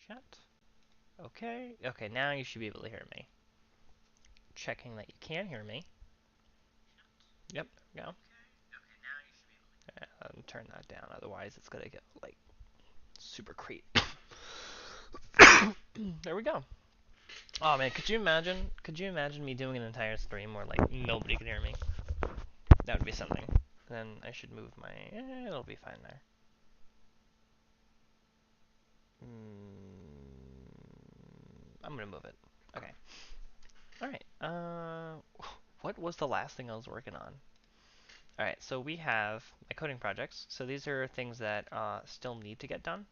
Chat. Okay. Okay, now you should be able to hear me. Checking that you can hear me. Yep, there we go. Turn that down, otherwise it's gonna get like super creep. There we go. Oh man, could you imagine? Could you imagine me doing an entire stream where like nobody can hear me? That would be something. Then I should move my. It'll be fine there. I'm gonna move it. Okay. All right. What was the last thing I was working on? All right. So we have my coding projects. So these are things that still need to get done.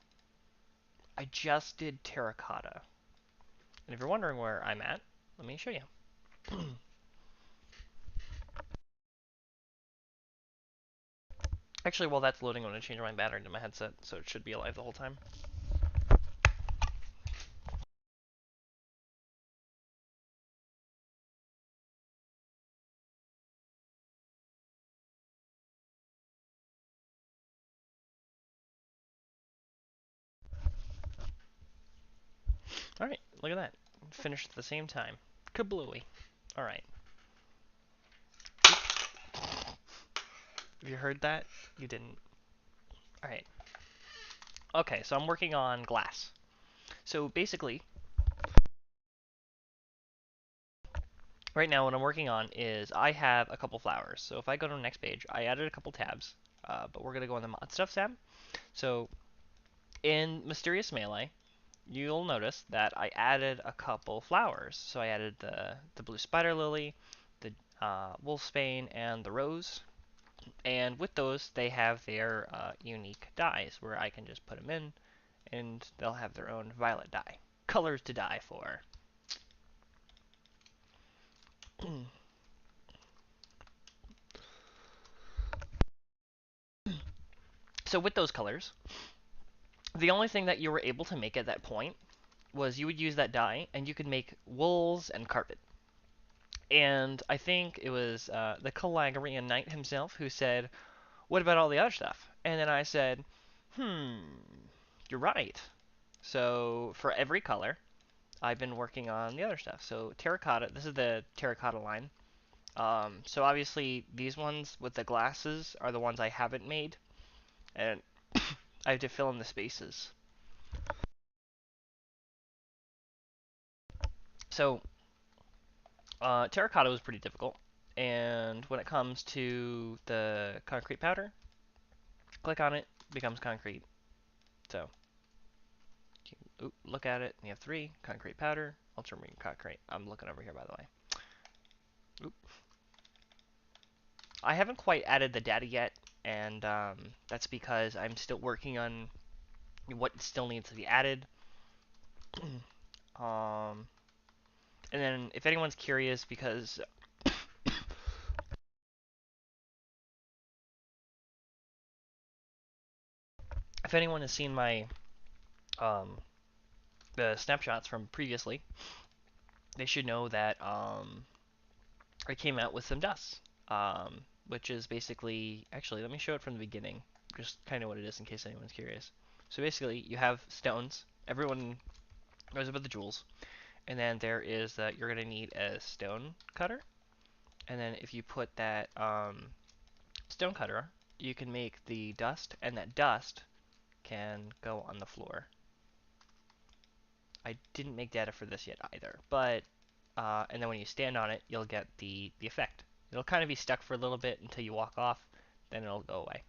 I just did terracotta, and if you're wondering where I'm at, let me show you. Actually, while that's loading, I'm gonna change my battery to my headset, so it should be alive the whole time. All right. Look at that. Finished at the same time. Kablooey. All right. Have you heard that? You didn't. All right. Okay, so I'm working on glass. So basically, right now what I'm working on is I have a couple flowers. So if I go to the next page, I added a couple tabs, but we're gonna go on the mod stuff tab. So in Mysterious Melee, you'll notice that I added a couple flowers. So I added the blue spider lily, the wolfsbane, and the rose. And with those, they have their unique dyes, where I can just put them in, and they'll have their own violet dye. Colors to die for. So with those colors, the only thing that you were able to make at that point was you would use that dye, and you could make wools and carpet. And I think it was the Calagarian Knight himself who said, "What about all the other stuff?" And then I said, you're right. So for every color, I've been working on the other stuff. So terracotta, this is the terracotta line. So obviously these ones with the glasses are the ones I haven't made, and I have to fill in the spaces. So terracotta was pretty difficult, and when it comes to the concrete powder, click on it, becomes concrete. So look at it, and you have 3 concrete powder, ultramarine concrete. I'm looking over here, by the way. Oop. I haven't quite added the data yet, and that's because I'm still working on what still needs to be added. um, and then if anyone's curious, because if anyone has seen my the snapshots from previously, they should know that I came out with some dust, which is basically, actually, let me show it from the beginning, just kind of what it is in case anyone's curious. So basically, you have stones. Everyone knows about the jewels. And then there is that you're going to need a stone cutter. And then if you put that stone cutter, you can make the dust, and that dust can go on the floor. I didn't make data for this yet either, but and then when you stand on it, you'll get the effect. It'll kind of be stuck for a little bit until you walk off, then it'll go away.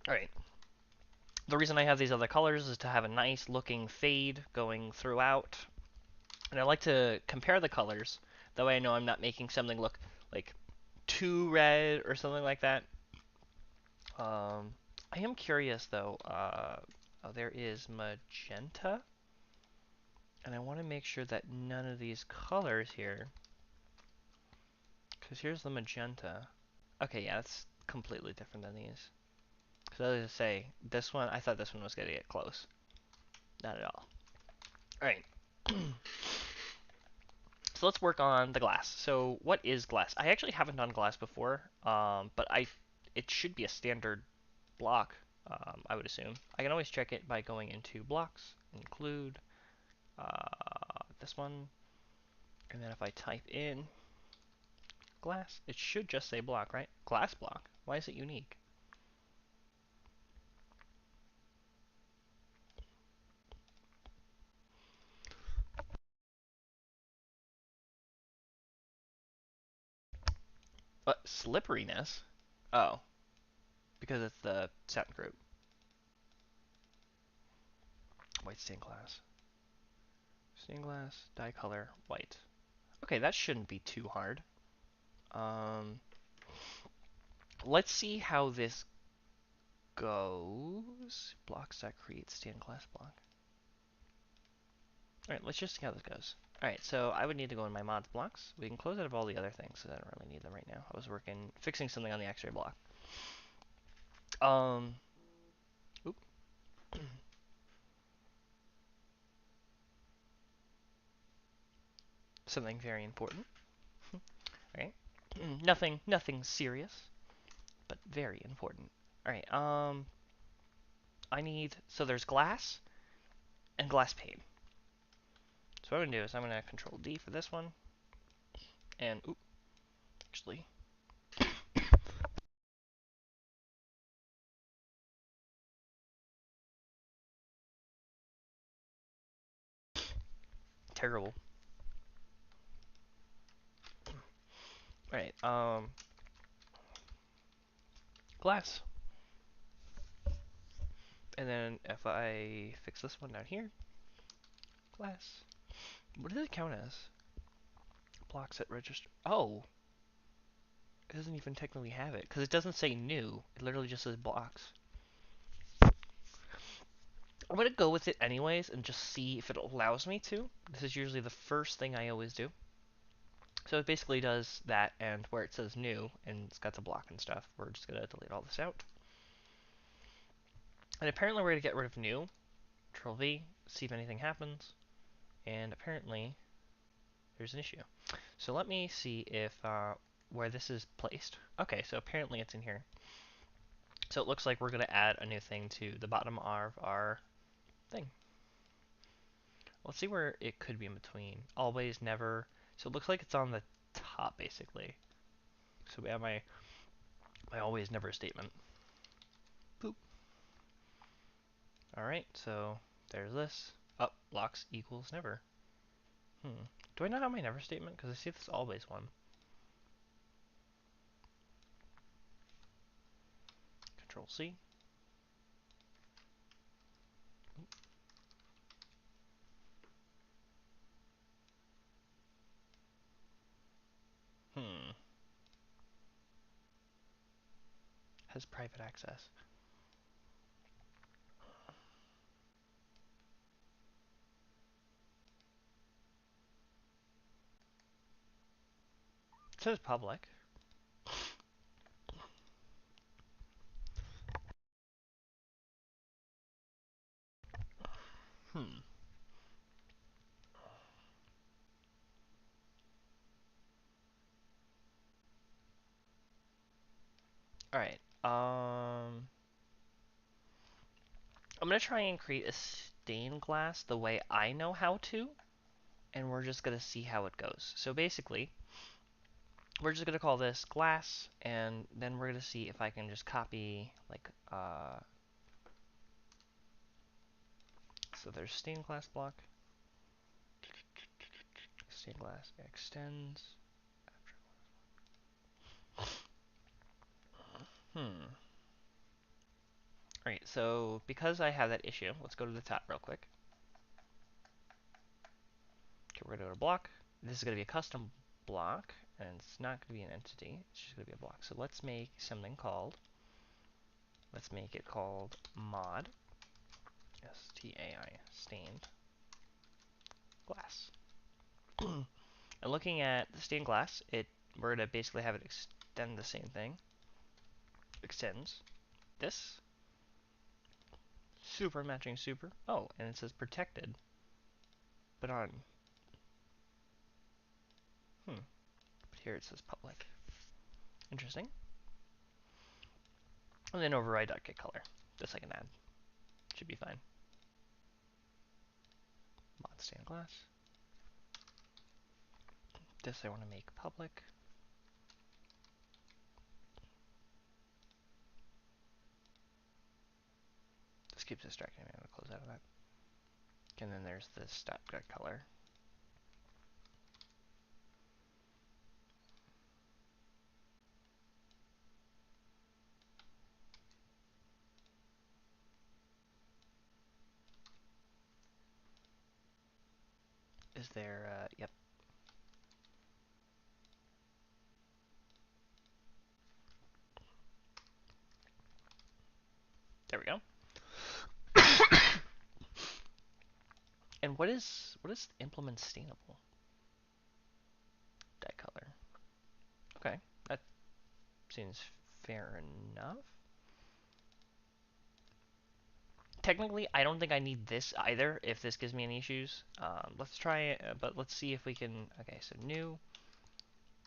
Alright, the reason I have these other colors is to have a nice looking fade going throughout. And I like to compare the colors, that way I know I'm not making something look like too red or something like that. I am curious though, oh, there is magenta. And I want to make sure that none of these colors here, because here's the magenta. Okay, yeah, it's completely different than these. Because I was going to say, this one, I thought this one was going to get close. Not at all. Alright. So let's work on the glass. So what is glass? I actually haven't done glass before, but it should be a standard block, I would assume. I can always check it by going into blocks, include this one, and then if I type in glass, it should just say block, right? Glass block. Why is it unique? Slipperiness? Oh, because it's the satin group. White stained glass. Stained glass, dye color, white. Okay, that shouldn't be too hard. Um, let's see how this goes. Blocks that create stained glass block. Alright, let's just see how this goes. Alright, so I would need to go in my mods blocks. We can close out of all the other things, because I don't really need them right now. I was fixing something on the X-ray block. Um, oop. Something very important. Alright. Nothing serious, but very important. Alright, so there's glass and glass pane. So what I'm gonna do is I'm gonna control D for this one, and oop, actually, terrible. Alright, glass. And then if I fix this one down here, glass. What does it count as? Blocks at register. Oh, it doesn't even technically have it because it doesn't say new. It literally just says blocks. I'm gonna go with it anyways and just see if it allows me to. This is usually the first thing I always do. So it basically does that, and where it says new and it's got the block and stuff, we're just gonna delete all this out. And apparently we're gonna get rid of new. Control V, see if anything happens. And apparently there's an issue. So let me see if where this is placed. Okay, so apparently it's in here. So it looks like we're going to add a new thing to the bottom of our thing. Let's see where it could be in between. Always, never. So it looks like it's on the top, basically. So we have my always, never statement. Boop. Alright, so there's this. Up, blocks equals never. Do I not have my never statement? Because I see this always one. Control C. Hmm. Has private access. It says public. Hmm. Alright. I'm gonna try and create a stained glass the way I know how to, and we're just gonna see how it goes. So basically, we're just gonna call this glass, and then we're gonna see if I can just copy, like, so there's stained glass block, stained glass extends. Alright, so because I have that issue, let's go to the top real quick. Okay, we're gonna go to block. This is gonna be a custom block, and it's not gonna be an entity, it's just gonna be a block. So let's make something called, let's make it called mod. STAI, stained glass. And looking at the stained glass, we're going to basically have it extend the same thing. Extends this. Super matching super. Oh, and it says protected. But on. But here it says public. Interesting. And then override.getColor. Just like an add. Should be fine. Mod stained glass. This I want to make public. This keeps distracting me. I'm going to close out of that. And then there's this .getColor. Is there, yep. There we go. And what is implement stainable? Dye color. Okay, that seems fair enough. Technically, I don't think I need this either if this gives me any issues. Let's try it, but let's see if we can. Okay, so new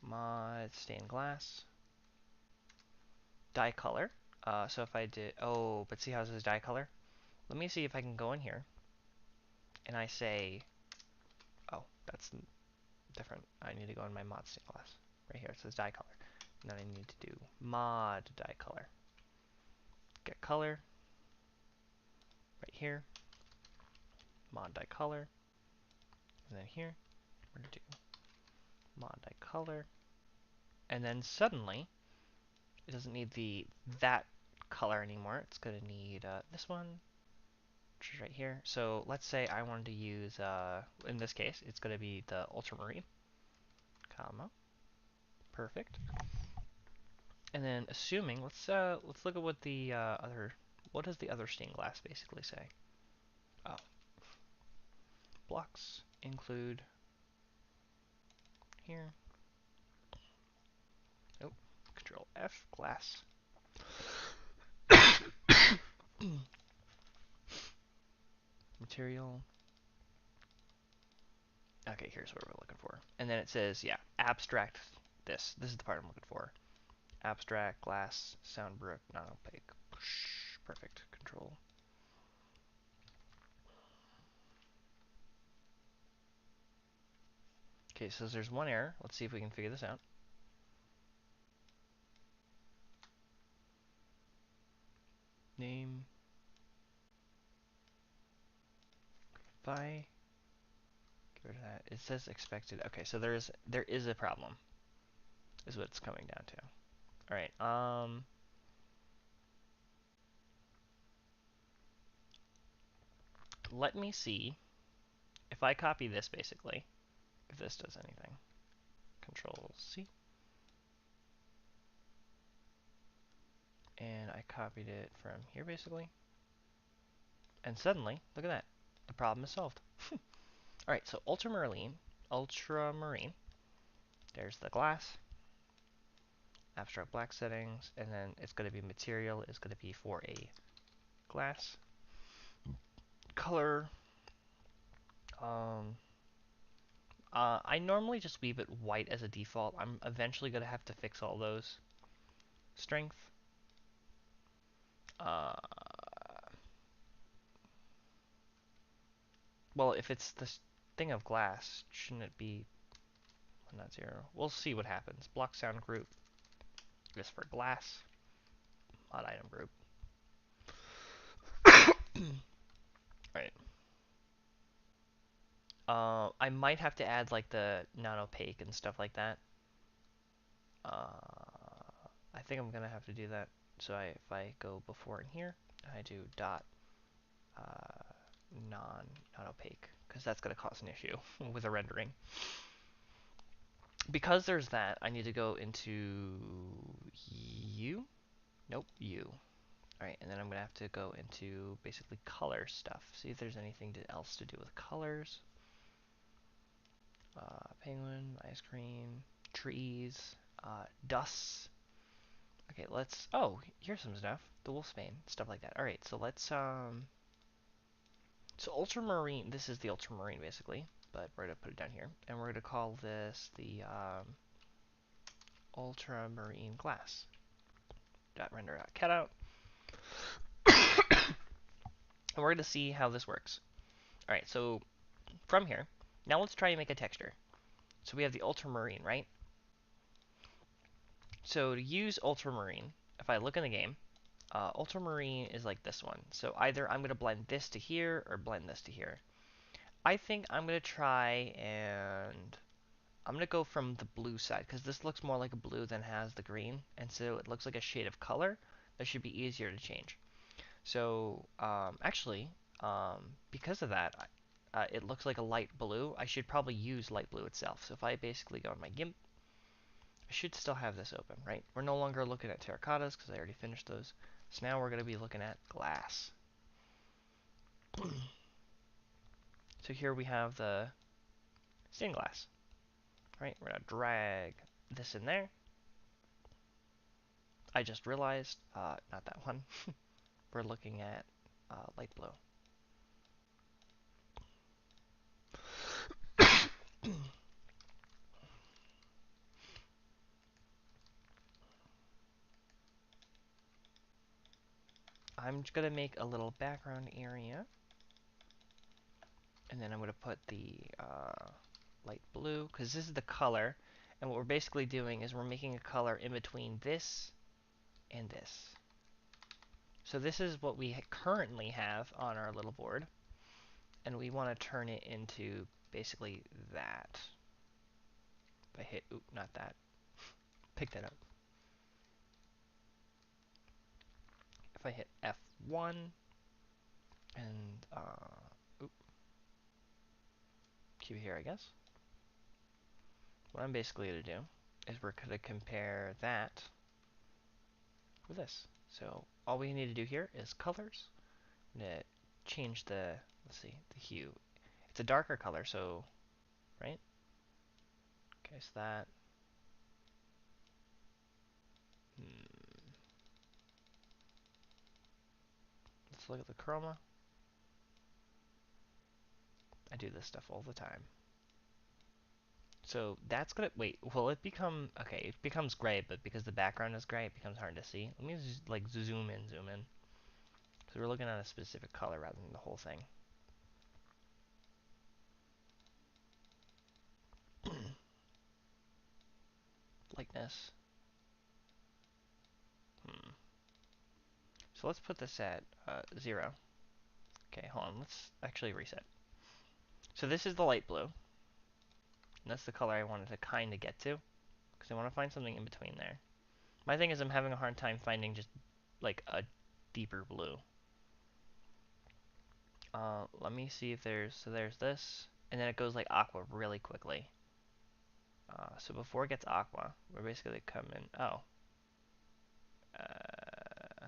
mod stained glass dye color. So if I did, oh, but see how it says dye color? Let me see if I can go in here and I say, oh, that's different. I need to go in my mod stained glass. Right here it says dye color. And then I need to do mod dye color. Get color. Right here. Mod dye color. And then here, we're going to do mod dye color. And then suddenly, it doesn't need that color anymore. It's going to need this one, which is right here. So let's say I wanted to use, in this case, it's going to be the ultramarine, comma, perfect. And then assuming, let's look at what the what does the other stained glass basically say? Oh, blocks include here. Nope. Control F, glass. Material. Okay, here's what we're looking for. And then it says, yeah, abstract this. This is the part I'm looking for. Abstract, glass, soundbrook, non-opaque. Perfect. Control. Okay, so there's one error. Let's see if we can figure this out. Name. If I get rid of that, it says expected. Okay, so there is a problem. Is what it's coming down to. All right. Let me see if I copy this basically. If this does anything. Control C. And I copied it from here basically. And suddenly, look at that. The problem is solved. Alright, so ultramarine. There's the glass. Abstract black settings. And then it's going to be material is going to be for a glass. Color. I normally just leave it white as a default. I'm eventually going to have to fix all those. Strength. Well, if it's this thing of glass, shouldn't it be not 0? We'll see what happens. Block sound group is for glass. Mod item group. Right. I might have to add like the non-opaque and stuff like that. I think I'm gonna have to do that. So if I go before in here, I do dot non-opaque, because that's gonna cause an issue with the rendering. Because there's that, I need to go into U. Nope, U. Alright, and then I'm gonna have to go into basically color stuff. See if there's anything else to do with colors. Penguin, ice cream, trees, dust. Okay, let's, oh, here's some stuff. The wolfsbane, stuff like that. Alright, so let's, so ultramarine, this is the ultramarine basically. but we're going to put it down here. And we're going to call this the ultramarine glass. .render.cutout. And we're going to see how this works. Alright, so from here, now let's try and make a texture. So we have the ultramarine, right? So to use ultramarine, if I look in the game, ultramarine is like this one. So either I'm going to blend this to here or blend this to here. I think I'm going to try and I'm going to go from the blue side because this looks more like a blue than has the green. And so it looks like a shade of color that should be easier to change. So actually, because of that, it looks like a light blue. I should probably use light blue itself. So if I basically go on my GIMP, I should still have this open, right? We're no longer looking at terracottas because I already finished those. So now we're going to be looking at glass. So here we have the stained glass, right? We're going to drag this in there. I just realized, not that one. We're looking at light blue. I'm just going to make a little background area. And then I'm going to put the light blue, because this is the color. And what we're basically doing is we're making a color in between this and this. So this is what we currently have on our little board. And we want to turn it into basically that. If I hit, oop, not that. Pick that up. If I hit F1 and, oop, keep it here, I guess. What I'm basically going to do is we're going to compare that with this. So all we need to do here is colors. I'm going to change the, let's see, the hue. It's a darker color, so, right? Okay, so that. Let's look at the chroma. I do this stuff all the time. So that's gonna, wait, will it become, okay, it becomes gray, but because the background is gray, it becomes hard to see. Let me just, like, zoom in. So we're looking at a specific color rather than the whole thing. Lightness. So let's put this at 0. Okay, hold on, let's actually reset. So this is the light blue. And that's the color I wanted to kind of get to, because I want to find something in between there. My thing is I'm having a hard time finding just, like, a deeper blue. Let me see if there's, so there's this, and then it goes like aqua really quickly. So before it gets aqua, we're basically coming, oh. Uh,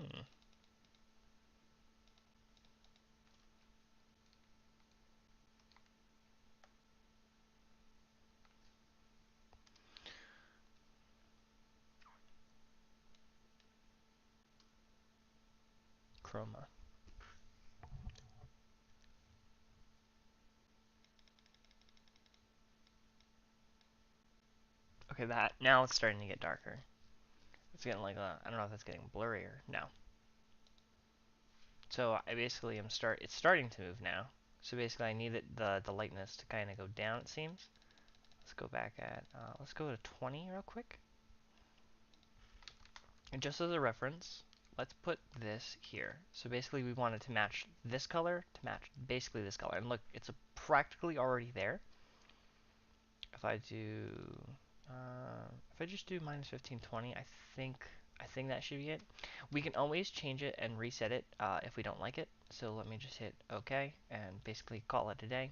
hmm. Chroma. Okay, that, now it's starting to get darker. It's getting like, I don't know if that's getting blurrier. No. So I basically am it's starting to move now. So basically I need the lightness to kind of go down, it seems. Let's go back at, let's go to 20 real quick. And just as a reference, let's put this here. So basically we wanted to match this color to match basically this color. And look, it's practically already there. If I do, if I just do minus 1520, I think that should be it. We can always change it and reset it if we don't like it. So let me just hit OK and basically call it a day.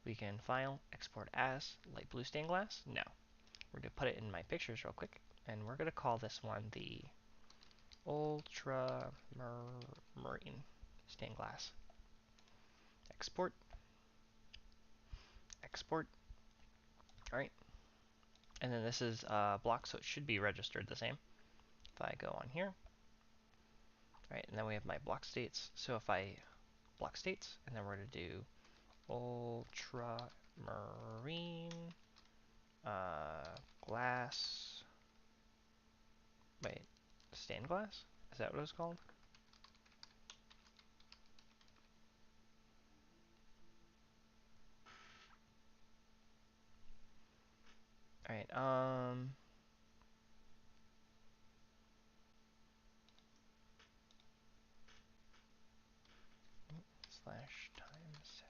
We can file, export as light blue stained glass. No. We're going to put it in my pictures real quick. And we're going to call this one the ultramarine stained glass. Export. Export. Alright. And then this is block, so it should be registered the same. If I go on here, Alright, and then we have my block states. So if I block states, and then we're going to do ultramarine glass. Wait, stained glass? Is that what it's called? Alright, slash times.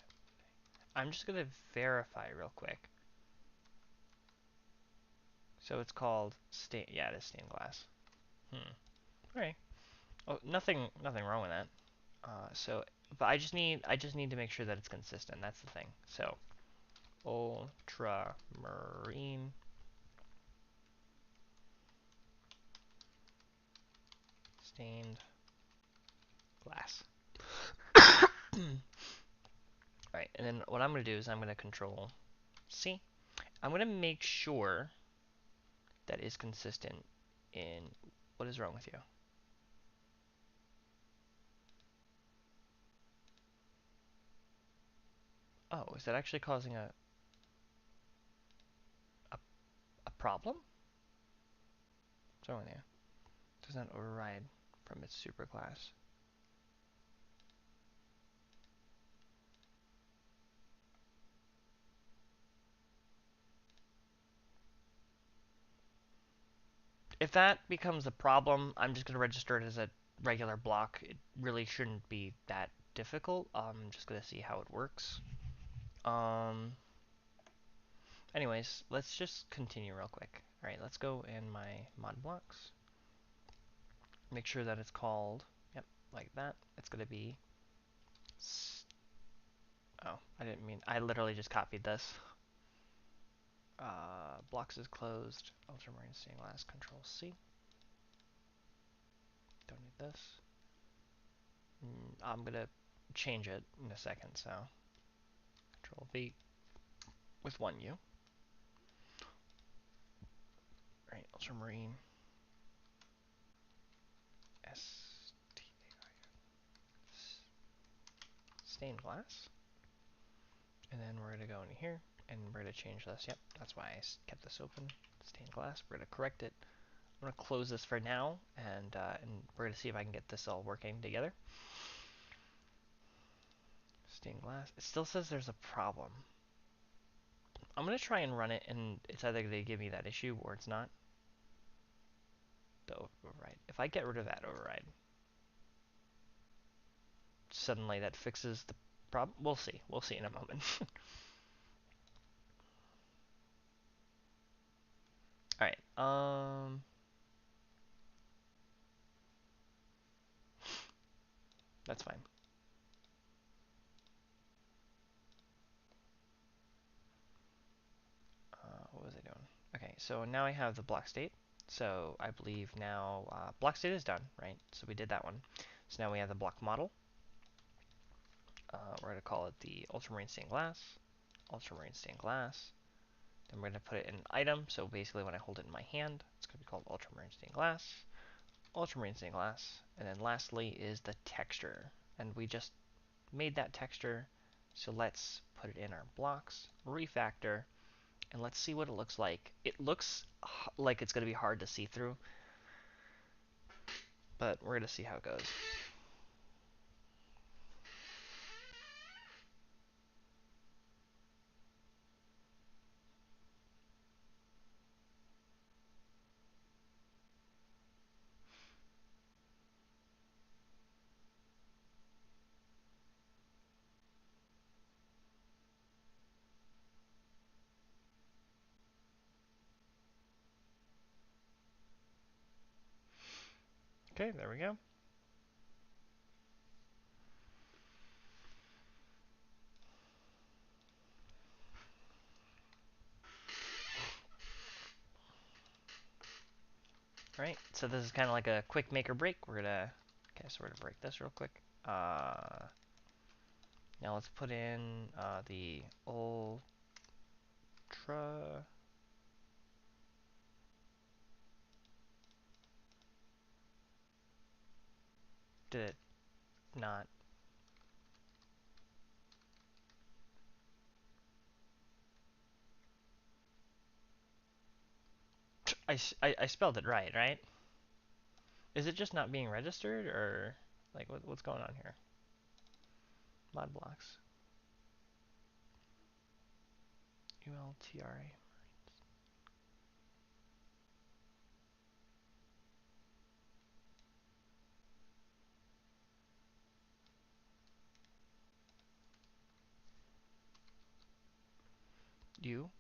I'm just gonna verify real quick. So it's called yeah, it is stained glass. Alright. Oh, nothing wrong with that. But I just need to make sure that it's consistent. That's the thing. So, ultramarine stained glass. Alright, and then what I'm going to do is I'm going to control C. I'm going to make sure that is consistent in... What is wrong with you? Oh, is that actually causing a problem? What's wrong with you? It does not override from its superclass. If that becomes a problem, I'm just going to register it as a regular block. It really shouldn't be that difficult. I'm just going to see how it works. Anyways, let's just continue real quick. Alright, let's go in my mod blocks. Make sure that it's called, yep, like that. It's going to be... Oh, I didn't mean... I literally just copied this. Blocks is closed. Ultramarine stained glass, Control C. Don't need this. I'm gonna change it in a second, so Control V with one U. Alright, ultramarine stained glass. And then we're gonna go in here and we're gonna change this. Yep, that's why I kept this open. Stained glass. We're gonna correct it. I'm gonna close this for now, and we're gonna see if I can get this all working together. Stained glass. It still says there's a problem. I'm gonna try and run it, and it's either gonna give me that issue or it's not. The override. If I get rid of that override, suddenly that fixes the problem. We'll see. We'll see in a moment. All right. That's fine. What was I doing? Okay, so now I have the block state. So I believe now block state is done, right? So we did that one. So now we have the block model. We're going to call it the ultramarine stained glass. Ultramarine stained glass. Then we're going to put it in an item. So basically when I hold it in my hand, it's going to be called ultramarine stained glass. Ultramarine stained glass. And then lastly is the texture. And we just made that texture. So let's put it in our blocks, refactor, and let's see what it looks like. It looks like it's going to be hard to see through, but we're going to see how it goes. Okay, there we go. Alright, so this is kind of like a quick make or break. We're gonna, okay, so we're gonna break this real quick. Now let's put in the ultra Did it not? I spelled it right, right? Is it just not being registered, or like what's going on here? Mod blocks. ULTRA.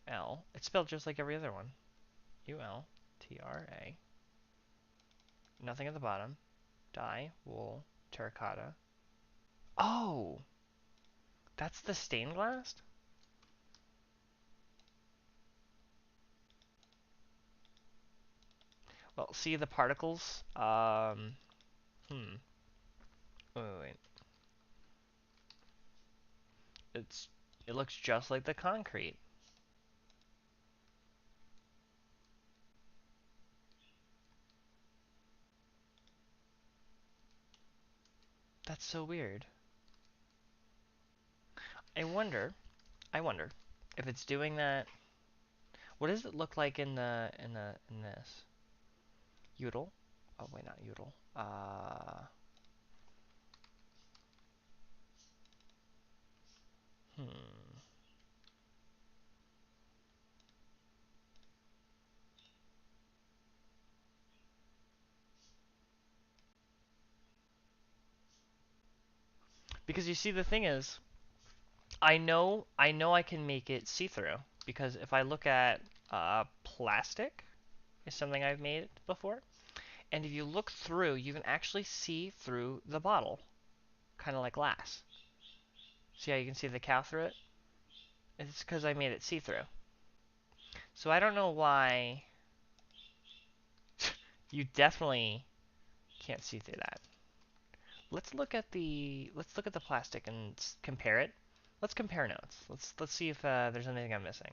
UL. It's spelled just like every other one. ULTRA. Nothing at the bottom. Dye, wool, terracotta. Oh! That's the stained glass? Well, see the particles? Wait. It's it looks just like the concrete. That's so weird. I wonder, I wonder if it's doing that. What does it look like in this? Udel? Oh wait, not Udel. Hmm. Because you see, the thing is, I know I can make it see-through because if I look at plastic, is something I've made before, and if you look through, you can actually see through the bottle, kind of like glass. See how you can see the cow through it? It's because I made it see-through. So I don't know why you definitely can't see through that. Let's look at the plastic and compare it. Let's compare notes. Let's see if there's anything I'm missing.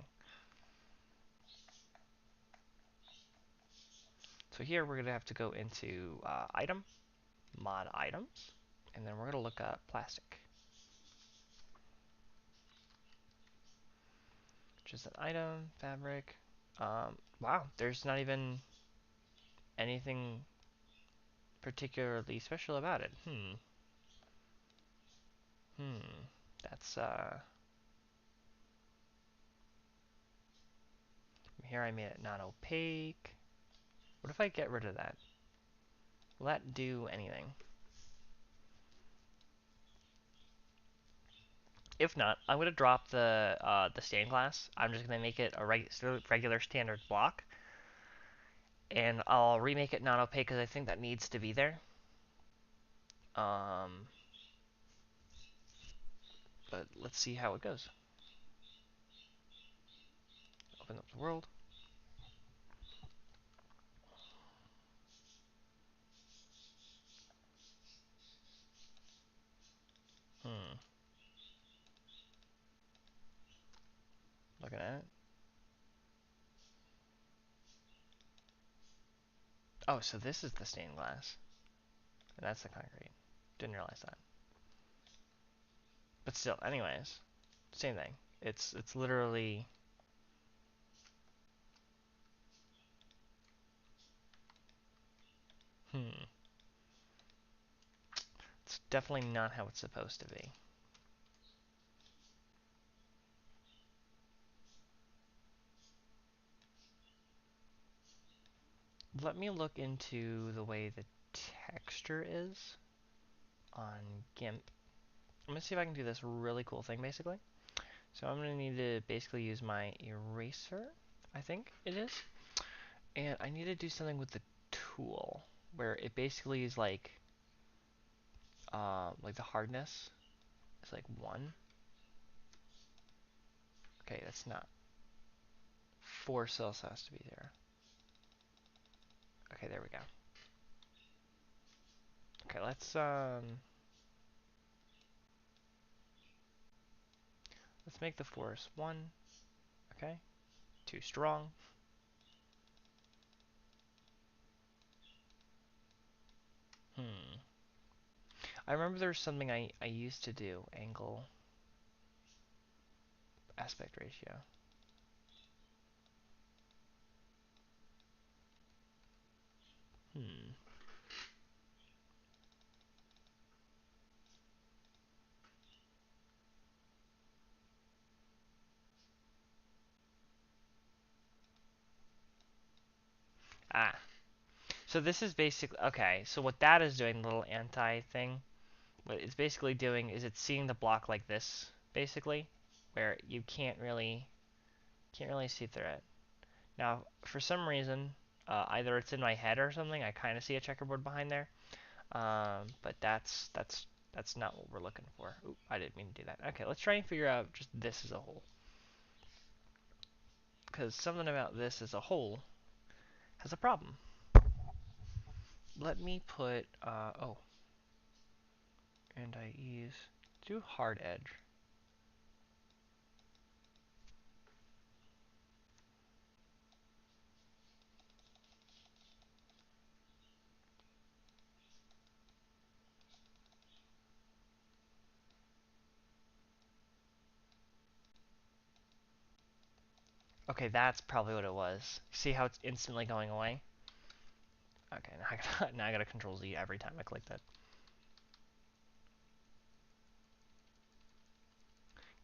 So here we're gonna have to go into item, mod items, and then we're gonna look up plastic, which is an item, fabric. Wow, there's not even anything particularly special about it. Hmm. That's here I made it non-opaque. What if I get rid of that? Will that do anything? If not, I'm gonna drop the stained glass. I'm just gonna make it a regular standard block, and I'll remake it non-opaque because I think that needs to be there. Um, but let's see how it goes. Open up the world. Hmm. Looking at it. Oh, so this is the stained glass, and that's the concrete. Didn't realize that. But still, anyways, same thing. It's literally. Hmm. It's definitely not how it's supposed to be. Let me look into the way the texture is on GIMP. I'm gonna see if I can do this really cool thing, basically. So I'm gonna need to basically use my eraser, I think it is, and I need to do something with the tool where it basically is like the hardness is like 1. Okay, that's not. 4 cells has to be there. Okay, there we go. Okay, let's make the force 1. Okay, too strong. Hmm. I remember there was something I used to do. Angle, aspect ratio. Hmm. Ah. So this is basically, okay, so what that is doing, the little anti thing, what it's basically doing is it's seeing the block like this, basically, where you can't really see through it. Now, for some reason, either it's in my head or something, I kind of see a checkerboard behind there. But that's not what we're looking for. Oop, I didn't mean to do that. Okay, let's try and figure out just this as a whole. Because something about this as a whole has a problem. Let me put, oh, and I use, do hard edge. Okay, that's probably what it was. See how it's instantly going away? Okay, now I gotta control Z every time I click that.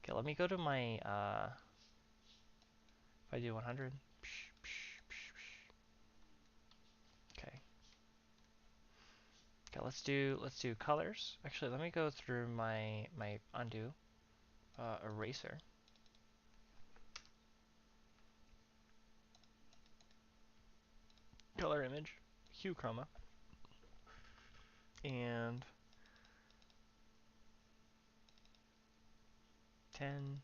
Okay, let me go to my, if I do 100. Okay. Okay, let's do colors. Actually, let me go through my undo, eraser. Color image, hue chroma, and 10.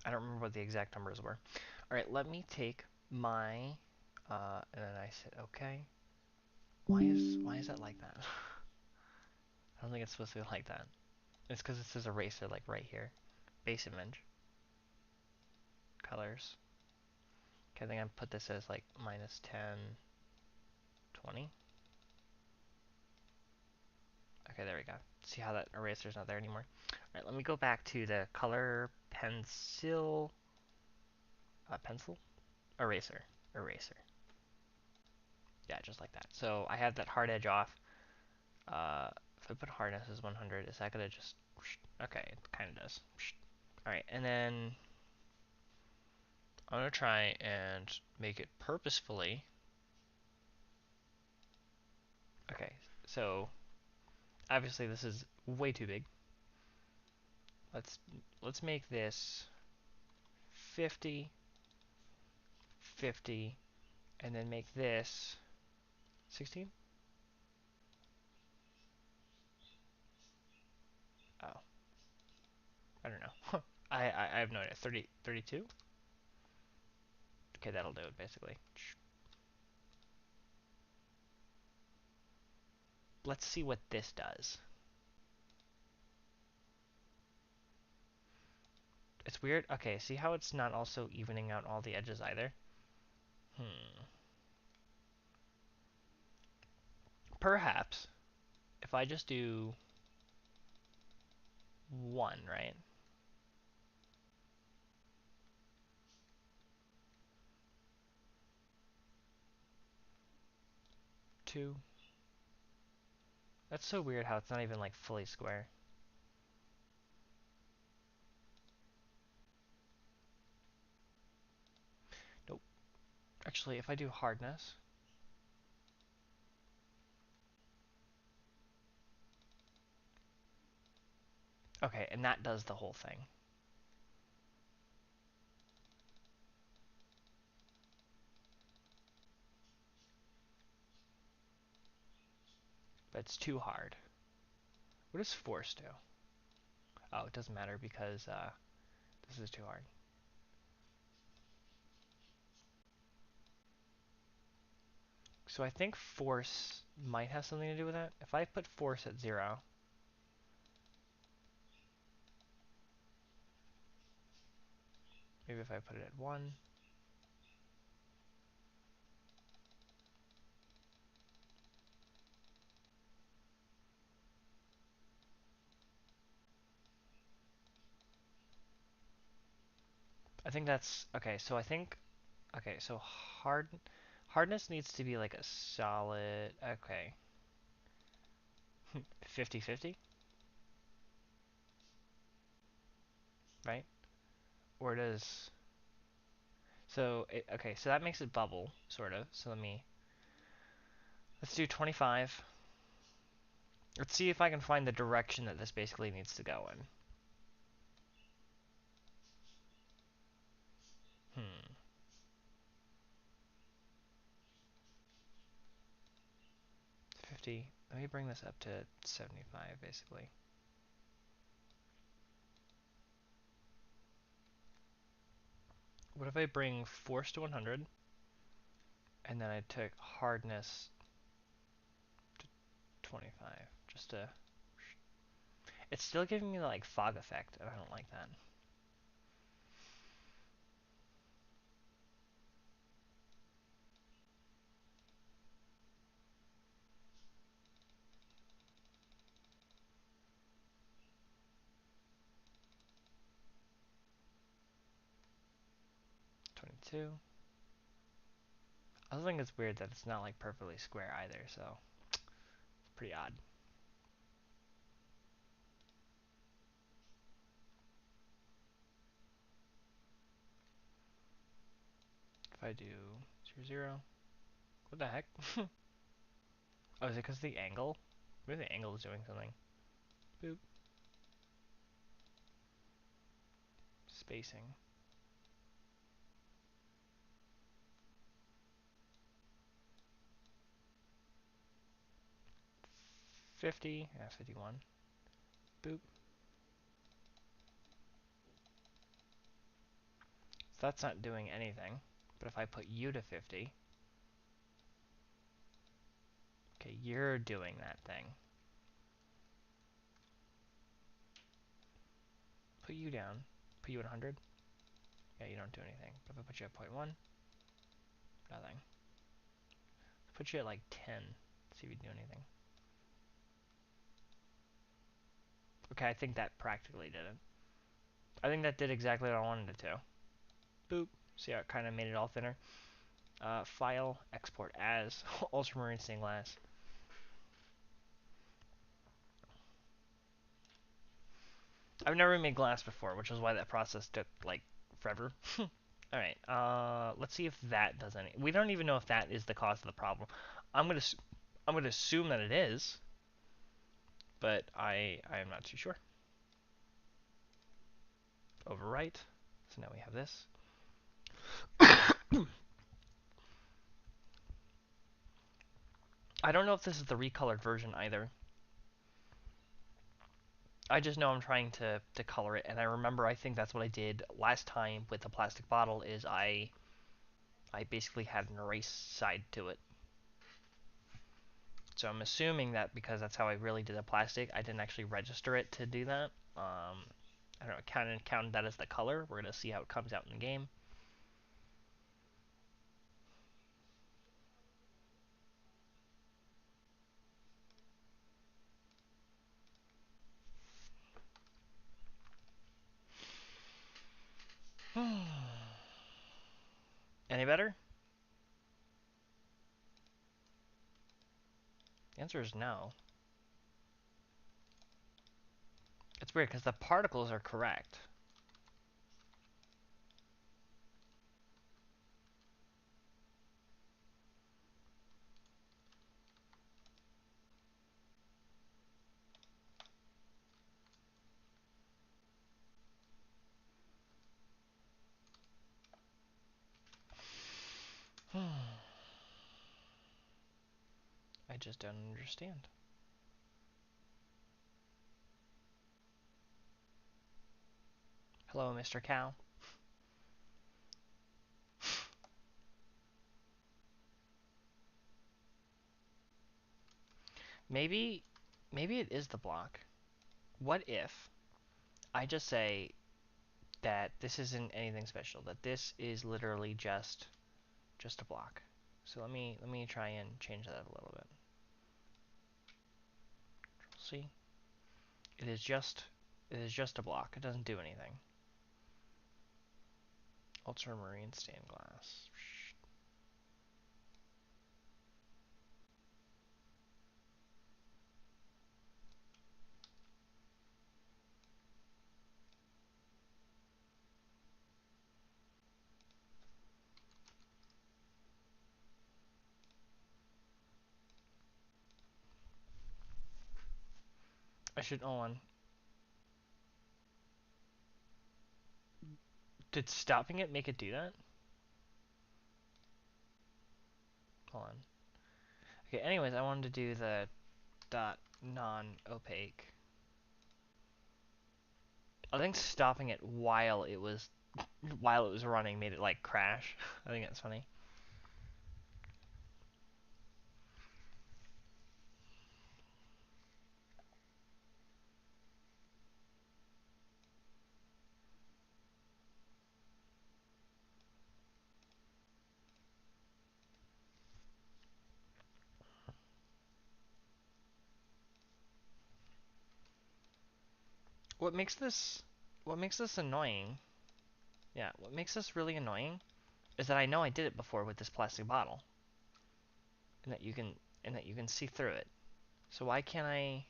I don't remember what the exact numbers were. All right, let me take my, and then I said okay. Why is that like that? I don't think it's supposed to be like that. It's because it says eraser like right here. Base image, colors. Okay, I think I put this as like minus 10, 20. Okay, there we go. See how that eraser's not there anymore? Alright, let me go back to the color pencil, pencil? Eraser. Eraser. Yeah, just like that. So I have that hard edge off. If I put hardness as 100, is that gonna just, okay, it kind of does. Alright, and then I'm gonna try and make it purposefully. Okay, so obviously this is way too big. Let's let's make this 50, 50, and then make this 16. Oh, I don't know. I have no idea. 30, 32? Okay, that'll do it basically. Let's see what this does. It's weird. Okay, see how it's not also evening out all the edges either? Hmm. Perhaps if I just do 1, right? 2. That's so weird how it's not even like fully square. Nope. Actually, if I do hardness, okay, and that does the whole thing. But it's too hard. What does force do? Oh, it doesn't matter because this is too hard. So I think force might have something to do with that. If I put force at 0, maybe if I put it at 1, I think that's, okay, so I think, okay, so hardness needs to be like a solid, okay, 50-50, right? Or does, so, okay, so that makes it bubble, sort of, so let's do 25. Let's see if I can find the direction that this basically needs to go in. Hmm. 50. Let me bring this up to 75, basically. What if I bring force to 100, and then I took hardness to 25, just to... It's still giving me the, like, fog effect, and I don't like that. Two. I also think it's weird that it's not like perfectly square either, so it's pretty odd. If I do 0, 0, what the heck? Oh, is it because of the angle? Maybe the angle is doing something. Boop. Spacing. 50, yeah, 51. Boop. So that's not doing anything. But if I put you to 50, okay, you're doing that thing. Put you down. Put you at 100. Yeah, you don't do anything. But if I put you at 0.1, nothing. Put you at like 10. See if you do anything. Okay, I think that practically did it. I think that did exactly what I wanted it to. Boop. See how it kind of made it all thinner? File, export as, ultramarine stained glass. I've never made glass before, which is why that process took, like, forever. Alright, let's see if that does any... We don't even know if that is the cause of the problem. I'm gonna assume that it is, but I am not too sure. Overwrite. So now we have this. I don't know if this is the recolored version either. I just know I'm trying to color it, and I remember I think that's what I did last time with the plastic bottle, is I basically had an erase side to it. So I'm assuming that because that's how I really did the plastic, I didn't actually register it to do that. I don't know, count that as the color. We're going to see how it comes out in the game. Any better? The answer is no. It's weird because the particles are correct. I just don't understand. Hello, Mr. Cow. Maybe, maybe it is the block. What if I just say that this isn't anything special, that this is literally just a block. So let me try and change that a little bit. See? It is just a block. It doesn't do anything. Ultramarine stained glass. I should hold on. Did stopping it make it do that? Hold on. Okay, anyways, I wanted to do the dot non-opaque. I think stopping it while it was running made it like crash. I think that's funny. What makes this annoying? Yeah, what makes this really annoying is that I know I did it before with this plastic bottle, and that you can see through it. So why can't I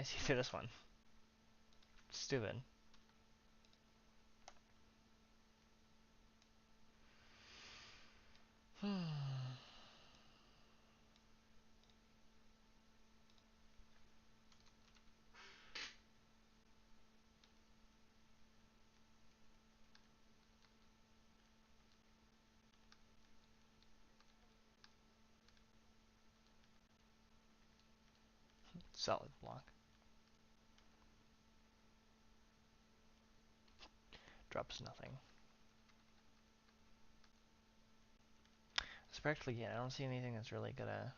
see through this one? Stupid. Solid block. Drops nothing. It's practically, yeah, I don't see anything that's really gonna...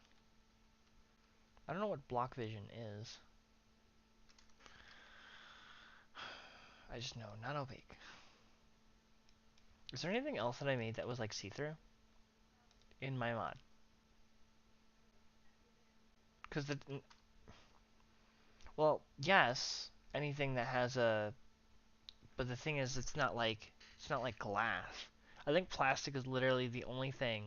I don't know what block vision is. I just know, not opaque. Is there anything else that I made that was like see-through? In my mod? Because the... Well, yes, anything that has a... But the thing is, it's not like glass. I think plastic is literally the only thing.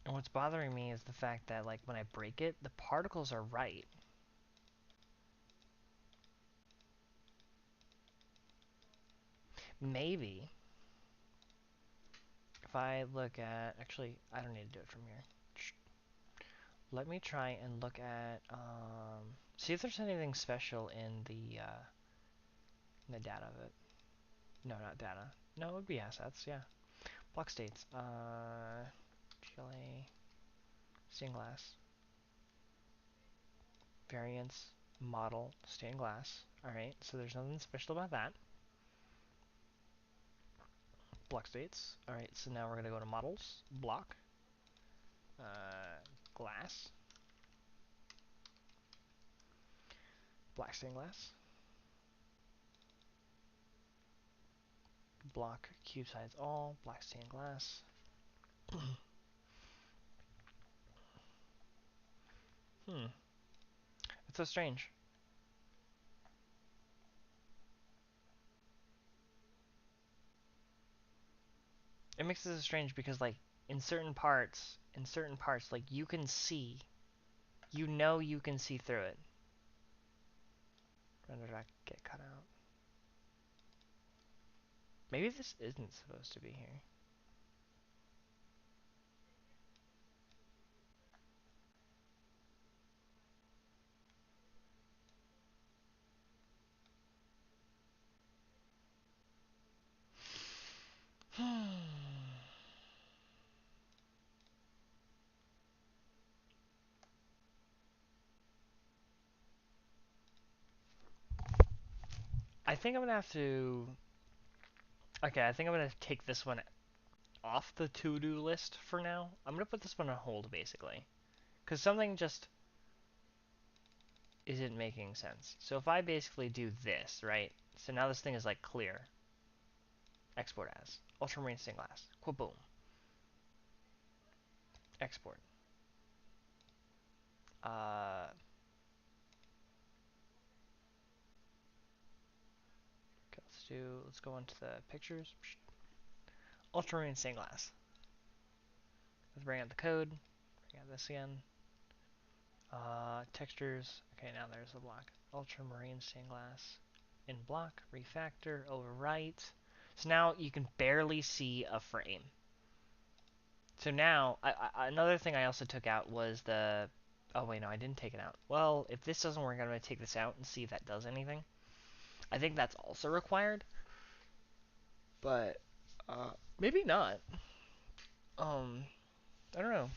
And what's bothering me is the fact that, like, when I break it, the particles are right. Maybe. If I look at... Actually, I don't need to do it from here. Let me try and look at... see if there's anything special in the data of it. No, not data. No, it would be assets, yeah. Block states. GLA... Stained glass. Variance. Model. Stained glass. Alright, so there's nothing special about that. Block states. Alright, so now we're going to go to models. Block. Glass. Black stained glass. Block cube size all. Black stained glass. It's so strange. It makes it so strange because, like, in certain parts, like, you can see, you know you can see through it. Render dot get cut out. Maybe this isn't supposed to be here. I think I'm gonna have to. Okay, I think I'm gonna take this one off the to-do list for now. I'm gonna put this one on hold basically, because something just isn't making sense. So if I basically do this, right? So now this thing is like clear. Export as ultramarine stained glass. Boom. Export. Uh, okay, let's go into the pictures. Ultramarine stained glass. Let's bring out the code. Bring out this again. Textures. Okay, now there's the block. Ultramarine stained glass. In block. Refactor. Overwrite. So now you can barely see a frame. So now, another thing I also took out was the... Oh, wait, no, I didn't take it out. Well, if this doesn't work, I'm going to take this out and see if that does anything. I think that's also required. But, maybe not. I don't know.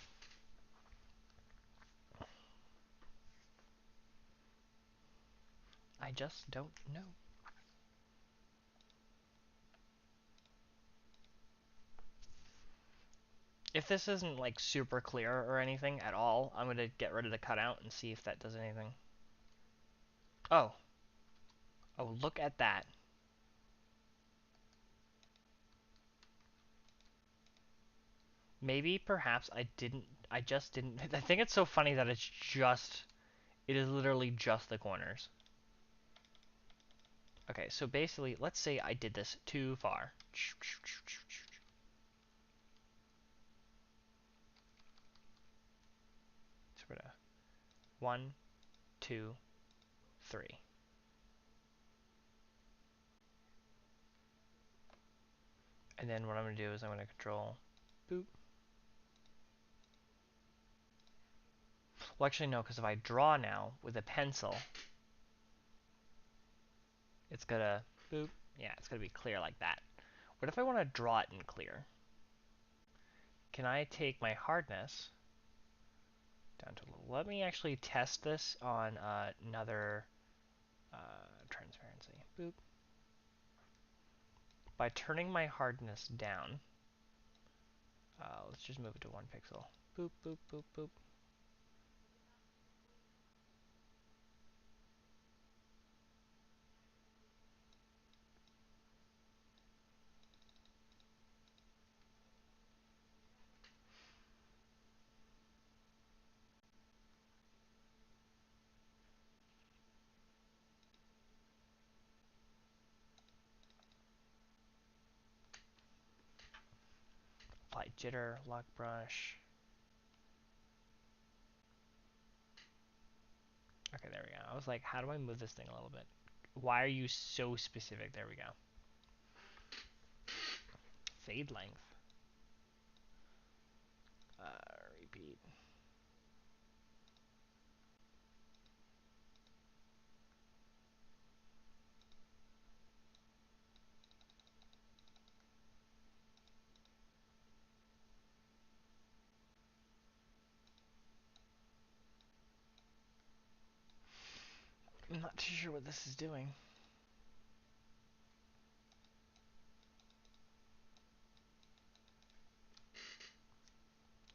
I just don't know. If this isn't, like, super clear or anything at all, I'm going to get rid of the cutout and see if that does anything. Oh. Oh, look at that. Maybe, perhaps, I just didn't, I think it's so funny that it is literally just the corners. Okay, so basically, let's say I did this too far. So we're gonna 1, 2, 3. And then what I'm gonna do is I'm gonna control boop. Well, actually no, because if I draw now with a pencil, it's gonna boop. Yeah, it's gonna be clear like that. What if I want to draw it in clear? Can I take my hardness down to low? Let me actually test this on another transparency. Boop. By turning my hardness down, let's just move it to 1 pixel. Boop, boop, boop, boop. Apply jitter, lock brush. Okay, there we go. I was like, how do I move this thing a little bit? Why are you so specific? There we go. Fade length. Repeat. I'm not too sure what this is doing.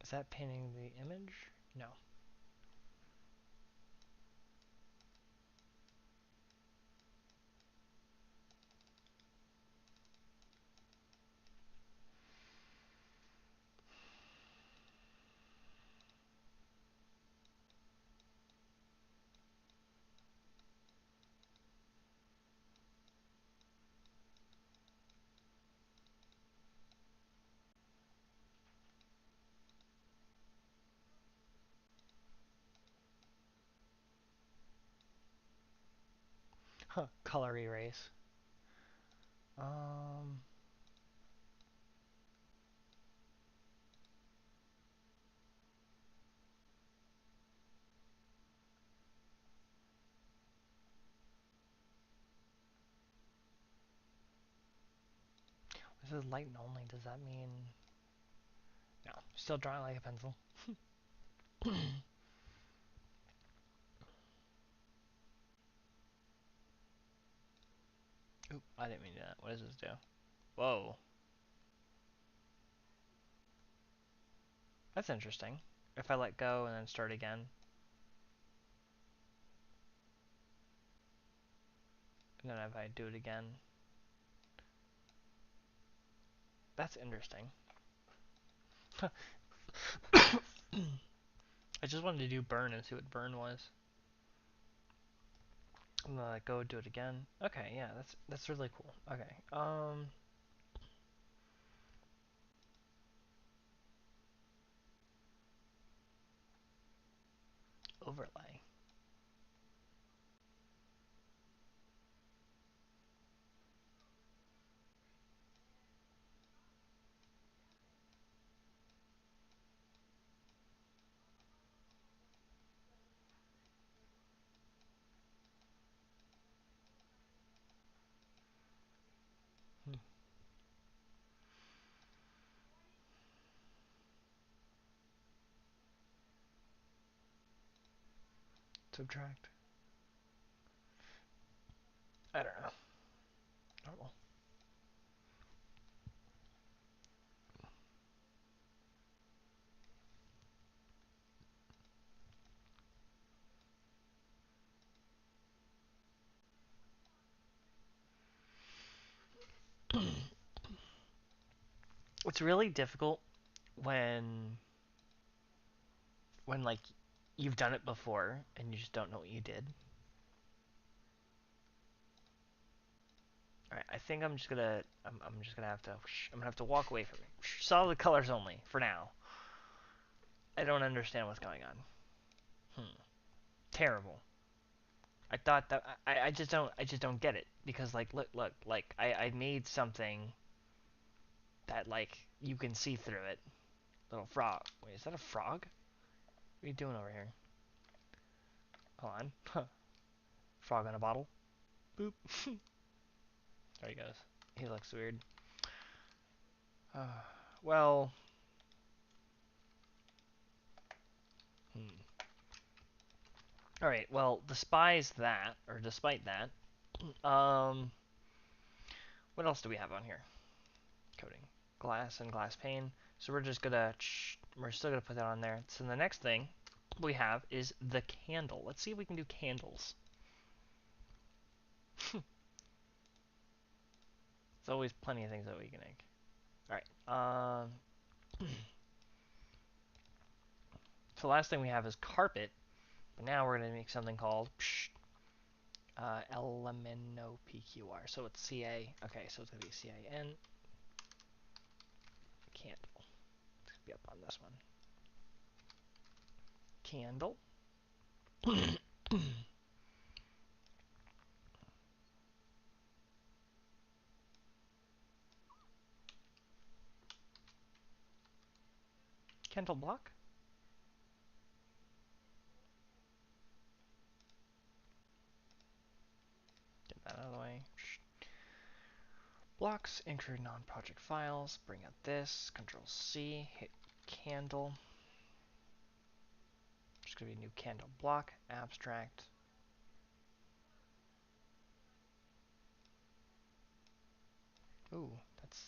Is that painting the image? No. Huh. Color erase. Um. This is light only. Does that mean? No. Still drawing like a pencil. Oop, I didn't mean to do that. What does this do? Whoa. That's interesting. If I let go and then start again, and then if I do it again, that's interesting. I just wanted to do burn and see what burn was. I'm gonna let go, do it again. Okay, yeah, that's really cool. Okay, overlay. Hmm. Subtract. I don't know. Normal. It's really difficult when like you've done it before and you just don't know what you did. All right, I think I'm just gonna have to I'm gonna have to walk away from it. Solid colors only for now. I don't understand what's going on. Terrible. I thought that I just don't get it because like look like I made something that like you can see through it. Little frog. Wait, is that a frog? What are you doing over here? Hold on. Huh. Frog in a bottle. Boop. There he goes. He looks weird. Well. Hmm. All right. Well, despise that, or despite that, what else do we have on here? Coding, glass and glass pane. So we're still gonna put that on there. So the next thing we have is the candle. Let's see if we can do candles. There's always plenty of things that we can make. All right. So the last thing we have is carpet. But now we're gonna make something called LMNOPQR. So it's CA. Okay, so it's gonna be CAN candle. It's gonna be up on this one. Candle. Candle block. Get that out of the way. Blocks, include non-project files, bring out this, Control C, hit candle. There's going to be a new candle block, abstract. Ooh,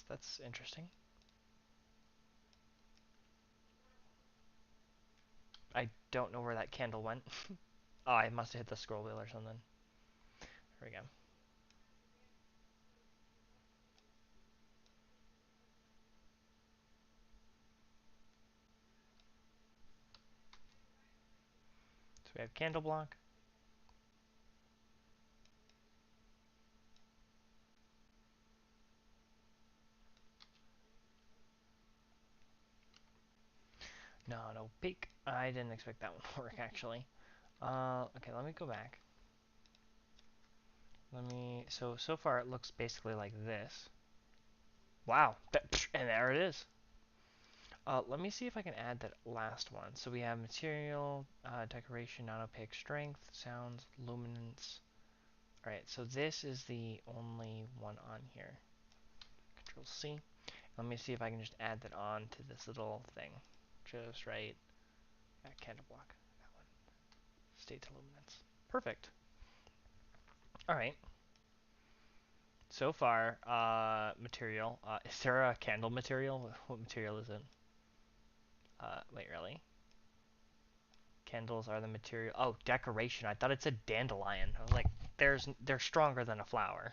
that's interesting. I don't know where that candle went. Oh, I must have hit the scroll wheel or something. There we go. So we have candle block. Not opaque. I didn't expect that one to work actually. Okay, let me go back. So far it looks basically like this. Wow, and there it is. Let me see if I can add that last one. So we have material, decoration, non-opaque, strength, sounds, luminance. Alright, so this is the only one on here. Control C. Let me see if I can just add that on to this little thing. Just right at candle block. That one. State to luminance. Perfect. Alright. So far, material. Is there a candle material? What material is it? Wait, really? Candles are the material. Oh, decoration. I thought it said dandelion. I was like, they're stronger than a flower.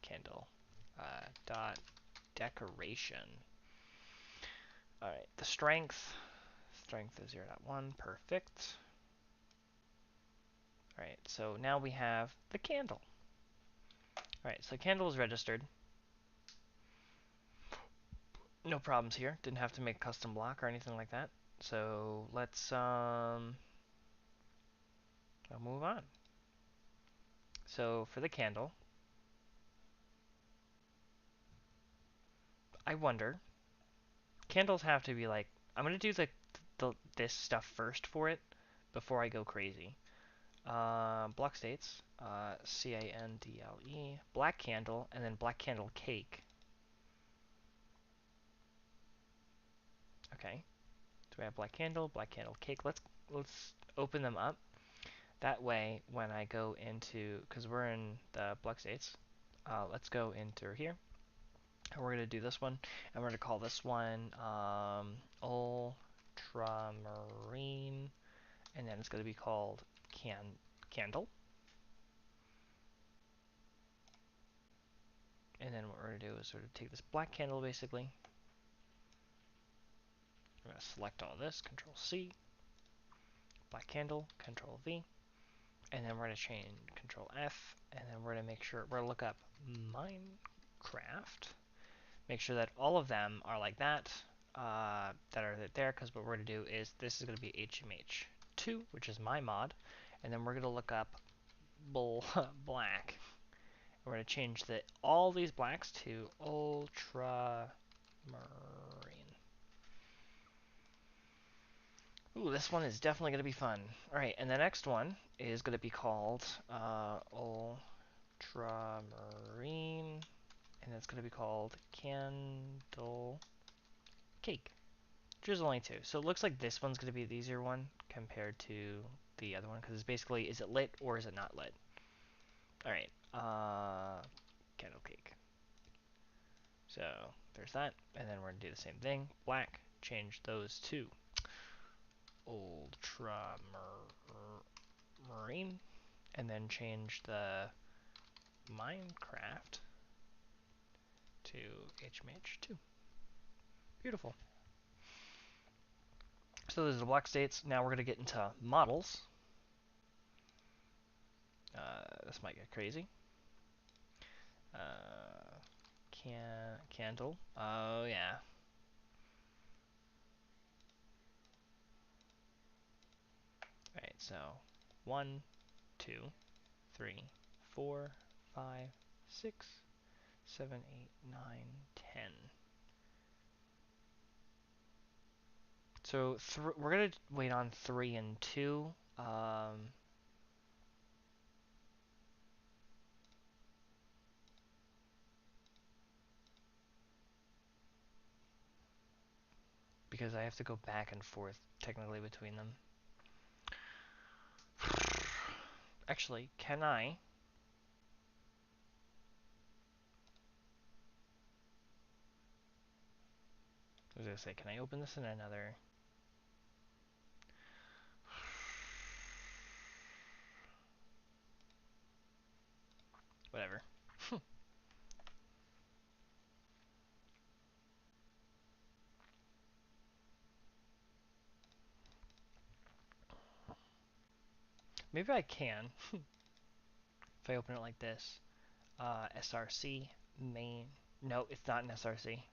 Candle. Dot decoration. All right, the strength. Strength is 0.1. Perfect. All right, so now we have the candle. All right, so candle is registered. No problems here. Didn't have to make a custom block or anything like that. So let's I'll move on. So for the candle, I wonder, candles have to be like, I'm gonna do this stuff first for it before I go crazy. Block states, CANDLE, black candle, and then black candle cake. Okay, so we have black candle cake. Let's open them up. That way, when I go into, because we're in the block states, let's go into here. And we're going to do this one, and we're going to call this one ultramarine, and then it's going to be called candle. And then what we're going to do is sort of take this black candle, basically. We're going to select all this, Control C, black candle, Control V, and then we're going to change Control F, and then we're going to make sure, we're going to look up Minecraft, make sure that all of them are like that, that are there, because what we're going to do is, this is going to be HMH2, which is my mod, and then we're going to look up black. We're going to change all these blacks to ultramarine. Ooh, this one is definitely going to be fun. Alright, and the next one is going to be called ultramarine, and it's going to be called candle cake. There's only two. So it looks like this one's going to be the easier one compared to the other one, because it's basically, is it lit or is it not lit? Alright, candle cake. So there's that, and then we're going to do the same thing. Black, change those to ultramarine, and then change the Minecraft to HMH2. Beautiful. So those are the block states. Now we're going to get into models. This might get crazy. Candle. Oh, yeah. Alright, so 1, 2, 3, 4, 5, 6, 7, 8, 9, 10. So we're going to wait on 3 and 2. Because I have to go back and forth technically between them. Actually, can I? I was gonna say, can I open this in another? Whatever. Maybe I can. If I open it like this. SRC main. No, it's not an SRC.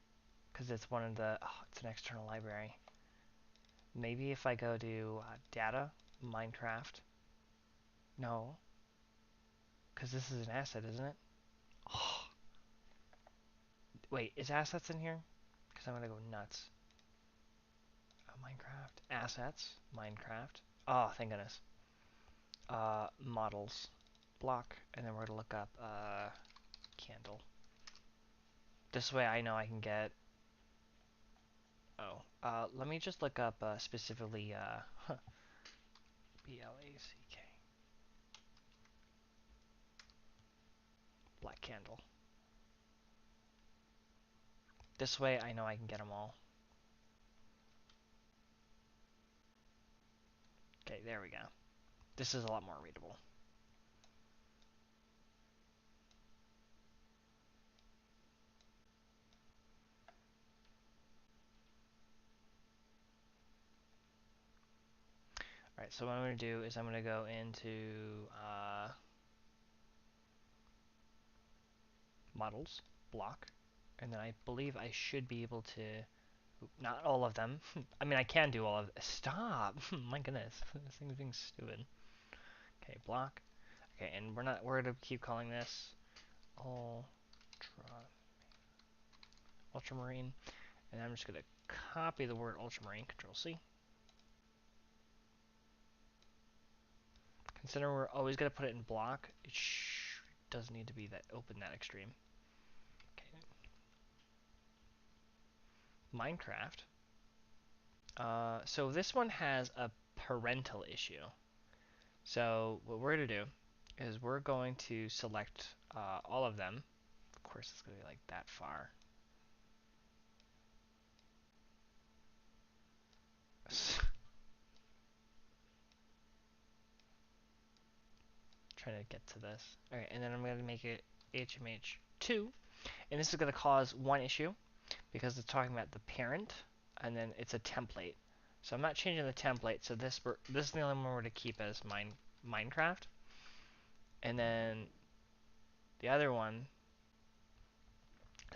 Because it's one of the. Oh, it's an external library. Maybe if I go to data, Minecraft. No. Because this is an asset, isn't it? Oh. Wait, is assets in here? Because I'm going to go nuts. Minecraft. Assets. Minecraft. Oh, thank goodness. Models. Block. And then we're going to look up candle. This way I know I can get... Oh. Let me just look up specifically... BLACK. black candle. This way I know I can get them all. Okay, there we go. This is a lot more readable. Alright, so what I'm going to do is I'm going to go into models, block, and then I believe I should be able to, not all of them. I mean, I can do all of them. Stop! My goodness, this thing's being stupid. Okay, block. Okay, and we're going to keep calling this ultramarine, and I'm just going to copy the word ultramarine, Control C. Consider we're always going to put it in block. It doesn't need to be that open that extreme. Okay. Minecraft. So this one has a parental issue. So what we're going to do is we're going to select all of them. Of course, it's going to be like that far. Trying to get to this. Alright, and then I'm going to make it HMH2. And this is going to cause one issue because it's talking about the parent, and then it's a template. So I'm not changing the template, so this is the only one we're going to keep as Minecraft. And then the other one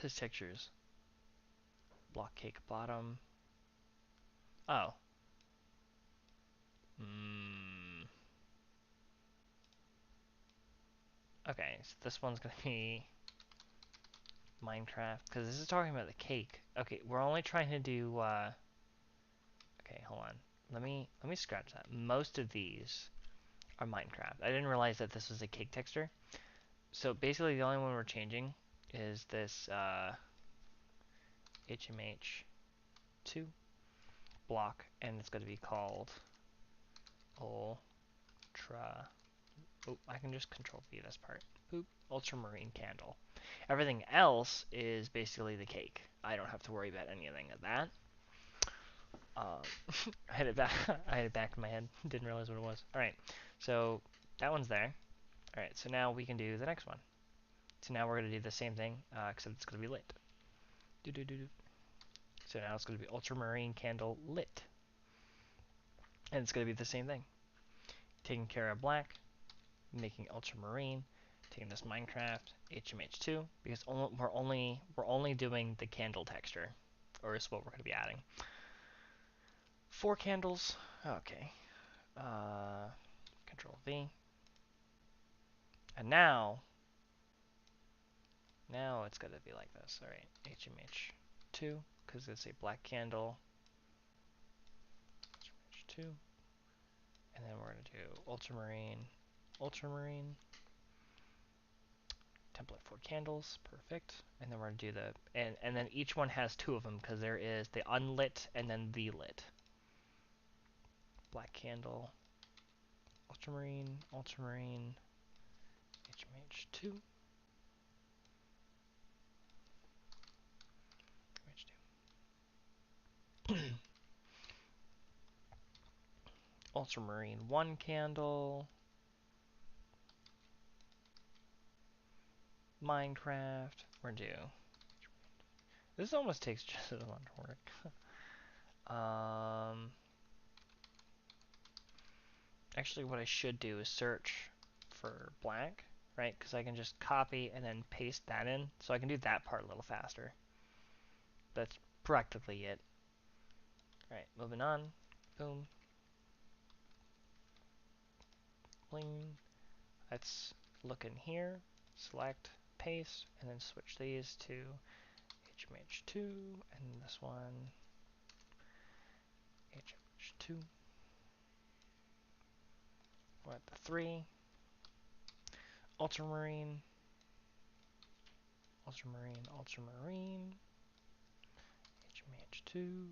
is textures. Block cake bottom. Oh. Okay, so this one's going to be Minecraft, because this is talking about the cake. Okay, we're only trying to do, okay, hold on. Let me scratch that. Most of these are Minecraft. I didn't realize that this was a cake texture. So basically the only one we're changing is this, HMH2 block, and it's going to be called Ultra. Oh, I can just Control V this part. Boop. Ultramarine candle. Everything else is basically the cake. I don't have to worry about anything of that. I had it back. I had it back in my head. Didn't realize what it was. All right, so that one's there. All right, so now we can do the next one. So now we're gonna do the same thing, except it's gonna be lit. Do do do do. So now it's gonna be ultramarine candle lit, and it's gonna be the same thing. Taking care of black, making ultramarine, taking this Minecraft HMH2 because we're only doing the candle texture, or is what we're gonna be adding. 4 candles. Okay. Control V. And now it's going to be like this. All right, HMH2, because it's a black candle. HMH2. And then we're going to do ultramarine. Template 4 candles. Perfect. And then we're going to do the, and then each one has 2 of them, because there is the unlit and then the lit. Black candle. Ultramarine. HMH2. Ultramarine 1 candle. Minecraft. We're due. This almost takes just as long to work. Actually, what I should do is search for black, right? Because I can just copy and then paste that in. So I can do that part a little faster. That's practically it. Alright, moving on. Boom. Bling. Let's look in here, select, paste, and then switch these to HMH2, and this one, HMH2. We're at the 3. Ultramarine. HMH2.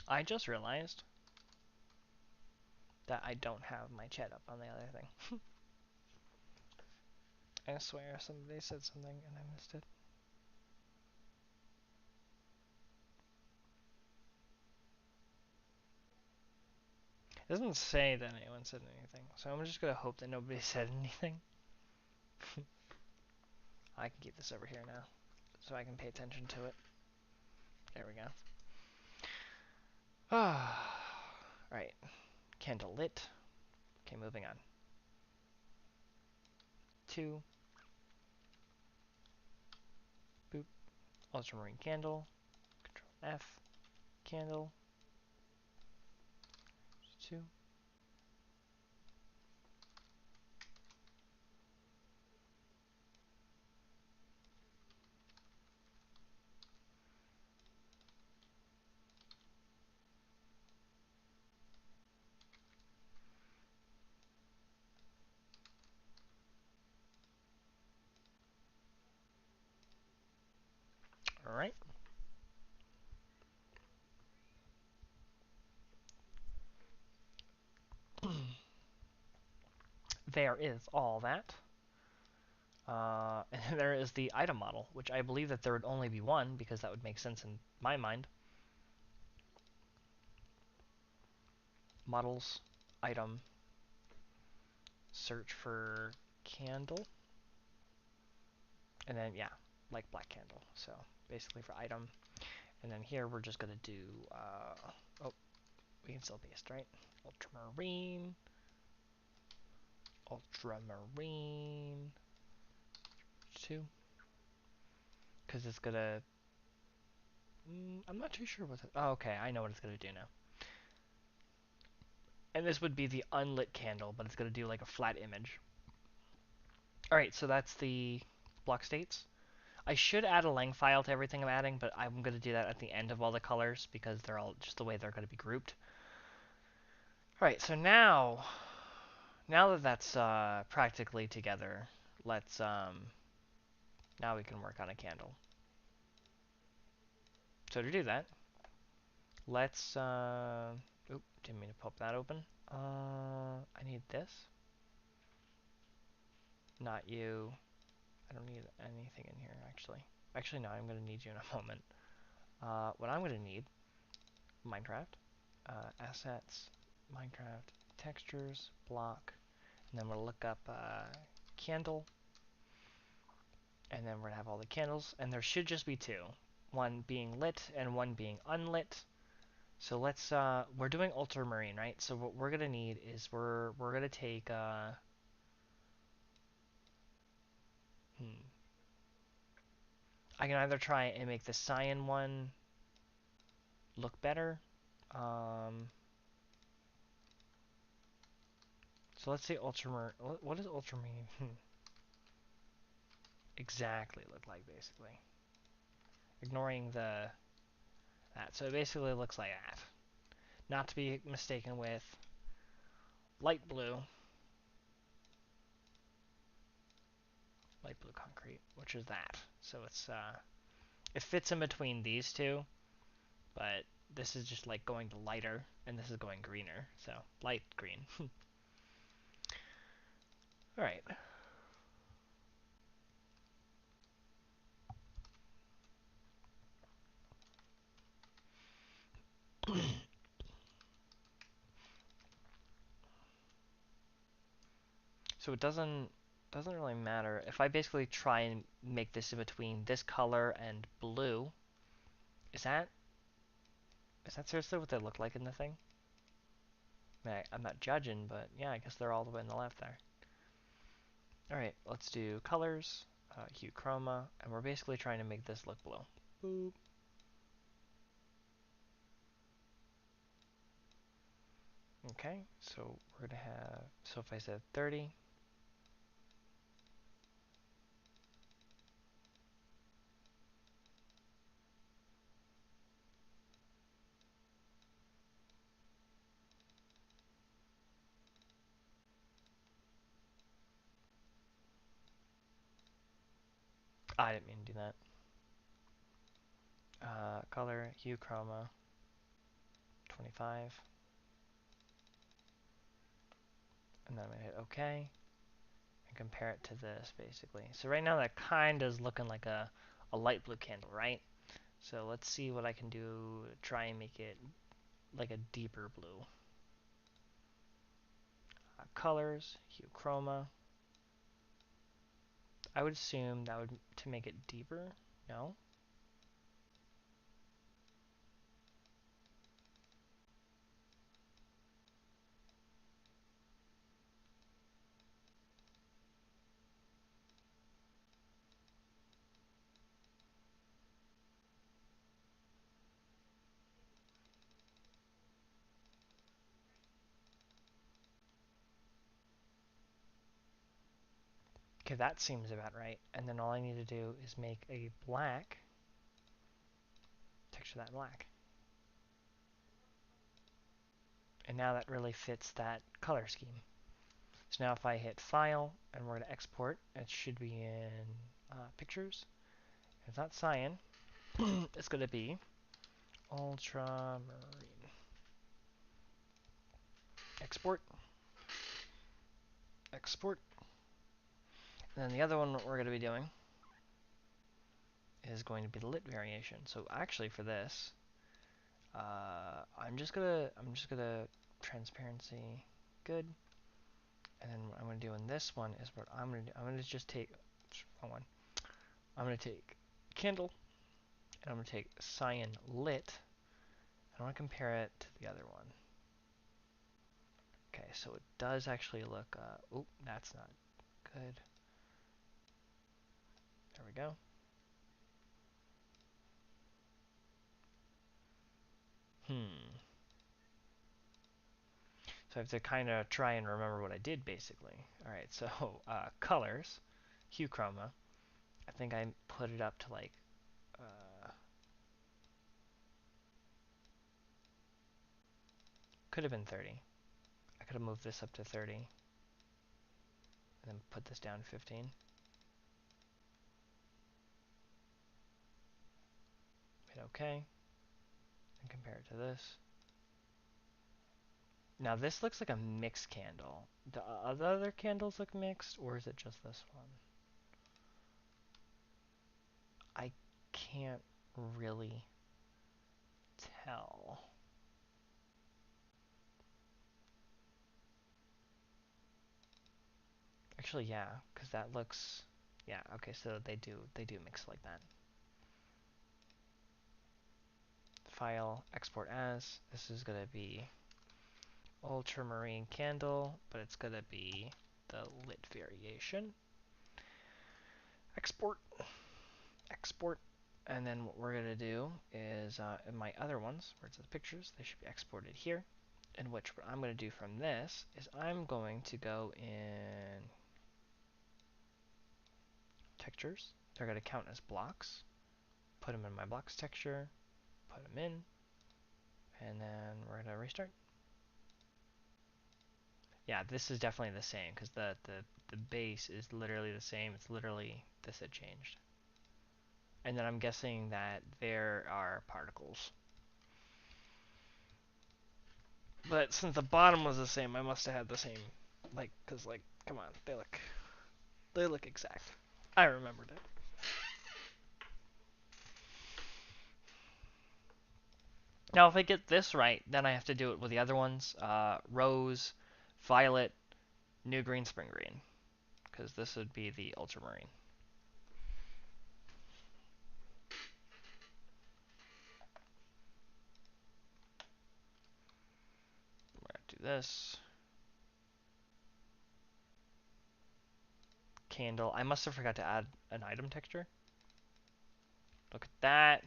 I just realized that I don't have my chat up on the other thing. I swear somebody said something and I missed it. It doesn't say that anyone said anything, so I'm just gonna hope that nobody said anything. I can keep this over here now, so I can pay attention to it. There we go. Alright, candle lit. Okay, moving on. 2. Boop. Ultramarine candle. Control F. Candle. 2. Alright. There is all that. And there is the item model, which I believe that there would only be one, because that would make sense in my mind. Models, item, search for candle, and then, yeah, like black candle. So basically for item. And then here we're just going to do, oh, we can still paste, right? Ultramarine, ultramarine, 2. Because it's going to, I'm not too sure what, oh, okay, I know what it's going to do now. And this would be the unlit candle, but it's going to do like a flat image. Alright, so that's the block states. I should add a lang file to everything I'm adding, but I'm going to do that at the end of all the colors because they're all just the way they're going to be grouped. Alright, so now that that's practically together, let's, now we can work on a candle. So to do that, let's, oop, didn't mean to pop that open. I need this. Not you. I don't need anything in here, actually. Actually, no, I'm going to need you in a moment. What I'm going to need, Minecraft, assets, Minecraft, textures, block, and then we'll look up candle, and then we're going to have all the candles, and there should just be 2. One being lit and one being unlit. So let's, we're doing ultramarine, right? So what we're going to need is we're going to take, I can either try and make the cyan one look better. So let's say ultramarine. What does ultramarine exactly look like, basically? Ignoring that. So it basically looks like that. Not to be mistaken with light blue concrete, which is that. So it's it fits in between these two, but this is just like going to lighter, and this is going greener. So light green. All right. So it doesn't really matter if I basically try and make this in between this color and blue. Is that seriously what they look like in the thing? I mean, I'm not judging, but yeah, I guess they're all the way on the left there. Alright, let's do colors, hue chroma, and we're basically trying to make this look blue. Boop. Okay, so we're going to have, so if I said 30, I didn't mean to do that. Color, hue chroma, 25. And then I'm going to hit OK and compare it to this, basically. So right now that kind of is looking like a light blue candle, right? So let's see what I can do to try and make it like a deeper blue. Colors, hue chroma. I would assume that would to make it deeper. No? Okay, that seems about right. And then all I need to do is make a black, texture that black. And now that really fits that color scheme. So now if I hit File and we're going to export, it should be in Pictures. It's not cyan. It's going to be ultramarine. Export. Export. And then the other one we're going to be doing is going to be the lit variation. So actually for this, I'm just gonna transparency good. And then what I'm gonna do in this one is what I'm gonna do. I'm gonna just take wrong one. I'm gonna take candle and I'm gonna take cyan lit. I want to compare it to the other one. Okay, so it does actually look. Oh, that's not good. There we go. So I have to kind of try and remember what I did basically. All right, so colors, hue chroma. I think I put it up to like. Could have been 30. I could have moved this up to 30 and then put this down 15. Hit OK and compare it to this. Now this looks like a mixed candle. Do other candles look mixed or is it just this one? I can't really tell. Actually, yeah, because that looks, yeah, okay, so they do mix like that. File, export as. This is gonna be ultramarine candle, but it's gonna be the lit variation. Export, export, and then what we're gonna do is in my other ones where it says pictures, they should be exported here. In which what I'm gonna do from this is I'm going to go in textures. They're gonna count as blocks. Put them in my blocks texture. Put them in, and then we're gonna restart. Yeah, this is definitely the same because the base is literally the same. It's literally this had changed. And then I'm guessing that there are particles. But since the bottom was the same, I must have had the same, like, cause like, come on, they look exact. I remembered it. Now, if I get this right, then I have to do it with the other ones: rose, violet, new green, spring green, because this would be the ultramarine. We're gonna do this. Candle. I must have forgot to add an item texture. Look at that.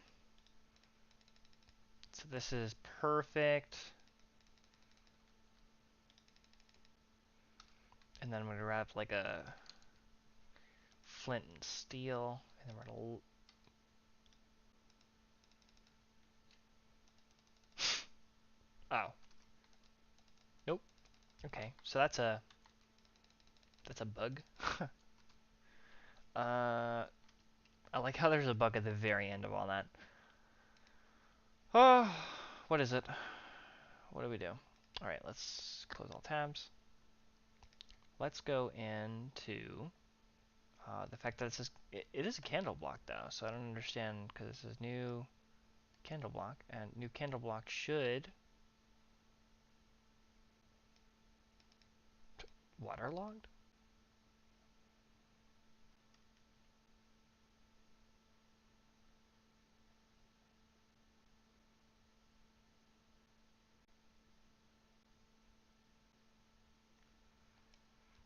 So this is perfect. And then I'm going to wrap like a flint and steel. And then we're going to... Oh. Nope. Okay, so that's a bug. I like how there's a bug at the very end of all that. Oh, what is it? what do we do? All right, let's close all tabs. Let's go into the fact that it is a candle block though, so I don't understand because this is new candle block, and new candle block should waterlogged.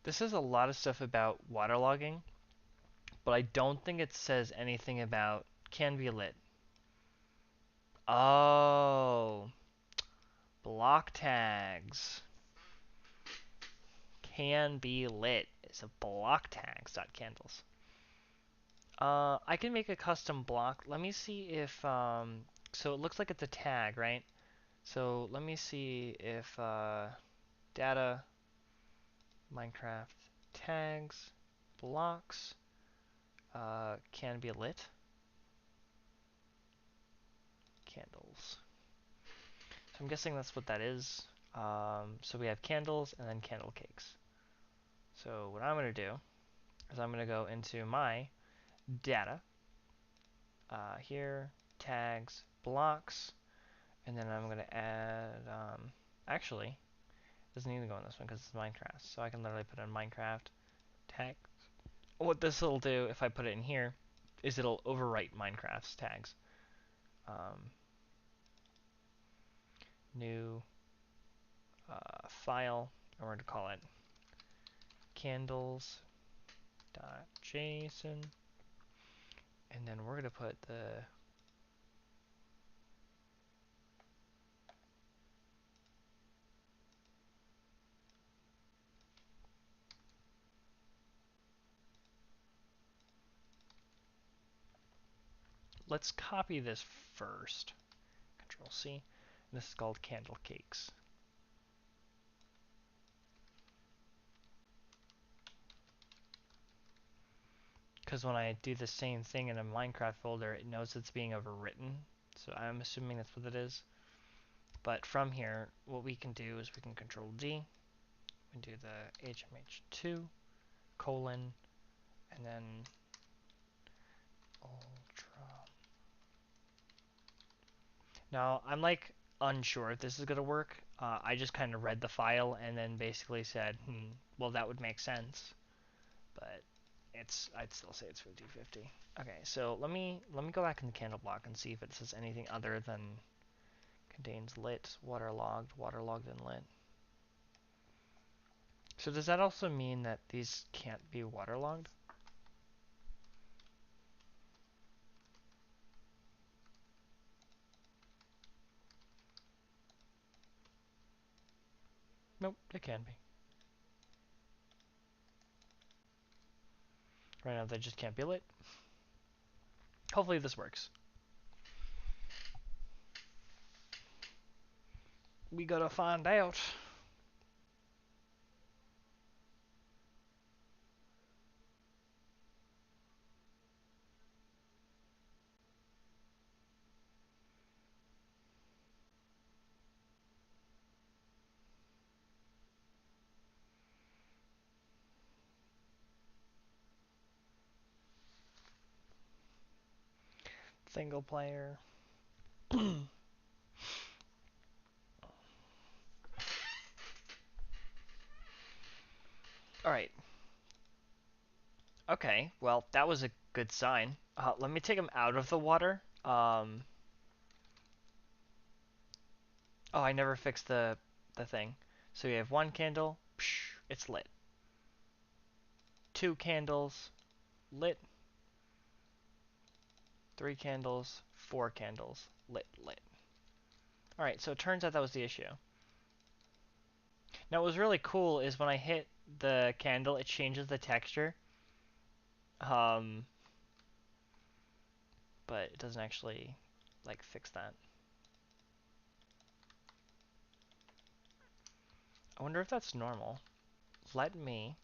This is a lot of stuff about waterlogging, but I don't think it says anything about can be lit. Oh, block tags can be lit. It's a block tags.candles. I can make a custom block. Let me see if so it looks like it's a tag, right? So let me see if data Minecraft tags blocks can be lit candles. So I'm guessing that's what that is. So we have candles and then candle cakes. So what I'm going to do is I'm going to go into my data here, tags, blocks, and then I'm going to add, actually, it doesn't need to go in this one because it's Minecraft. So I can literally put in Minecraft tag. What this will do if I put it in here is it'll overwrite Minecraft's tags. New file, and we're going to call it candles.json, and then we're going to put the let's copy this first. Control C. And this is called candle cakes. Because when I do the same thing in a Minecraft folder, it knows it's being overwritten. So I'm assuming that's what it is. But from here, what we can do is we can Control D. We can do the HMH2 colon and then ultra. Now I'm like unsure if this is gonna work. I just kind of read the file and then basically said, well that would make sense, but I'd still say it's 50-50. Okay, so let me go back in the candle block and see if it says anything other than contains lit, waterlogged and lit. So does that also mean that these can't be waterlogged? Nope, they can be. Right now they just can't be lit. Hopefully this works. We gotta find out. Single player. Alright. Okay, well, that was a good sign. Let me take them out of the water. Oh, I never fixed the thing. So you have one candle, psh, it's lit. Two candles, lit. Three candles, four candles, lit, lit. Alright, so it turns out that was the issue. Now what was really cool is when I hit the candle, it changes the texture. Um, but it doesn't actually, like, fix that. I wonder if that's normal. Let me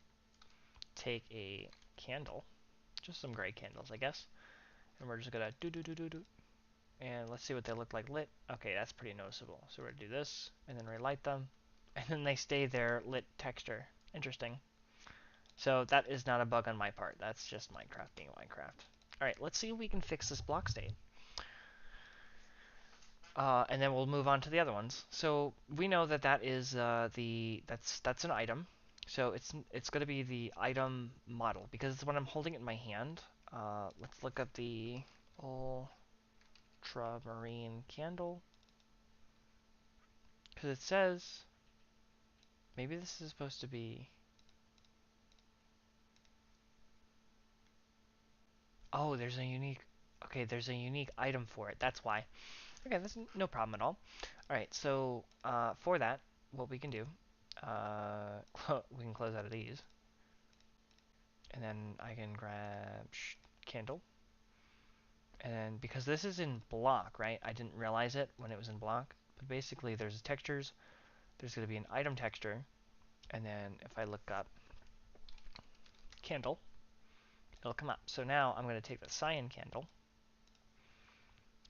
take a candle, just some gray candles, I guess, and we're just gonna do do do do do. And let's see what they look like lit. Okay, that's pretty noticeable. So we're going to do this, and then relight them, and then they stay their lit texture. Interesting. So that is not a bug on my part. That's just Minecraft being Minecraft. Alright, let's see if we can fix this block state. And then we'll move on to the other ones. So we know that that is that's an item. So it's going to be the item model because when I'm holding it in my hand. Let's look up the ultramarine candle because it says maybe this is supposed to be. Oh, there's a unique. Okay, there's a unique item for it. That's why. Okay, that's no problem at all. All right, so for that, what we can do, we can close out of these, and then I can grab candle, and then because this is in block, right? I didn't realize it when it was in block, but basically there's textures. There's going to be an item texture, and then if I look up candle, it'll come up. So now I'm going to take the cyan candle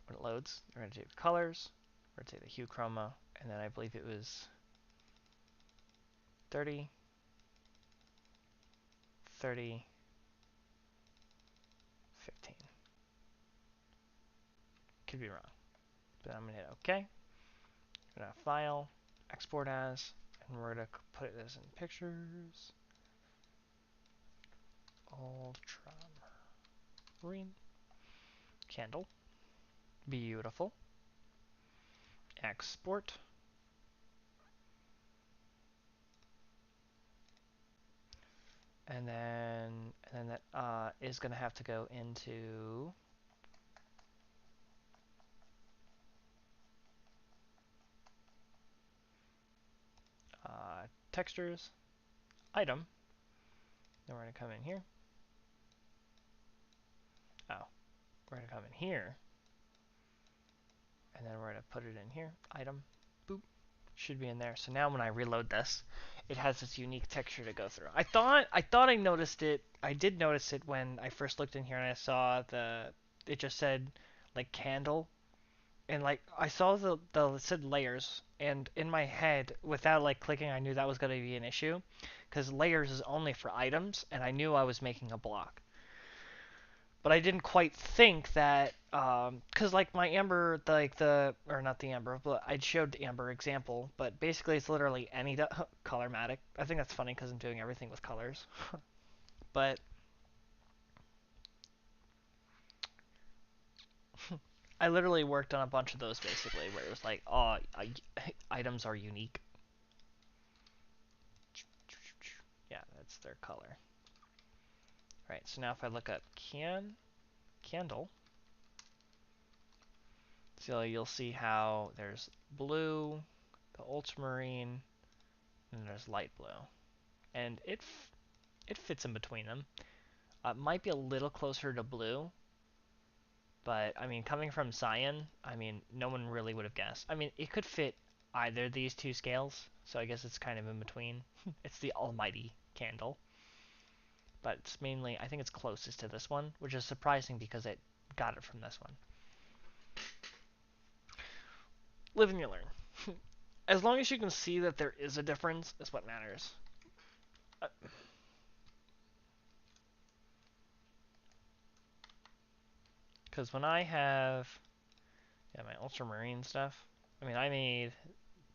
when it loads. We're going to take the colors. We're going to take the hue chroma, and then I believe it was 30, 30, 15. Could be wrong. But I'm going to hit OK. I'm going to file, export as, and we're going to put this in pictures. Ultramarine candle. Beautiful. Export. And then that is going to have to go into textures, item. Then we're going to come in here. Oh, we're going to come in here. And then we're going to put it in here. Item. Boop. Should be in there. So now when I reload this, it has this unique texture to go through. I thought I noticed it. I did notice it when I first looked in here and I saw it just said like candle, and like I saw the it said layers, and in my head without like clicking I knew that was going to be an issue because layers is only for items, and I knew I was making a block. But I didn't quite think that because like my amber, like the or not the amber, but I showed the amber example, but basically it's literally any colormatic. I think that's funny because I'm doing everything with colors. But I literally worked on a bunch of those basically where it was like, oh, items are unique. Yeah, that's their color. All right, so now if I look up candle, so you'll see how there's blue, the ultramarine, and there's light blue, and it fits in between them. Might be a little closer to blue, but I mean, coming from cyan, I mean, no one really would have guessed. I mean, it could fit either of these two scales, so I guess it's kind of in between. It's the almighty candle, but it's mainly, I think it's closest to this one, which is surprising because it got it from this one. Live and you learn. As long as you can see that there is a difference, is what matters. Because when I have my ultramarine stuff, I mean, I made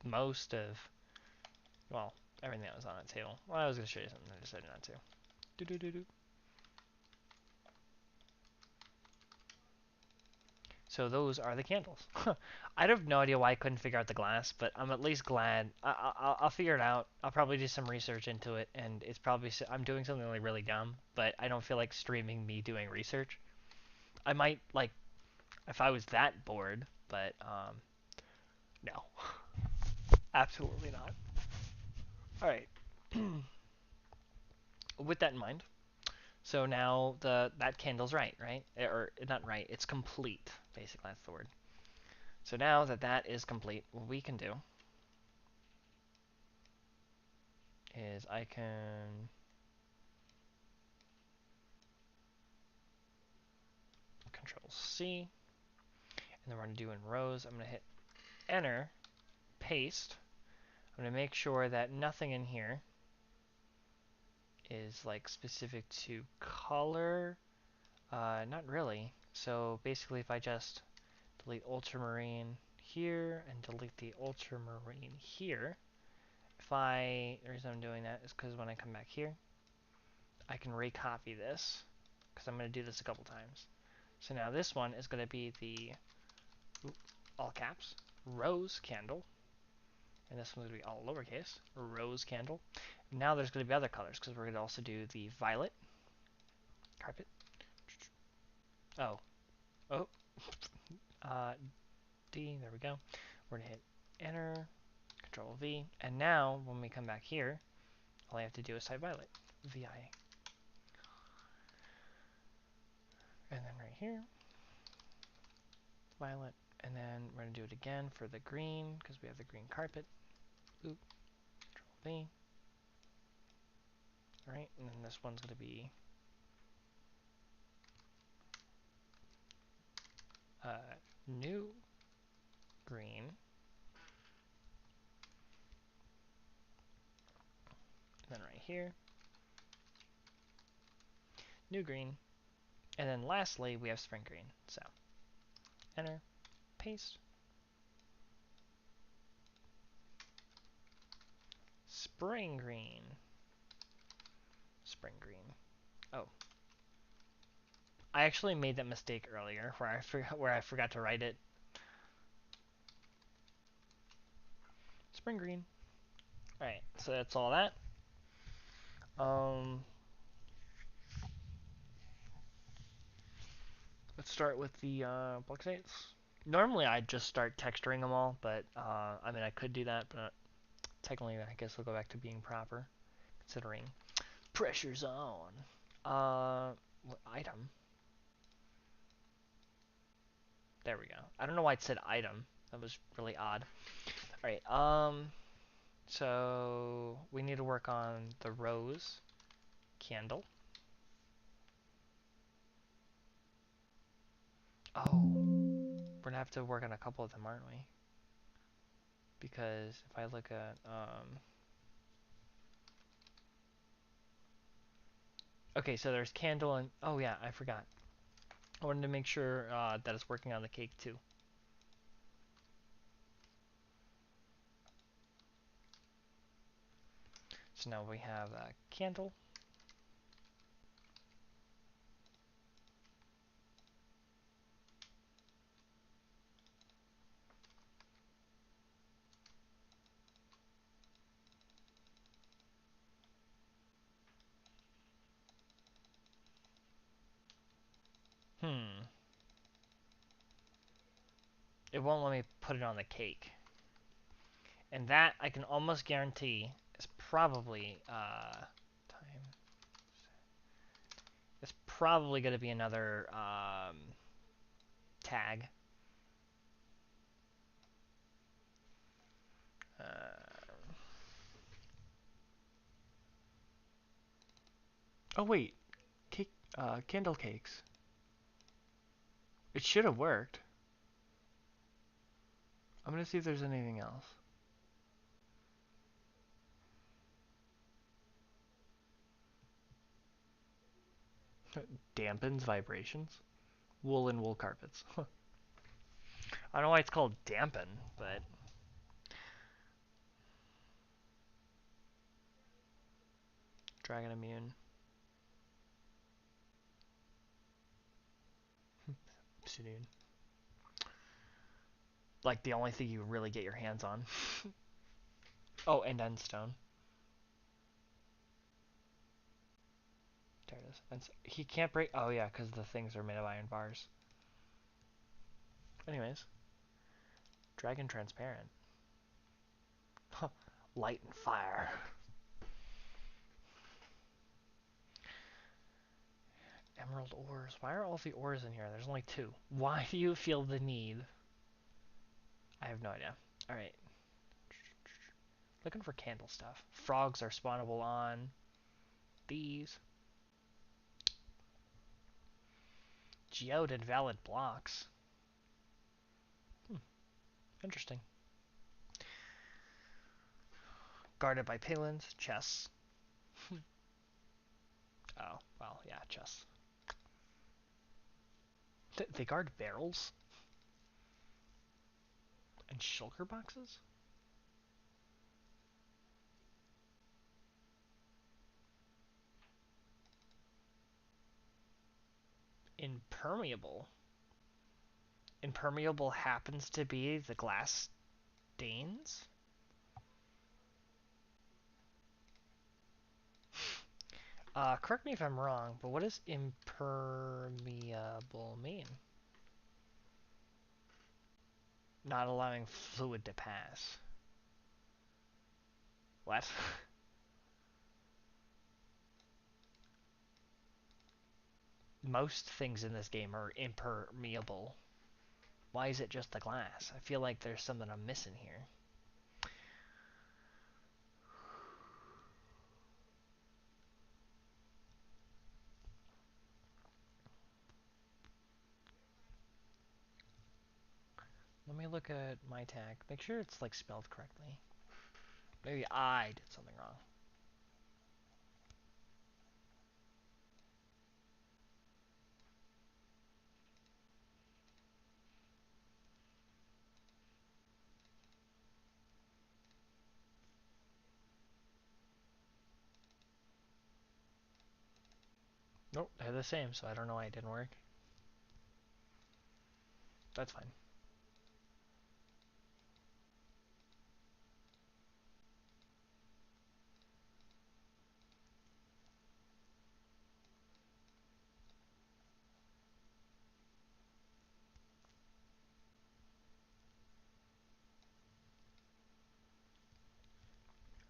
most of, well, everything that was on that table. Well, I was going to show you something, I decided not to. Do-do-do-do. So those are the candles. I have no idea why I couldn't figure out the glass, but I'm at least glad. I'll figure it out. I'll probably do some research into it, and it's probably I'm doing something like really dumb, but I don't feel like streaming me doing research. I might like if I was that bored, but no, absolutely not. All right. With that in mind, so now that candle's right, or not right, it's complete. Basically, that's the word. So now that that is complete, what we can do is I can Control C, And then we're going to do in rows, I'm going to hit enter, paste. I'm going to make sure that nothing in here is like specific to color. Not really. So basically if I just delete ultramarine here and delete the ultramarine here, the reason I'm doing that is because when I come back here, I can recopy this because I'm going to do this a couple times. So now this one is going to be the, all caps, rose candle. And this one's going to be all lowercase, rose candle. Now there's going to be other colors because we're going to also do the violet carpet. Oh, oh, D, there we go. We're going to hit enter, control V, and now when we come back here, all I have to do is type violet, V-I-A. And then right here, violet, and then we're going to do it again for the green because we have the green carpet. Oop, control V. Alright, and then this one's going to be new green. And then right here, new green. And then lastly, we have spring green. So, enter, paste. Spring green. Spring green. Oh. I actually made that mistake earlier where I forgot to write it. Spring green. Alright, so that's all that. Let's start with the block states. Normally I'd just start texturing them all, but I mean I could do that, but technically I guess we'll go back to being proper, considering pressure's on. What item? There we go. I don't know why it said item. That was really odd. Alright, so we need to work on the rose candle. Oh, we're gonna have to work on a couple of them, aren't we? Because if I look at, okay, so there's candle and, oh yeah, I forgot. I wanted to make sure that it's working on the cake too. So now we have a candle. It won't let me put it on the cake. And that, I can almost guarantee, is probably, it's probably going to be another tag. Oh wait, cake, candle cakes. It should have worked. I'm gonna see if there's anything else. Dampens vibrations. Wool and wool carpets. I don't know why it's called dampen, but dragon immune. Obsidian. Like the only thing you really get your hands on. Oh, and endstone. There it is. And so, he can't break. Oh yeah, because the things are made of iron bars. Anyways, dragon transparent. Light and fire. Emerald ores. Why are all the ores in here? There's only 2. Why do you feel the need? I have no idea. Alright. Looking for candle stuff. Frogs are spawnable on these. Geode invalid blocks. Interesting. Guarded by palins, chess. Oh, well, yeah, chess. They guard barrels? And shulker boxes? Impermeable. Impermeable happens to be the glass stains? Correct me if I'm wrong, but what does impermeable mean? Not allowing fluid to pass. What? Most things in this game are impermeable. Why is it just the glass? I feel like there's something I'm missing here. Let me look at my tag. Make sure it's like spelled correctly. Maybe I did something wrong. Nope, they're the same, so I don't know why it didn't work. That's fine.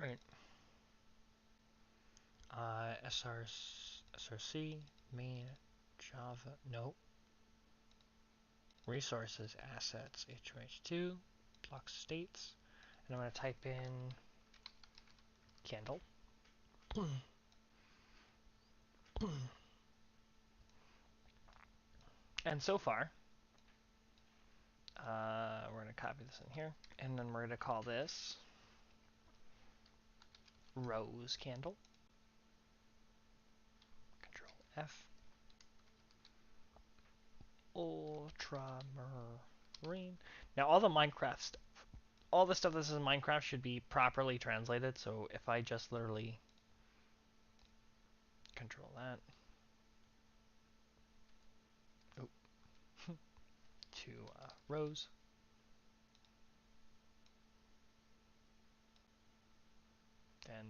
Alright. SRC, main, Java, nope. Resources, assets, HMH2, block states, and I'm going to type in candle. And so far, we're going to copy this in here, and then we're going to call this rose candle. Control F. Ultramarine. Now all the Minecraft stuff, all the stuff that's in Minecraft should be properly translated, so if I just literally control that. Oop. To rose. Then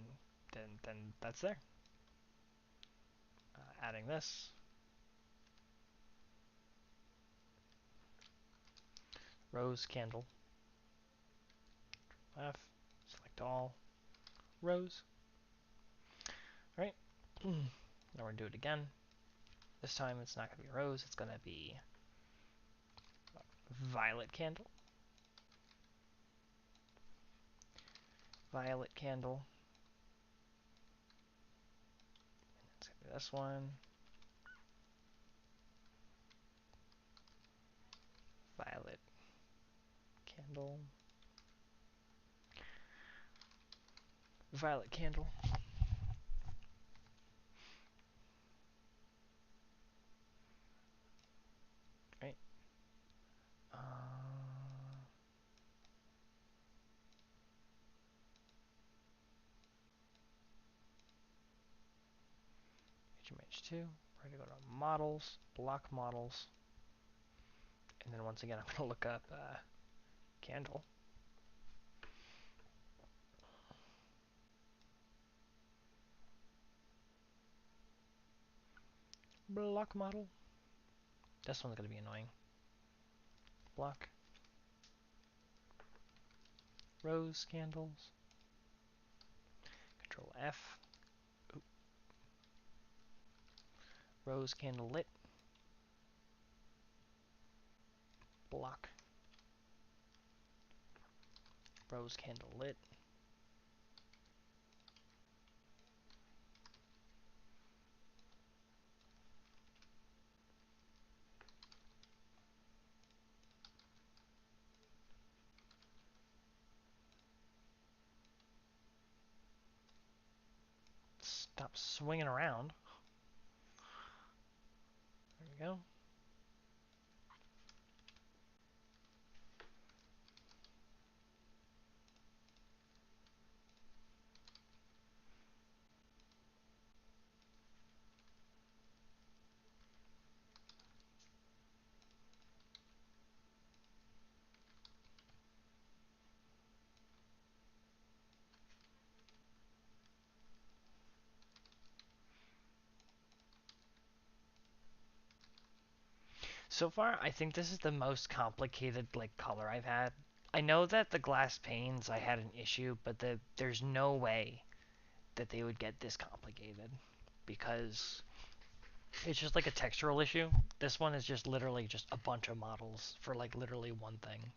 that's there. Adding this. Rose candle. F. Select all. Rose. Alright. Now we're going to do it again. This time it's not going to be rose, it's going to be violet candle. Violet candle. And it's going to be this one. Violet candle. Violet candle. Right. HMH2. We're going to go to models, block models. And then once again, I'm going to look up candle. Block model. This one's going to be annoying. Block. Rose candles. Control F. Oop. Rose candle lit. Block. Rose candle lit. Stop swinging around. There we go. So far, I think this is the most complicated like color I've had. I know that the glass panes I had an issue, but there's no way that they would get this complicated because it's just like a textural issue. This one is just literally just a bunch of models for like literally one thing.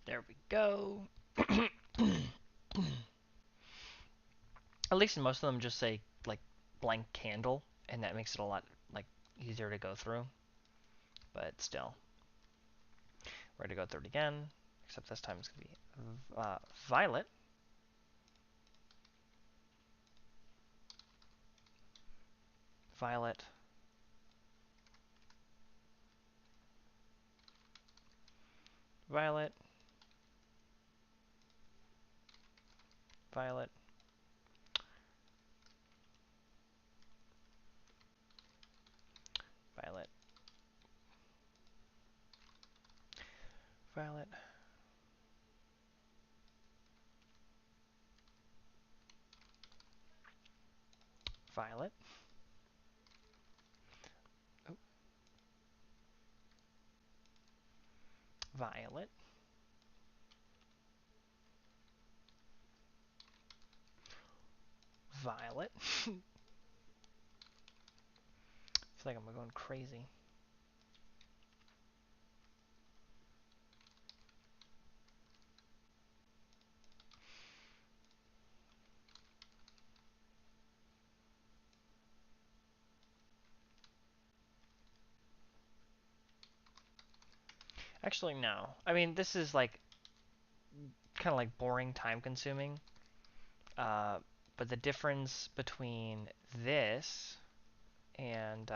There we go. At least most of them just say like blank candle, and that makes it a lot like easier to go through. But still, we're gonna go through it again. Except this time it's gonna be violet, violet, violet, violet, violet, violet, violet, oh, violet, violet. I feel like I'm going crazy. Actually, no. I mean, this is like kind of like boring, time consuming. Uh, but the difference between this and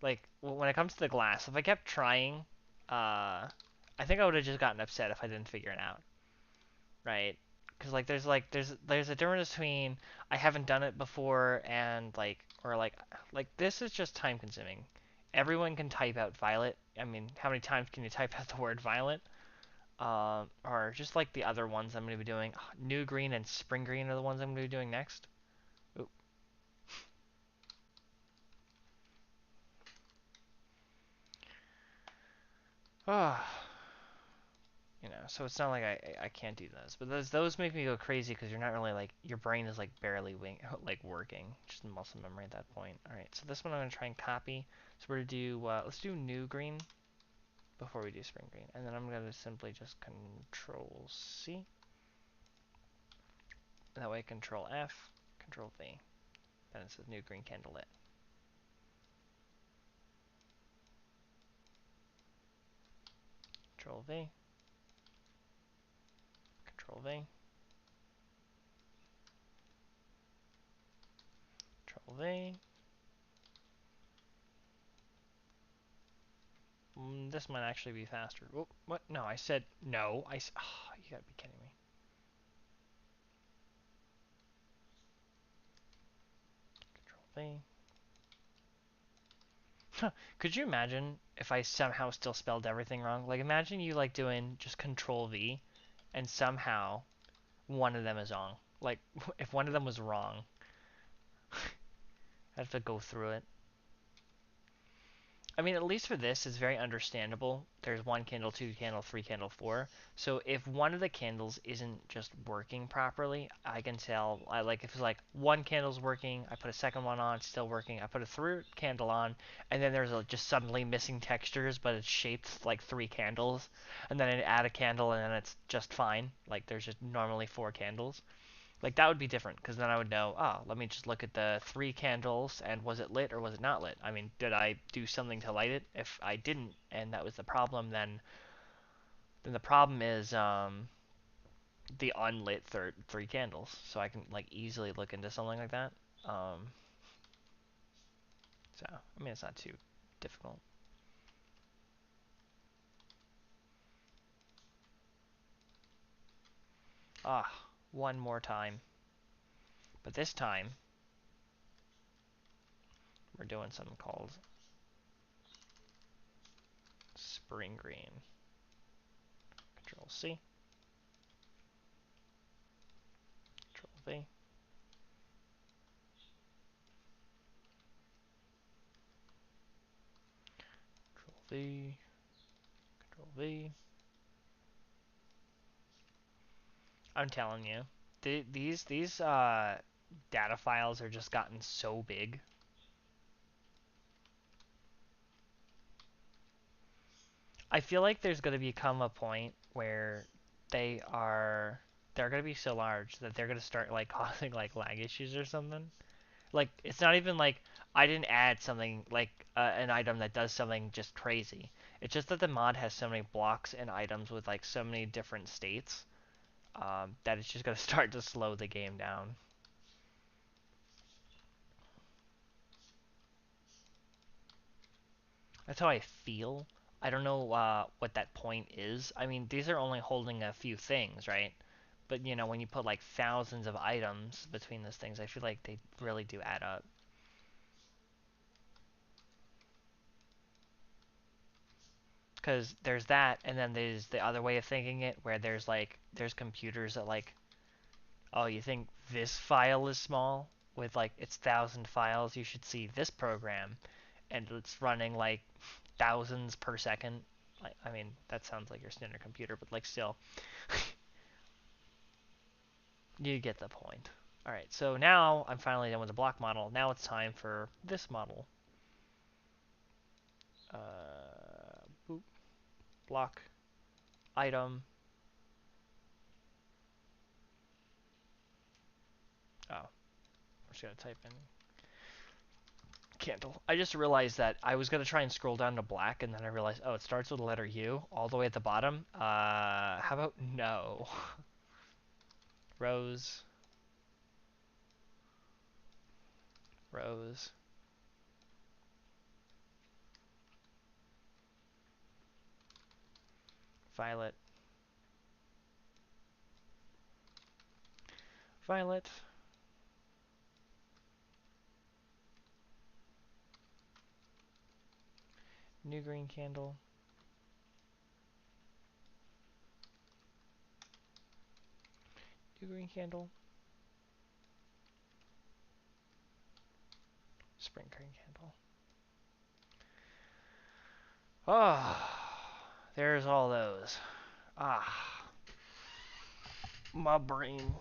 like when it comes to the glass, if I kept trying, I think I would have just gotten upset if I didn't figure it out, right? Because there's a difference between I haven't done it before and like this is just time consuming. Everyone can type out violet. I mean, how many times can you type out the word violet? Or just like the other ones I'm going to be doing. New green and spring green are the ones I'm going to be doing next. Oop. Ah, so it's not like I can't do those, but those make me go crazy because you're not really like your brain is like barely like working, just muscle memory at that point. All right, so this one I'm gonna try and copy. So we're gonna do let's do new green before we do spring green, and then I'm gonna simply just Control C. That way Control F, Control V. Then it says new green candle lit. Control V, Control V, Control V. This might actually be faster. Whoop, what? No, I said no. Oh, you gotta be kidding me. Control V. Could you imagine if I somehow still spelled everything wrong? Like, imagine you like doing just Control V, and somehow one of them is wrong. Like, if one of them was wrong, I have to go through it. I mean, at least for this, it's very understandable. There's one candle, two candle, three candle, four. So if one of the candles isn't just working properly, I can tell. I like if it's like one candle's working, I put a second one on, it's still working. I put a third candle on, and then there's just suddenly missing textures, but it's shaped like three candles, and then I add a candle, and then it's just fine. Like there's just normally four candles. Like that would be different because then I would know, oh, let me just look at the three candles and was it lit or was it not lit? I mean, did I do something to light it? If I didn't and that was the problem, then the problem is the unlit three candles. So I can like easily look into something like that. Um, so I mean, it's not too difficult. Ah, one more time. But this time we're doing something called spring green. Control C, Control V. Control V, Control V. I'm telling you, these data files are just gotten so big. I feel like there's gonna become a point where they are they're gonna be so large that they're gonna start like causing like lag issues or something. Like it's not even like I didn't add something like an item that does something just crazy. It's just that the mod has so many blocks and items with like so many different states that it's just gonna start to slow the game down. That's how I feel. I don't know what that point is. I mean, these are only holding a few things, right? But you know, when you put like thousands of items between those things, I feel like they really do add up. Because there's that, and then there's the other way of thinking it, where there's computers that like, oh, you think this file is small with like its 1,000 files? You should see this program, and it's running like thousands per second. Like, I mean, that sounds like your standard computer, but like still, you get the point. Alright, so now I'm finally done with the block model. Now it's time for this model. Boop, block, item. Oh, I'm just going to type in candle. I just realized that I was going to try and scroll down to black, and then I realized, oh, it starts with the letter U all the way at the bottom. How about no? Rose, rose, violet, violet, new green candle, new green candle, spring green candle. Ah, there's all those. Ah, my brain.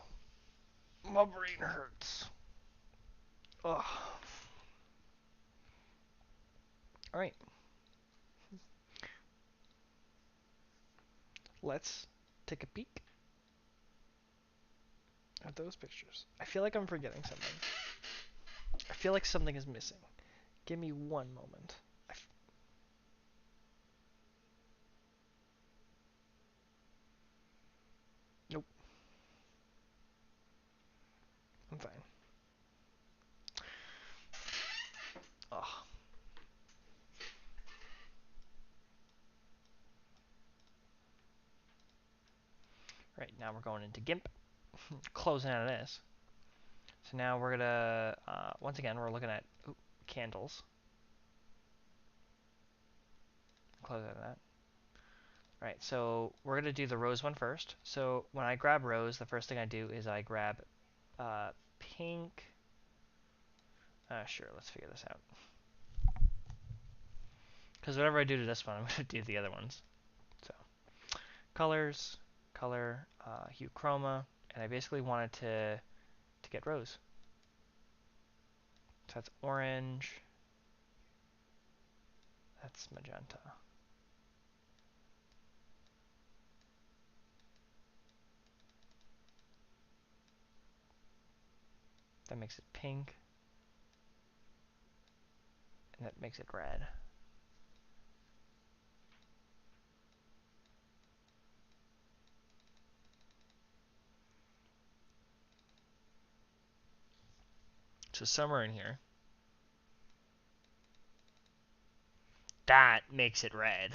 My brain hurts. Ugh. Alright, let's take a peek at those pictures. I feel like I'm forgetting something. I feel like something is missing. Give me one moment. Nope, I'm fine. Ugh. Right, now we're going into GIMP. Closing out of this. So now we're gonna, once again, we're looking at candles. Close out of that. Alright, so we're gonna do the rose one first. So when I grab rose, the first thing I do is I grab pink. Sure, let's figure this out. Because whatever I do to this one, I'm going to do the other ones. So, colors, color, hue chroma, and I basically wanted to get rose. So that's orange, that's magenta. That makes it pink, and that makes it red. So somewhere in here, that makes it red.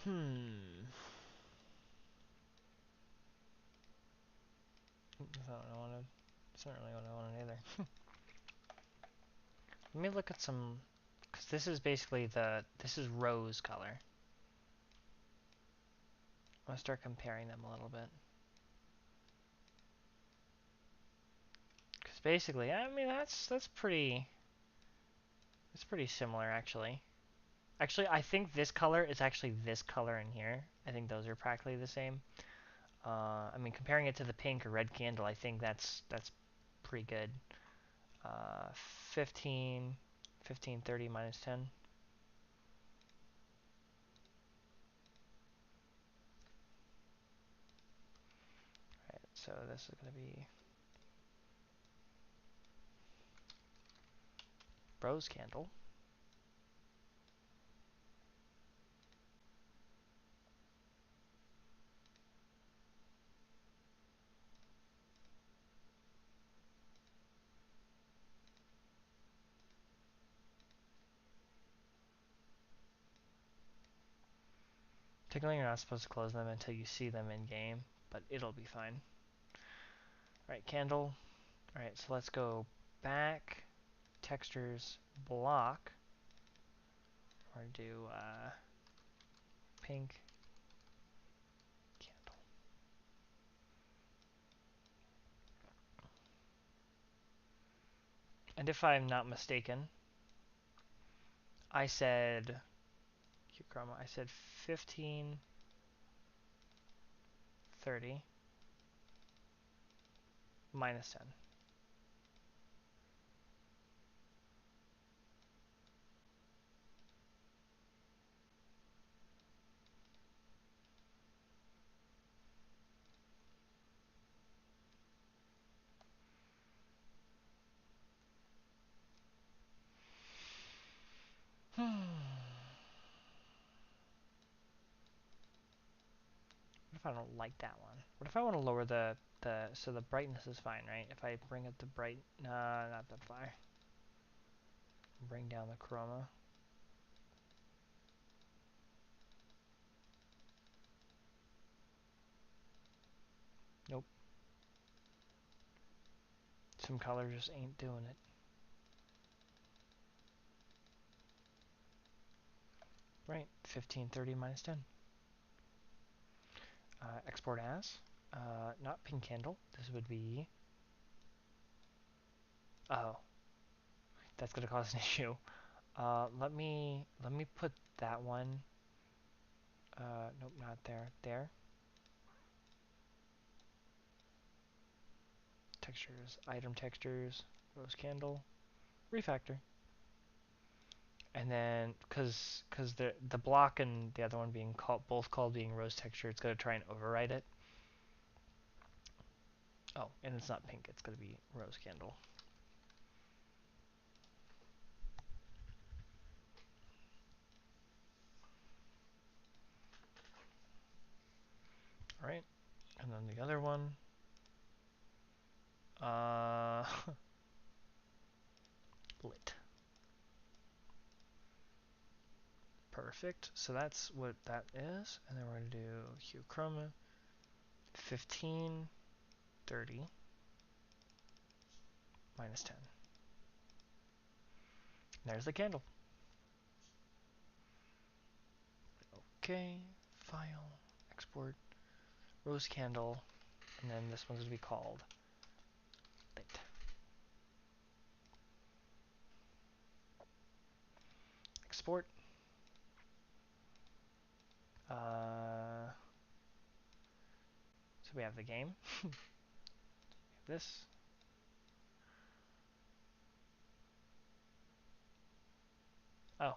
Hmm. That's not really what I wanted either. Let me look at some, because this is basically this is rose color. I'm going to start comparing them a little bit. Because basically, I mean, that's pretty similar, actually. Actually, I think this color is actually this color in here. I think those are practically the same. I mean, comparing it to the pink or red candle, I think that's pretty good. 15, 1530 minus 10. Right, so this is going to be rose candle. Technically, you're not supposed to close them until you see them in game, but it'll be fine. Alright, candle. Alright, so let's go back, textures, block. We're going to do pink, candle. And if I'm not mistaken, I said, hue chroma, I said 1530 minus 10. What if I don't like that one? What if I want to lower so the brightness is fine, right? If I bring up the not that far. Bring down the chroma. Nope. Some color just ain't doing it. Right, 1530 minus 10. Export as, not pink candle. This would be, oh, that's gonna cause an issue. Let me put that one. Nope, not there. There. Textures, item textures, rose candle, refactor. And then, cause the block and the other one being both called being rose texture, it's gonna try and override it. Oh, and it's not pink. It's gonna be rose candle. All right, and then the other one. Lit. Perfect. So that's what that is. And then we're going to do hue chroma 15, 30, minus 10. There's the candle. Okay, file, export, rose candle, and then this one's going to be called lit. Export. So we have the game. This. Oh.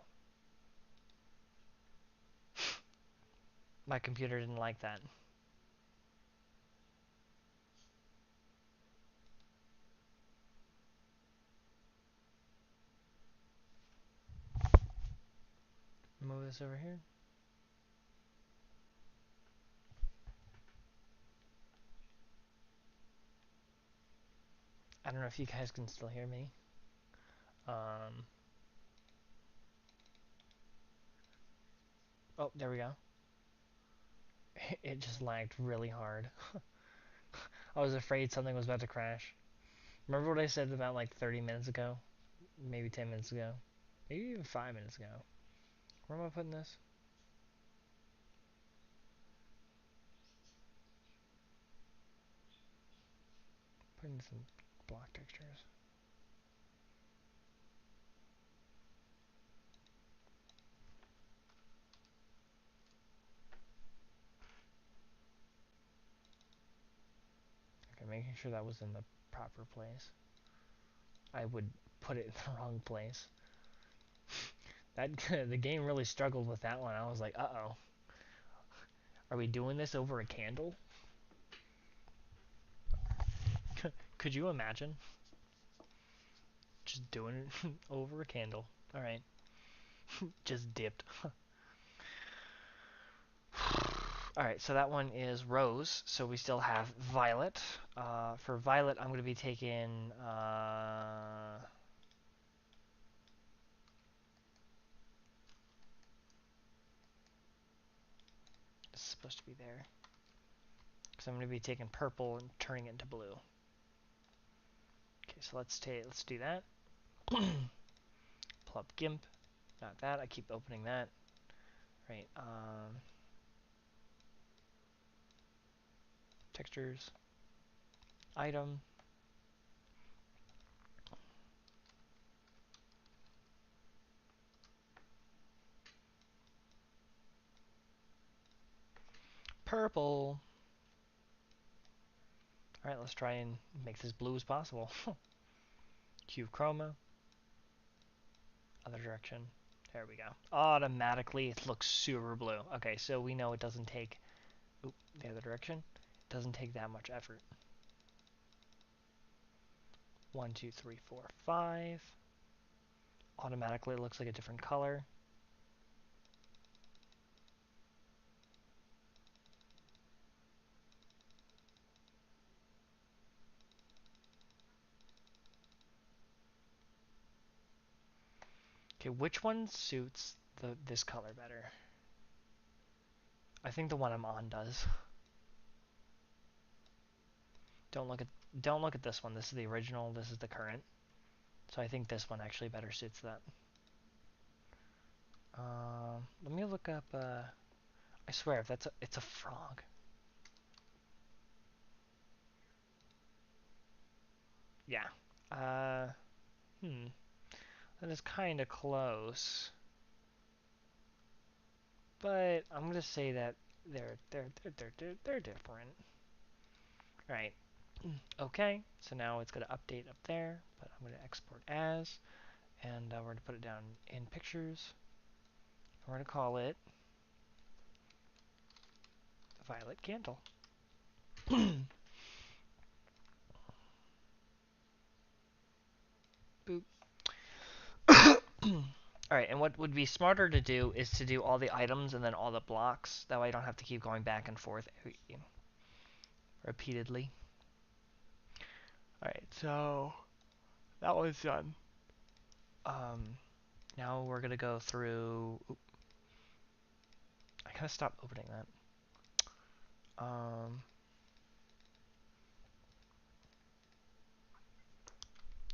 My computer didn't like that. Move this over here. I don't know if you guys can still hear me. Oh, there we go. It just lagged really hard. I was afraid something was about to crash. Remember what I said about like 30 minutes ago? Maybe 10 minutes ago? Maybe even 5 minutes ago. Where am I putting this? Putting some block textures. Okay, making sure that was in the proper place. I would put it in the wrong place. That the game really struggled with that one. I was like, uh-oh. Are we doing this over a candle? Could you imagine? Just doing it over a candle. Alright. Just dipped. Alright, so that one is rose. So we still have violet. For violet, I'm going to be taking... it's supposed to be there. So I'm going to be taking purple and turning it into blue. Okay, so let's do that. Pull up GIMP. Not that. I keep opening that. Right. Textures. Item. Purple. Alright, let's try and make this blue as possible. Hue chroma. Other direction. There we go. Automatically, it looks super blue. Okay, so we know it doesn't take... Oop, the other direction. It doesn't take that much effort. 1, 2, 3, 4, 5. Automatically, it looks like a different color. Okay, which one suits this color better? I think the one I'm on does. Don't look at this one. This is the original. This is the current. So I think this one actually better suits that. Let me look up. I swear, if it's a frog. Yeah. Uh, that is kind of close. But I'm gonna say that they're different. Right. Okay. So now it's gonna update up there, but I'm gonna export as, and we're gonna put it down in pictures. We're gonna call it Violet Candle. Boop. Alright, and what would be smarter to do is to do all the items and then all the blocks. That way I don't have to keep going back and forth repeatedly. Alright, so that one's done. Now we're gonna go through I gotta stop opening that.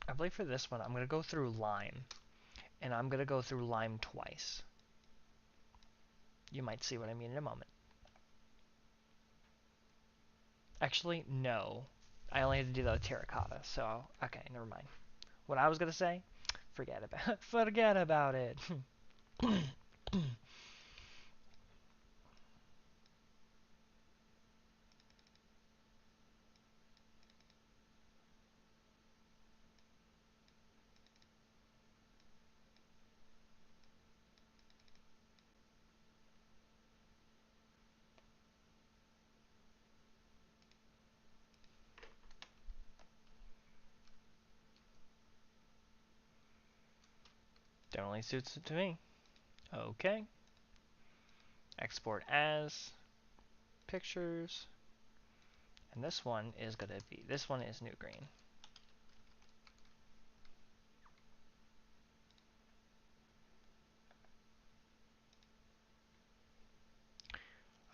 I believe for this one, I'm gonna go through lime, and I'm gonna go through lime twice. You might see what I mean in a moment. Actually, no. I only had to do that with terracotta, so okay, never mind. What I was gonna say, forget about it. Definitely suits it to me. Okay. Export as pictures. And this one is new green.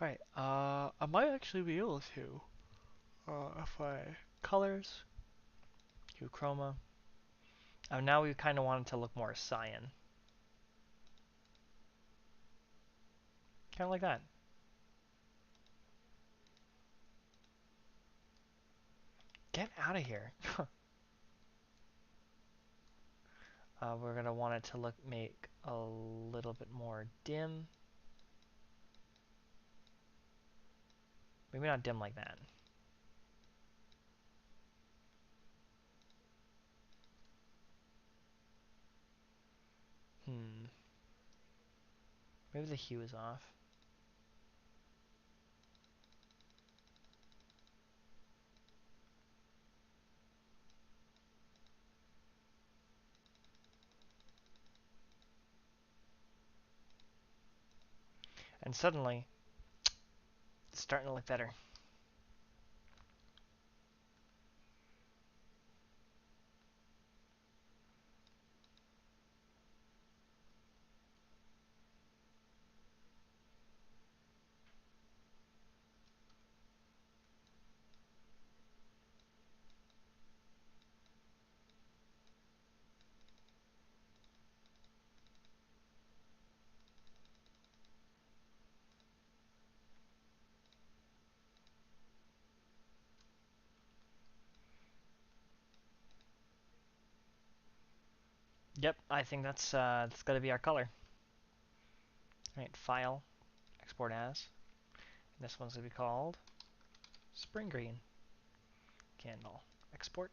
Alright, I might actually be able to, if I colors, hue chroma. Now we kind of want it to look more cyan. Kind of like that. Get out of here. We're gonna want it to make a little bit more dim. Maybe not dim like that. Maybe the hue is off. And suddenly, it's starting to look better. Yep, I think that's gonna be our color. Alright, file, export as. And this one's gonna be called Spring Green Candle. Export.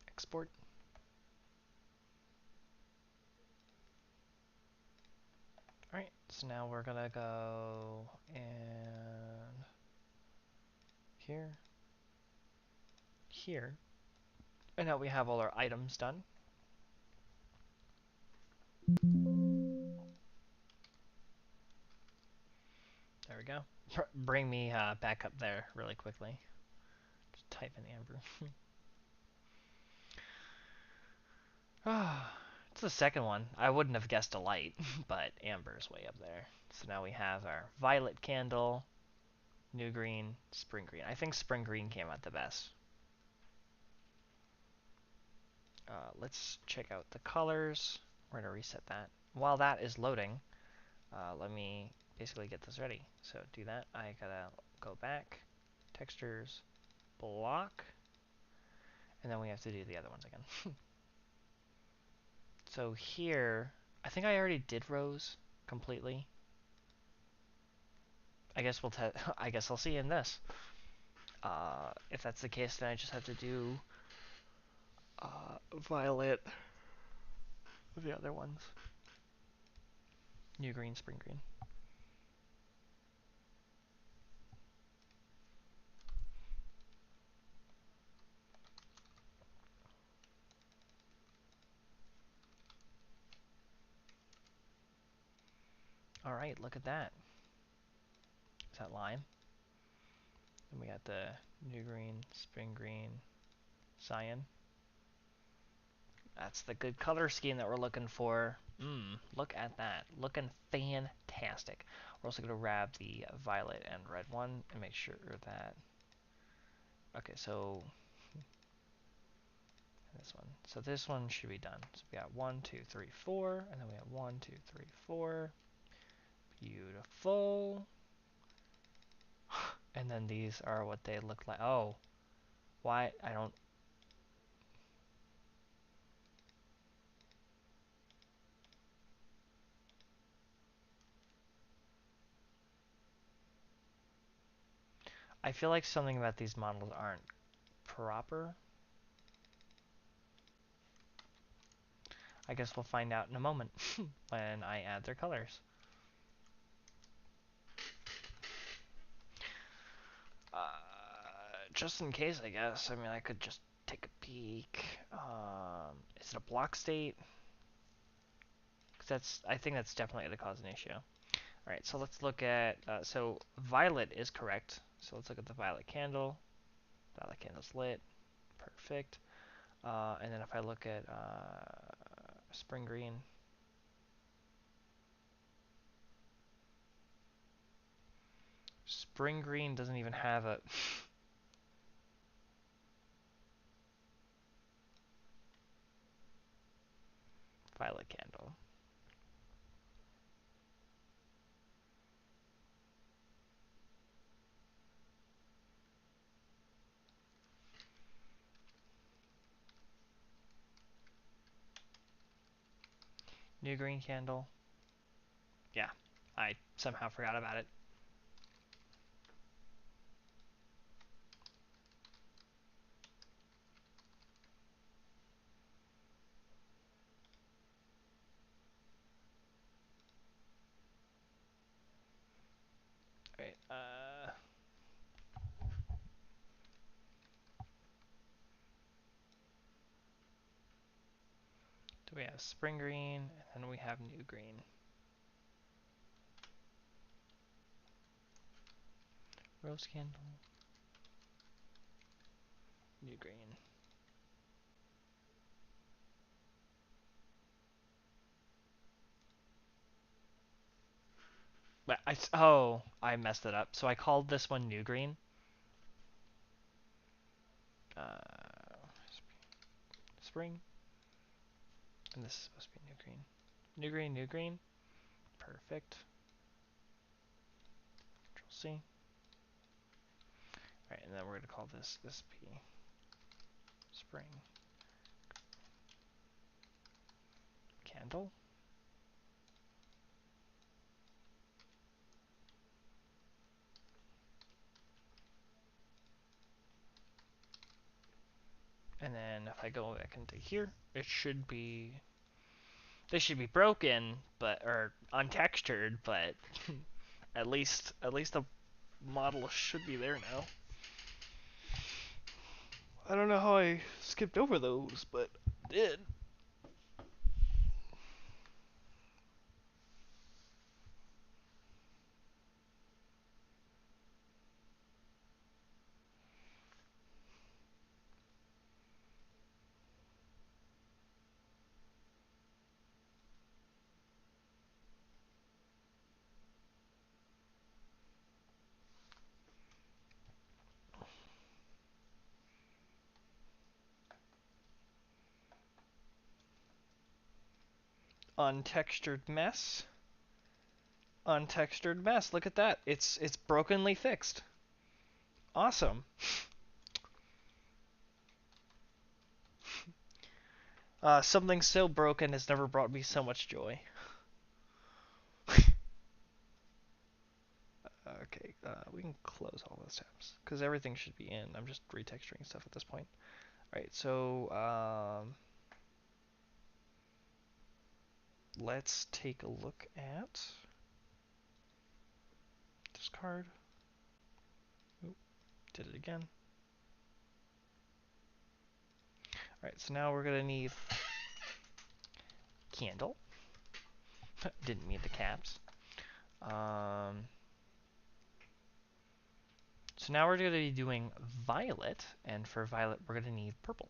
Export. Alright, so now we're gonna go and here, here. And now we have all our items done. There we go. Bring me back up there really quickly. Just type in amber. It's the second one. I wouldn't have guessed a light, but amber's way up there. So now we have our violet candle, new green, spring green. I think spring green came out the best. Let's check out the colors. We're going to reset that. While that is loading, let me basically get this ready. So do that. I gotta go back, textures, block, and then we have to do the other ones again. So here, I think I already did rose completely. I guess I guess I'll see in this. If that's the case, then I just have to do violet, the other ones. New green, spring green. Alright, look at that. Is that lime? And we got the new green, spring green, cyan. That's the good color scheme that we're looking for. Look at that. Looking fantastic. We're also going to grab the violet and red one and make sure that... Okay, so... This one. So this one should be done. So we got 1, 2, 3, 4, and then we have 1, 2, 3, 4. Beautiful. And then these are what they look like. Oh, why? I don't... I feel like something about these models aren't proper. I guess we'll find out in a moment when I add their colors. Just in case, I guess. I mean, I could just take a peek. Is it a block state? 'Cause I think that's definitely going to cause an issue. Alright, so let's look at, so violet is correct. So let's look at the violet candle. Violet candle's lit. Perfect. And then if I look at spring green, spring green doesn't even have a violet candle. New green candle. Yeah, I somehow forgot about it. Alright, do we have spring green, and then we have new green. Rose candle. New green. But oh, I messed it up. So I called this one new green. Spring. And this is supposed to be new green. New green, new green. Perfect. Control C. Alright, and then we're going to call this SP. Spring. Candle. And then if I go back into here, it should be... They should be broken, but or untextured, but at least the model should be there now. I don't know how I skipped over those, but I did. Untextured mess. Untextured mess. Look at that. It's brokenly fixed. Awesome. Something so broken has never brought me so much joy. Okay, we can close all those tabs because everything should be in. I'm just retexturing stuff at this point. All right, so let's take a look at this card. Oop, did it again. All right, so now we're gonna need candle. Didn't mean the caps. So now we're going to be doing violet, and for violet we're going to need purple.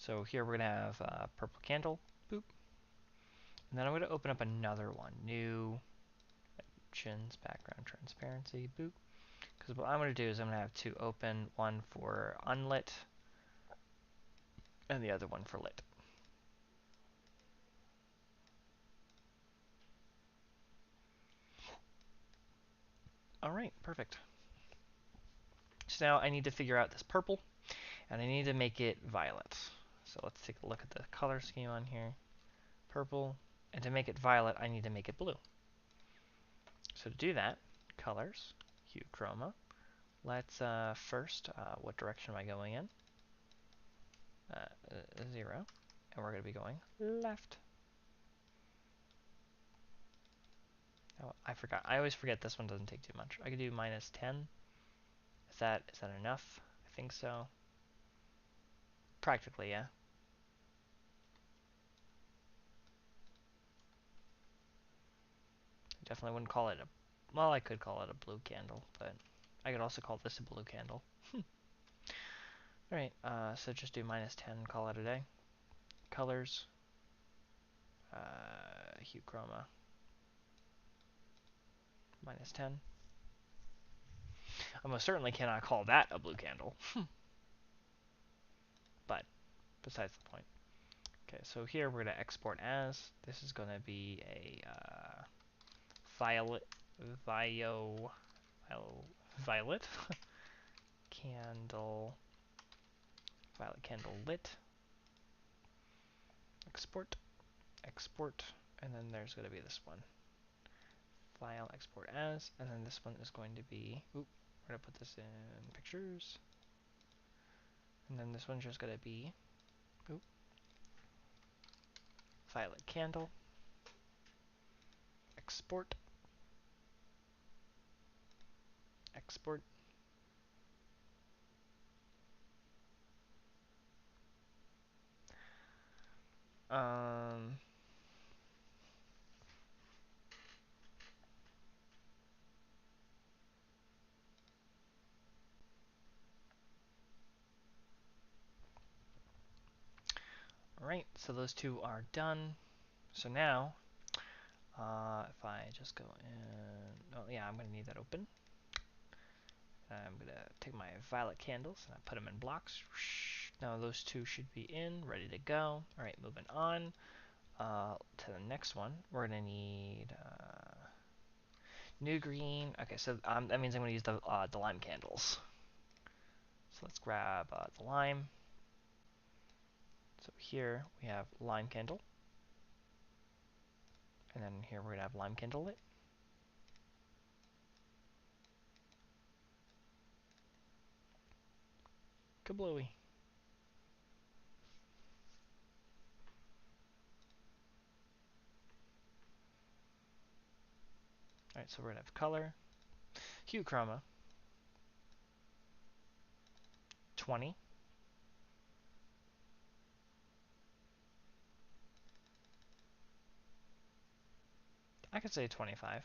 So here we're going to have purple candle, boop. And then I'm going to open up another one, new options, background transparency, boop. Because what I'm going to do is I'm going to have two open, one for unlit, and the other one for lit. Alright, perfect. So now I need to figure out this purple, and I need to make it violet. So let's take a look at the color scheme on here. Purple, and to make it violet, I need to make it blue. So to do that, colors, hue chroma. Let's first, what direction am I going in? 0, and we're going to be going left. Oh, I forgot. I always forget this one doesn't take too much. I could do -10. Is that enough? I think so. Practically, yeah. Definitely wouldn't call it a... Well, I could call it a blue candle, but I could also call this a blue candle. Alright, so just do -10, call it a day. Colors, hue chroma, -10. I most certainly cannot call that a blue candle. But, besides the point. Okay, so here we're going to export as. This is going to be a violet candle, violet candle lit, export, export, and then there's going to be this one, file export as, and then this one is going to be, oop, we're going to put this in pictures, and then this one's just going to be, oop, violet candle, export, export, um, alright, so those two are done. So now, if I just go in, oh yeah, I'm going to need that open. I'm going to take my violet candles and I put them in blocks. Now those two should be in, ready to go. Alright, moving on to the next one. We're going to need new green. Okay, so that means I'm going to use the lime candles. So let's grab the lime. So here we have lime candle. And then here we're going to have lime candle lit. Kablooey. Alright, so we're going to have color, hue chroma, 20. I could say 25.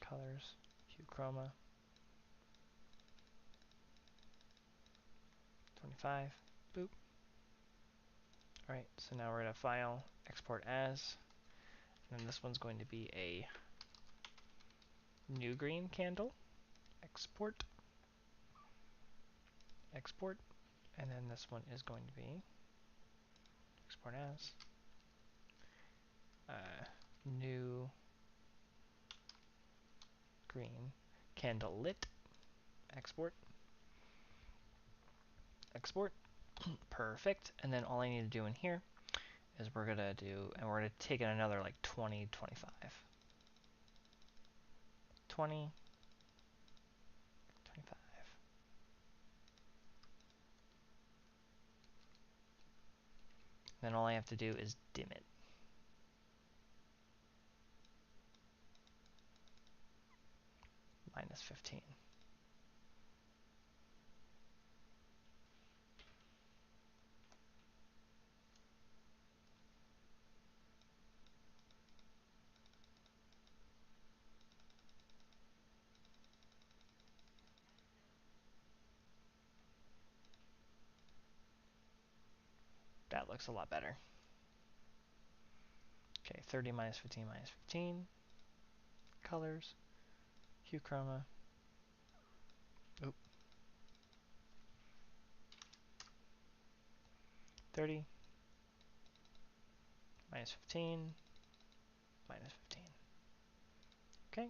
Colors, hue chroma, 25. Boop. Alright, so now we're going to file, export as, and then this one's going to be a new green candle, export, export, and then this one is going to be export as, new green candle lit, export, export, perfect, and then all I need to do in here is we're going to do, and we're going to take in another like 20, 25. 20, 25. Then all I have to do is dim it. -15. That looks a lot better. Okay, 30 minus 15 minus 15. Colors. Hue chroma. Oop. 30 minus 15 minus 15. Okay.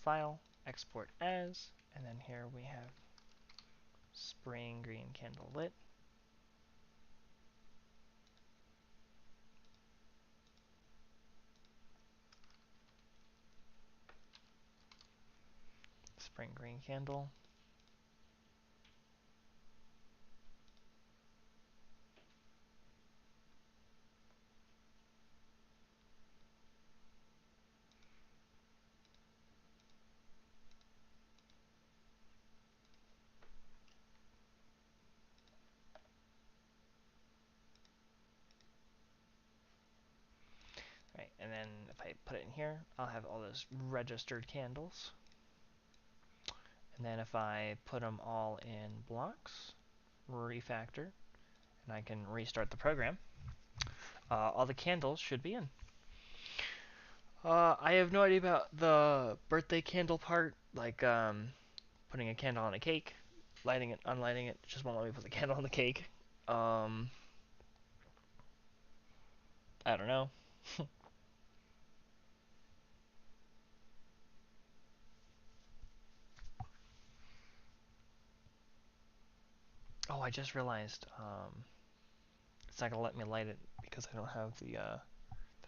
File, export as, and then here we have spring green candle lit. Spring green candle. Right, and then if I put it in here, I'll have all those registered candles. And then if I put them all in blocks, refactor, and I can restart the program, all the candles should be in. I have no idea about the birthday candle part, like putting a candle on a cake, lighting it, unlighting it. Just won't let me put the candle on the cake. I don't know. Oh, I just realized it's not gonna let me light it because I don't have the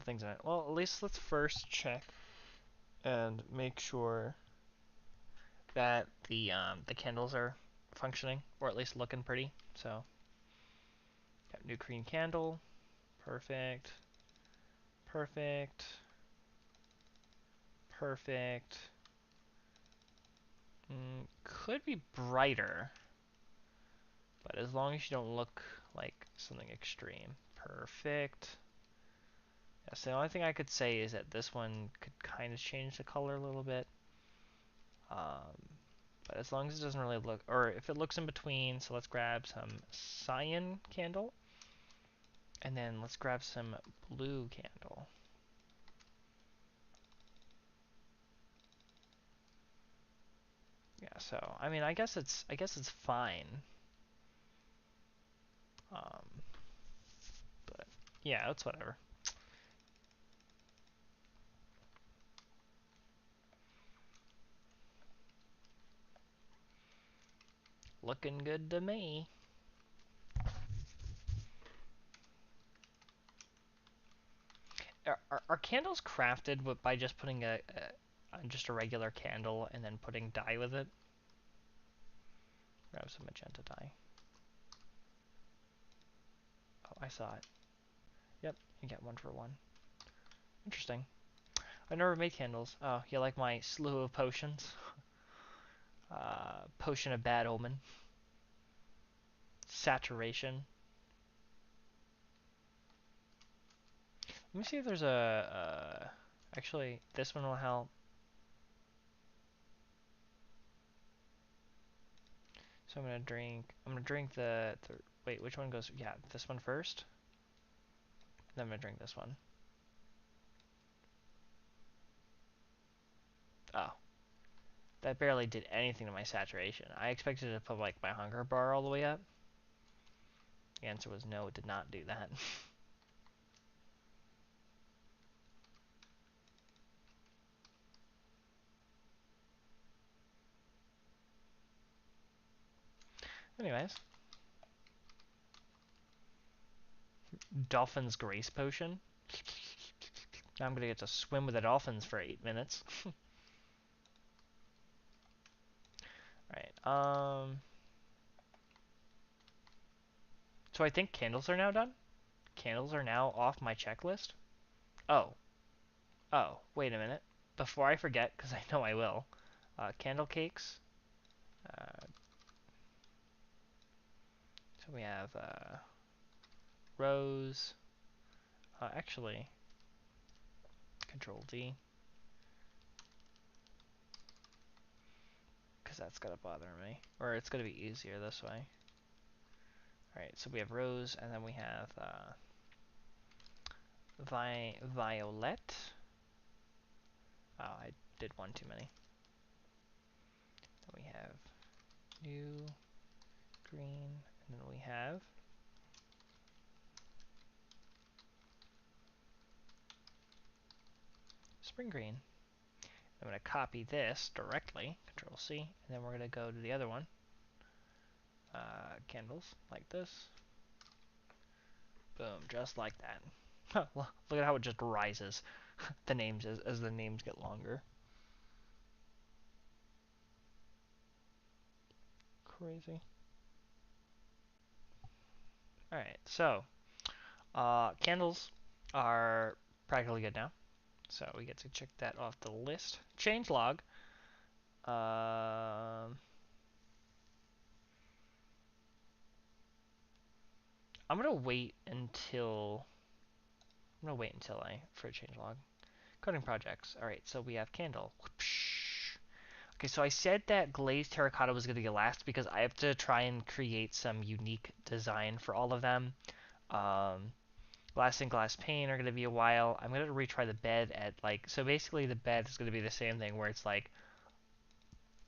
things in it. Well, at least let's first check and make sure that the candles are functioning, or at least looking pretty. So, got new green candle, perfect, perfect, perfect. Could be brighter, but as long as you don't look like something extreme. Perfect. Yeah, so the only thing I could say is that this one could kind of change the color a little bit. But as long as it doesn't really look, or if it looks in between, so let's grab some cyan candle, and then let's grab some blue candle. Yeah, so I mean, I guess it's fine. Um, but yeah, it's whatever. Looking good to me. Are candles crafted by just putting just a regular candle and then putting dye with it? Grab some magenta dye. Oh, I saw it. Yep, you get 1 for 1. Interesting. I never made candles. Oh, you like my slew of potions? Potion of Bad Omen. Saturation. Let me see if there's actually, this one will help. So I'm gonna drink the wait, which one goes, yeah, this one first. Then I'm gonna drink this one. Oh. That barely did anything to my saturation. I expected to put like my hunger bar all the way up. The answer was no, it did not do that. Anyways. Dolphin's Grace Potion. Now I'm gonna get to swim with the dolphins for 8 minutes. Right, so I think candles are now done? Candles are now off my checklist? Oh. Oh, wait a minute. Before I forget, because I know I will. Candle cakes. Uh, so we have rose. Actually, Control D. Because that's gonna bother me. Or it's gonna be easier this way. Alright, so we have rose, and then we have violet. Oh, I did one too many. Then we have new green, and then we have spring green. I'm going to copy this directly, Control C, and then we're going to go to the other one. Candles, like this. Boom, just like that. Look at how it just rises the names as the names get longer. Crazy. Alright, so candles are practically good now. So we get to check that off the list. Changelog. I'm gonna wait until for a changelog. Coding projects. Alright, so we have candle. Okay, so I said that glazed terracotta was gonna be last because I have to try and create some unique design for all of them. Glass and glass pane are gonna be a while. I'm gonna retry the bed at so basically the bed is gonna be the same thing where it's like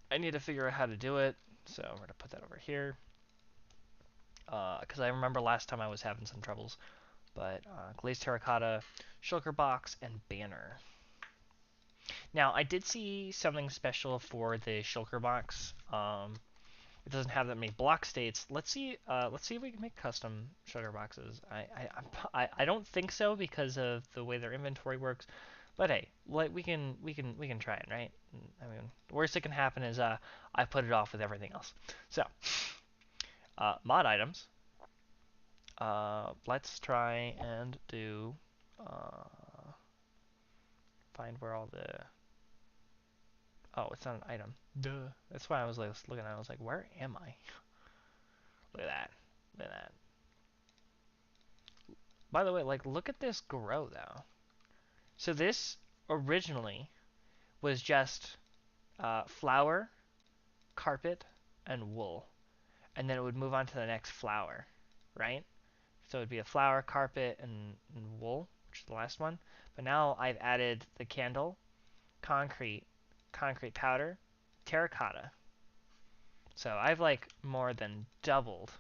I need to figure out how to do it. So I'm gonna put that over here. Because I remember last time I was having some troubles. But glazed terracotta, shulker box, and banner. Now I did see something special for the shulker box. It doesn't have that many block states. Let's see. Let's see if we can make custom shulker boxes. I don't think so because of the way their inventory works. But hey, we can try it, right? I mean, worst that can happen is I put it off with everything else. So mod items. Let's try and do find where all the it's not an item. Duh. That's why I was like looking at it. I was like, where am I? Look at that. Look at that. By the way, look at this grow though. So this originally was just flour, carpet, and wool, and then it would move on to the next flower, right? So it would be a flower, carpet, and wool, which is the last one. But now I've added the candle, concrete, concrete powder, terracotta. So I've more than doubled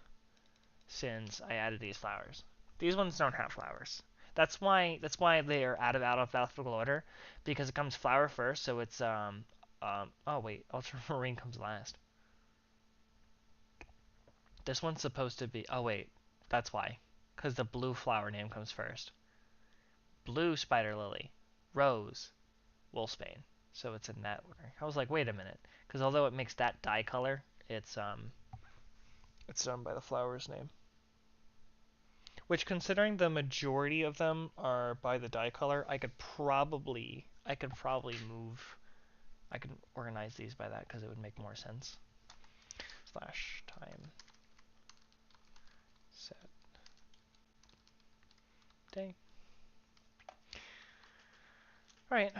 since I added these flowers. These ones don't have flowers. That's why they are out of alphabetical order, because it comes flower first, so it's oh wait, ultramarine comes last. This one's supposed to be, oh wait, that's why. Because the blue flower name comes first. Blue spider lily, rose, wolfsbane. So it's in that order. I was like, wait a minute, because although it makes that dye color, it's done by the flower's name. Which, considering the majority of them are by the dye color, I could probably move. I could organize these by that because it would make more sense. Slash time set day. All right.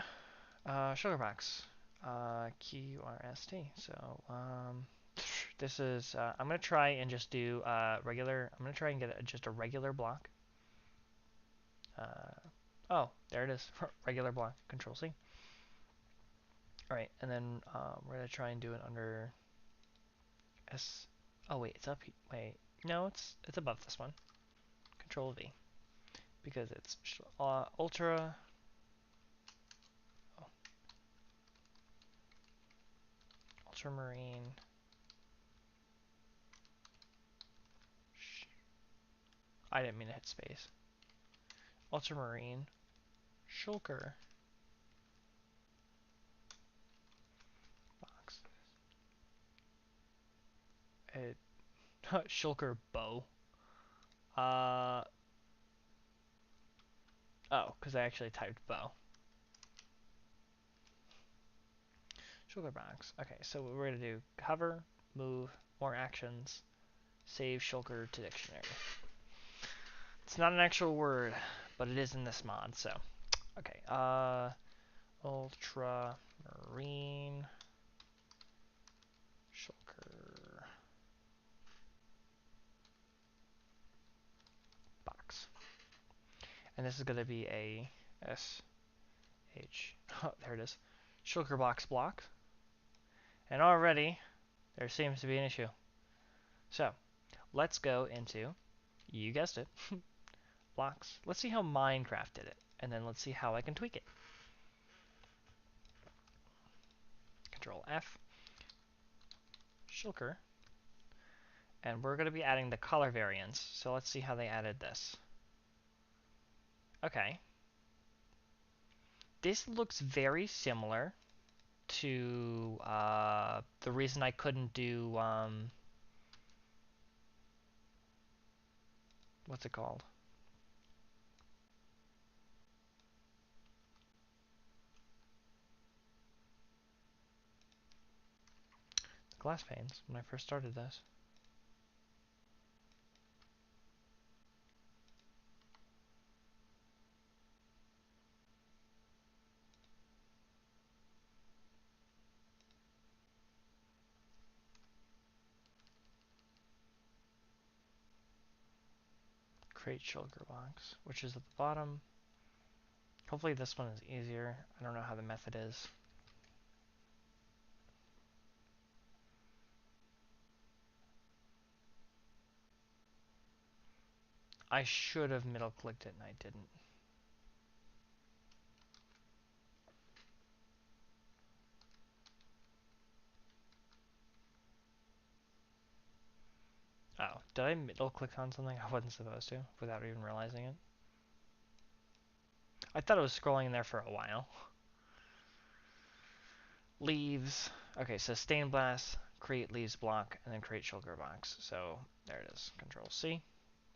Sugar box. QRST. So this is. I'm gonna try and just do regular. I'm gonna try and get just a regular block. Oh, there it is. Regular block. Control C. All right, and then we're gonna try and do it under S. Oh wait, it's up. Wait, no, it's above this one. Control V, because it's ultra. Oh, ultramarine. I didn't mean to hit space. Ultramarine shulker box. It shulker bow. Oh, because I actually typed bow. Shulker box. Okay, so we're gonna do cover, move, more actions, save shulker to dictionary. It's not an actual word, but it is in this mod, so. Okay, ultramarine shulker and this is going to be a SH, oh, there it is, Shulker box block, and already there seems to be an issue. So let's go into, you guessed it, blocks. Let's see how Minecraft did it, and then let's see how I can tweak it. Control F, Shulker, and we're going to be adding the color variants. So let's see how they added this. Okay. This looks very similar to the reason I couldn't do, what's it called? Glass panes when I first started this. Create shulker box, which is at the bottom. Hopefully this one is easier. I don't know how the method is. I should have middle clicked it and I didn't. Oh, did I middle click on something I wasn't supposed to without even realizing it? I thought it was scrolling in there for a while. Leaves. Okay, so stained glass, create leaves block, and then create shulker box. So there it is. Control C.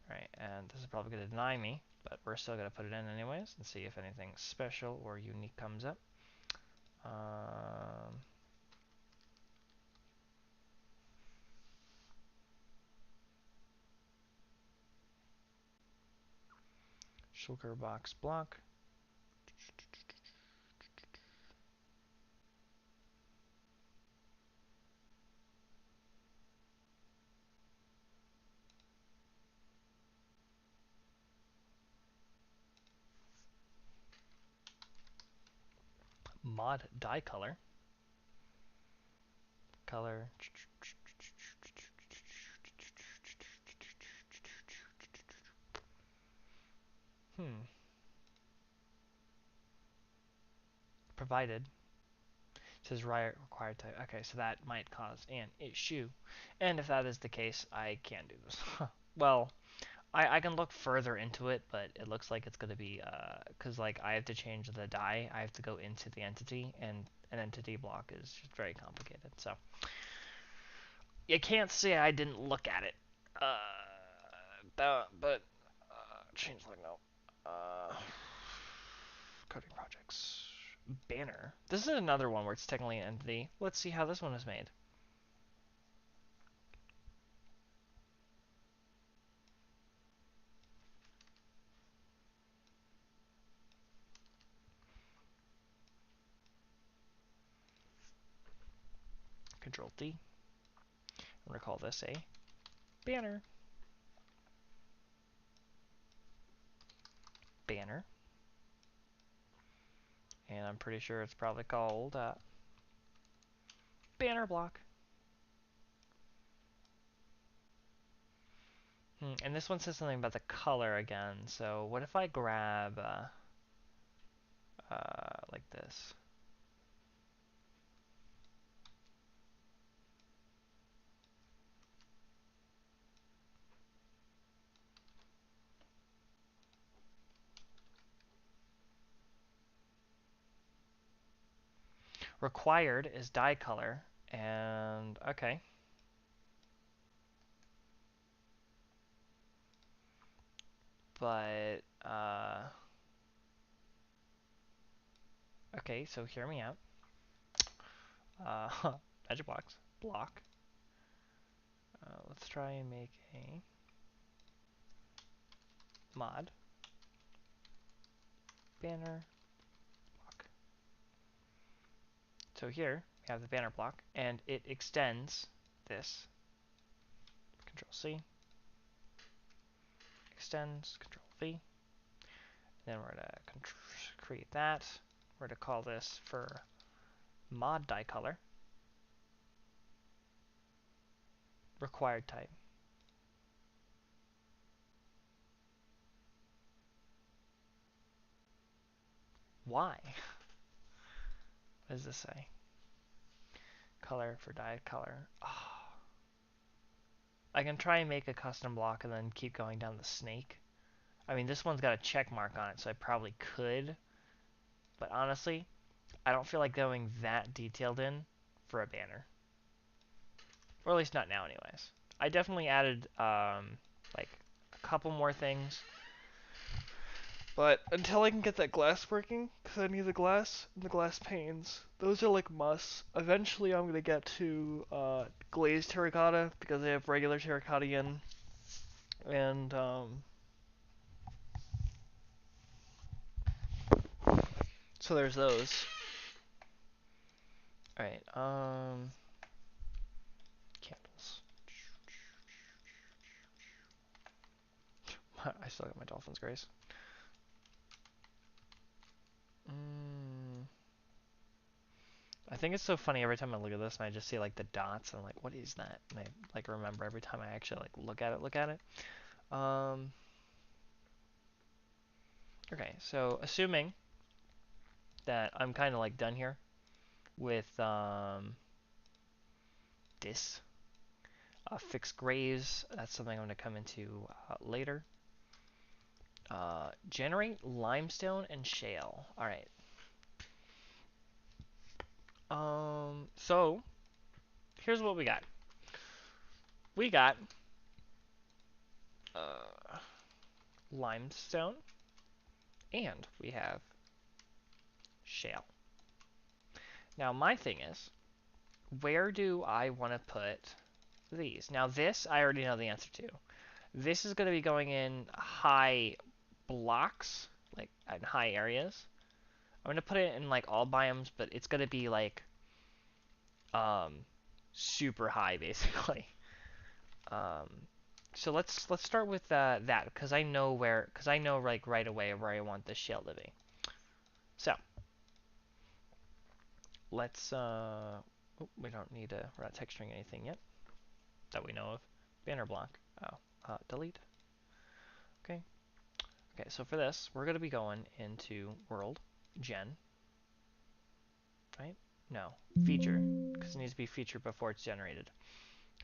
Alright, and this is probably going to deny me, but we're still going to put it in anyways and see if anything special or unique comes up. Shulker box block. Mod dye color. Color. Provided. It says required type. Okay, so that might cause an issue. And if that is the case, I can't do this. Well, I can look further into it, but it looks like it's going to be, because like I have to change the dye, I have to go into the entity, and an entity block is just very complicated. So you can't say I didn't look at it. But change like no. Coding projects. Banner. This is another one where it's technically an entity. Let's see how this one is made. Control D. I'm going to call this a banner. Banner. And I'm pretty sure it's probably called banner block. And this one says something about the color again. So what if I grab like this? Required is dye color, and okay. But okay, so hear me out. Magic box block. Let's try and make a mod banner block. So here we have the banner block, and it extends this. Control C. Extends. Control V. Then we're gonna create that. We're gonna call this for mod die color. Required type. Why? What does this say? Color for die color. Oh. I can try and make a custom block and then keep going down the snake. I mean, this one's got a check mark on it, so I probably could. But honestly, I don't feel like going that detailed in for a banner. Or at least not now anyways. I definitely added like a couple more things. But until I can get that glass working, because I need the glass and the glass panes, those are like musts. Eventually I'm going to get to glazed terracotta, because I have regular terracotta in. And so there's those. Alright, candles. I still got my Dolphin's Grace. I think it's so funny every time I look at this and I just see like the dots and I'm like, what is that? And I like remember every time I actually like look at it. Okay, so assuming that I'm kind of like done here with this fixed graves, that's something I'm going to come into later. Generate limestone and shale. All right. So here's what we got. We got limestone, and we have shale. Now my thing is, where do I want to put these? Now this I already know the answer to. This is going to be going in high blocks, like in high areas. I'm going to put it in like all biomes, but it's going to be like super high basically. Um, so let's start with that because I know like right away where I want this shale to be. So let's we don't need to, we're not texturing anything yet that we know of. Banner block. Delete. Okay. Okay, so for this, we're going to be going into world, gen, right? No, feature, because it needs to be featured before it's generated.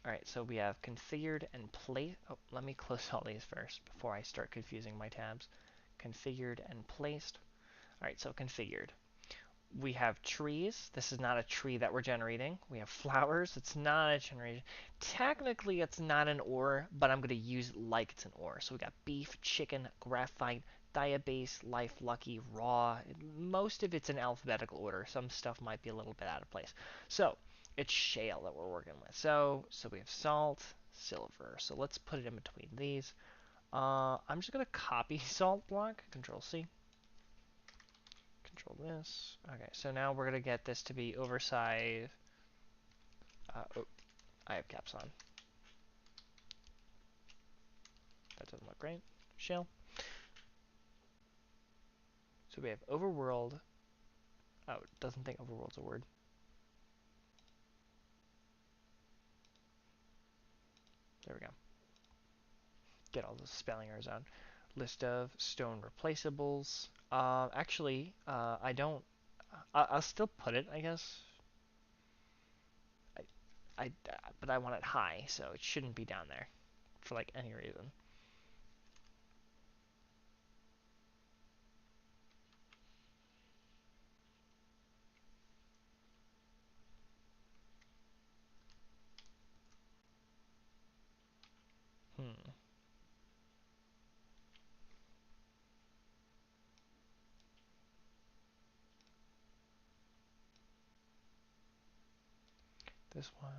Alright, so we have configured and place. Oh, let me close all these first before I start confusing my tabs. Configured and placed. Alright, so configured. We have trees. This is not a tree that we're generating. We have flowers. It's not a generation. Technically, it's not an ore, but I'm going to use it like it's an ore. So we got beef, chicken, graphite, diabase, life, lucky, raw. Most of it's in alphabetical order. Some stuff might be a little bit out of place. So it's shale that we're working with. So we have salt, silver. So let's put it in between these. I'm just going to copy salt block. Control C. Control this. Okay, so now we're going to get this to be oversized. Oh, I have caps on. That doesn't look great. Shell. So we have overworld. Oh, it doesn't think overworld's a word. There we go. Get all the spelling errors out. List of stone replaceables. Actually, I don't. I'll still put it, I guess. But I want it high, so it shouldn't be down there for like any reason. Hmm. This one.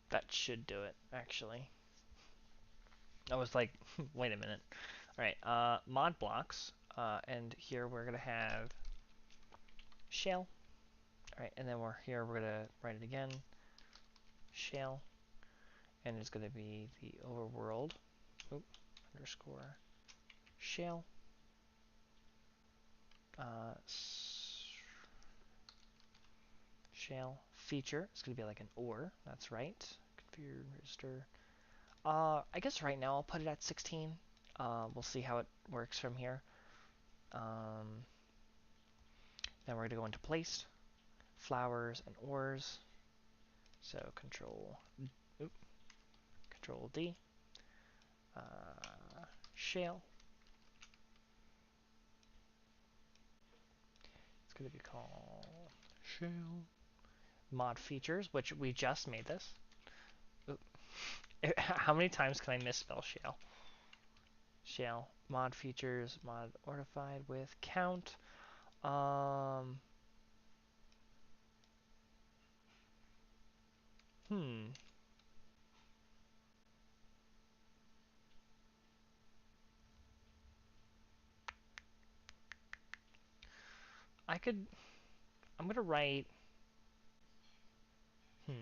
That should do it, actually. I was like, wait a minute. All right, mod blocks, and here we're gonna have shell. All right, and then we're gonna write it again, shell, and it's gonna be the overworld, oop, underscore shell, shell feature. It's gonna be like an or. That's right. Configure register. I guess right now I'll put it at 16. We'll see how it works from here. Then we're going to go into place, flowers, and ores. So control D, shell. It's going to be called shell. Mod features, which we just made this. Oop. How many times can I misspell shell? Shell. Mod features, mod ortified with count. Hmm. I'm gonna write, I'm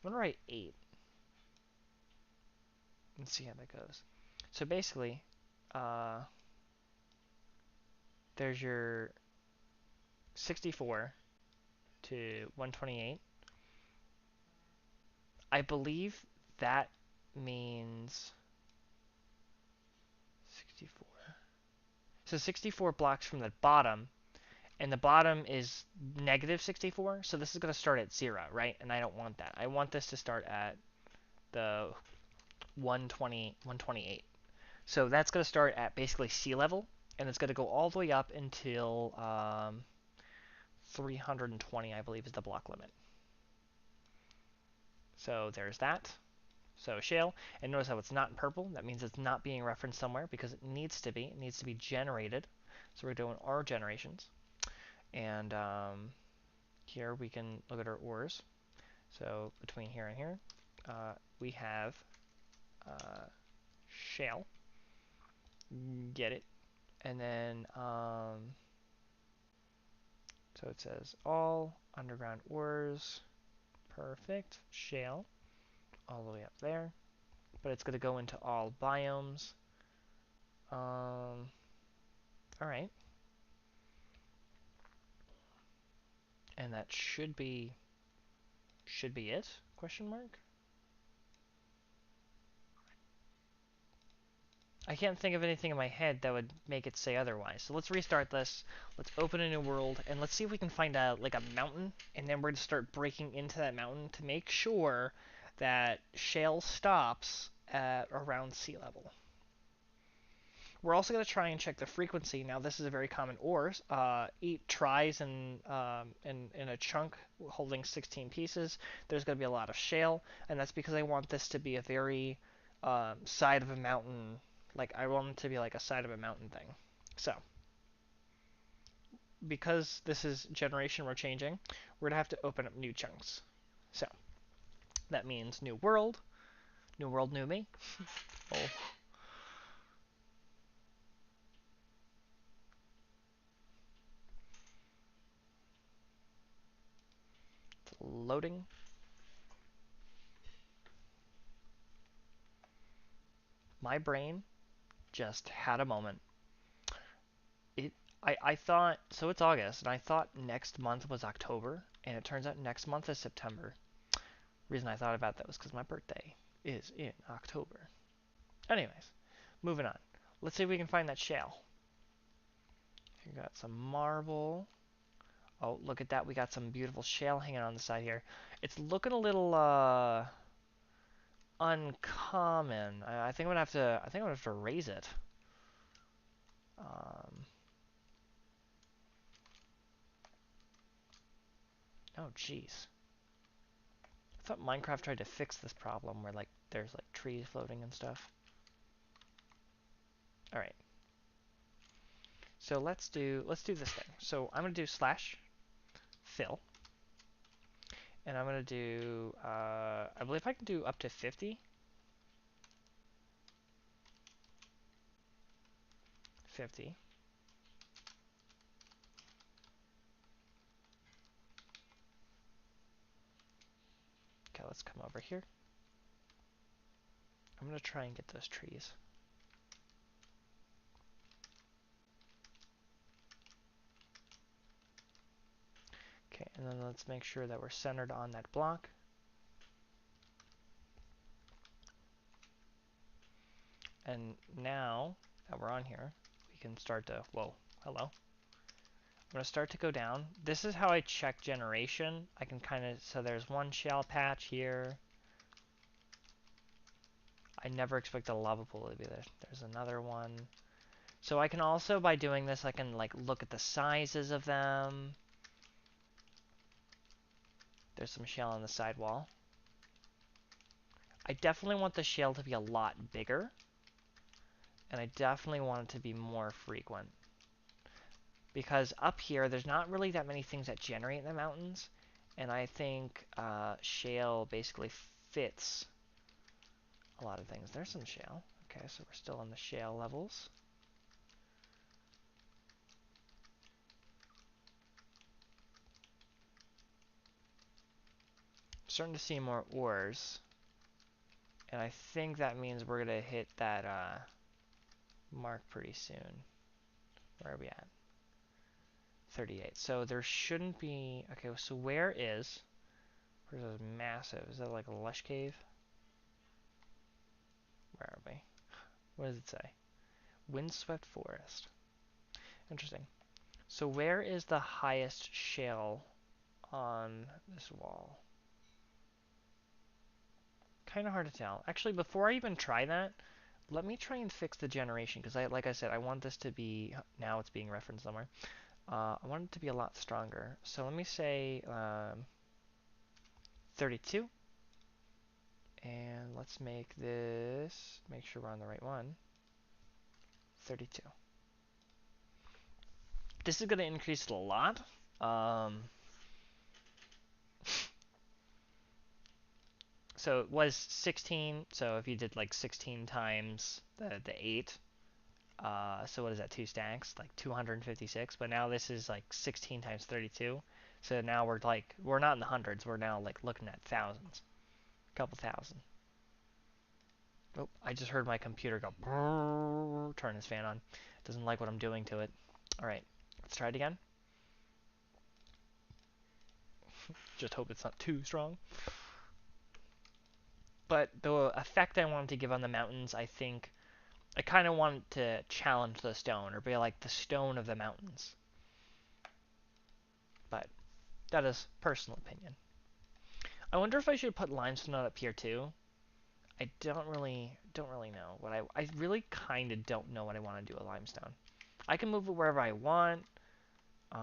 gonna write 8 and see how that goes. So basically, there's your 64 to 128. I believe that means 64. So 64 blocks from the bottom, and the bottom is negative 64, so this is going to start at 0, right? And I don't want that. I want this to start at the 128. So that's going to start at basically sea level, and it's going to go all the way up until 320, I believe, is the block limit. So there's that. So shale, and notice how it's not in purple. That means it's not being referenced somewhere because it needs to be. It needs to be generated. So we're doing our generations. And here we can look at our ores. So between here and here, we have shale. Get it. And then, so it says all underground ores. Perfect. Shale. All the way up there. But it's going to go into all biomes. Alright. And that should be it? Question mark? I can't think of anything in my head that would make it say otherwise. So let's restart this. Let's open a new world and let's see if we can find a mountain, and then we're going to start breaking into that mountain to make sure that shale stops at around sea level. We're also going to try and check the frequency. Now, this is a very common ore. 8 tries in a chunk holding 16 pieces. There's going to be a lot of shale, and that's because I want this to be a very side of a mountain. Like, I want it to be like a side of a mountain thing. So, because this is generation we're changing, we're going to have to open up new chunks. So, that means new world, new me. Oh. It's loading. My brain just had a moment. I thought, so it's August, and I thought next month was October, and it turns out next month is September. Reason I thought about that was because my birthday is in October. Anyways, moving on. Let's see if we can find that shell. We got some marble. Oh, look at that. We got some beautiful shale hanging on the side here. It's looking a little uncommon. I think I'm gonna have to raise it. Oh, jeez. I thought Minecraft tried to fix this problem where like there's like trees floating and stuff. All right. So let's do this thing. So I'm gonna do slash fill, and I'm gonna do I believe I can do up to 50. 50. Okay, let's come over here. I'm going to try and get those trees. Okay, and then let's make sure that we're centered on that block. And now that we're on here, we can start to, whoa, hello. I'm going to start to go down. This is how I check generation. I can kind of, so there's one shale patch here. I never expect a lava pool to be there. There's another one. So I can also, by doing this, I can like look at the sizes of them. There's some shale on the sidewall. I definitely want the shale to be a lot bigger. And I definitely want it to be more frequent. Because up here, there's not really that many things that generate in the mountains. And I think shale basically fits a lot of things. There's some shale. Okay, so we're still on the shale levels. Starting to see more ores. And I think that means we're going to hit that mark pretty soon. Where are we at? 38. So there shouldn't be... Okay, so where's this massive? Is that like a lush cave? Where are we? What does it say? Windswept forest. Interesting. So where is the highest shale on this wall? Kind of hard to tell. Actually, before I even try that, let me try and fix the generation, because like I said, I want this to be, now it's being referenced somewhere. I want it to be a lot stronger. So let me say 32. And let's make this, make sure we're on the right one, 32. This is going to increase it a lot. So it was 16, so if you did like 16 times the 8, so what is that, 2 stacks? Like 256, but now this is like 16 times 32. So now we're not in the hundreds, we're now like looking at thousands. A couple thousand. Oh, I just heard my computer go brrr, turn his fan on. Doesn't like what I'm doing to it. Alright, let's try it again. Just hope it's not too strong. But the effect I wanted to give on the mountains, I think, I kind of wanted to challenge the stone, or be like the stone of the mountains. But that is personal opinion. I wonder if I should put limestone up here too. I don't really know what I really kind of don't know what I want to do with limestone. I can move it wherever I want. You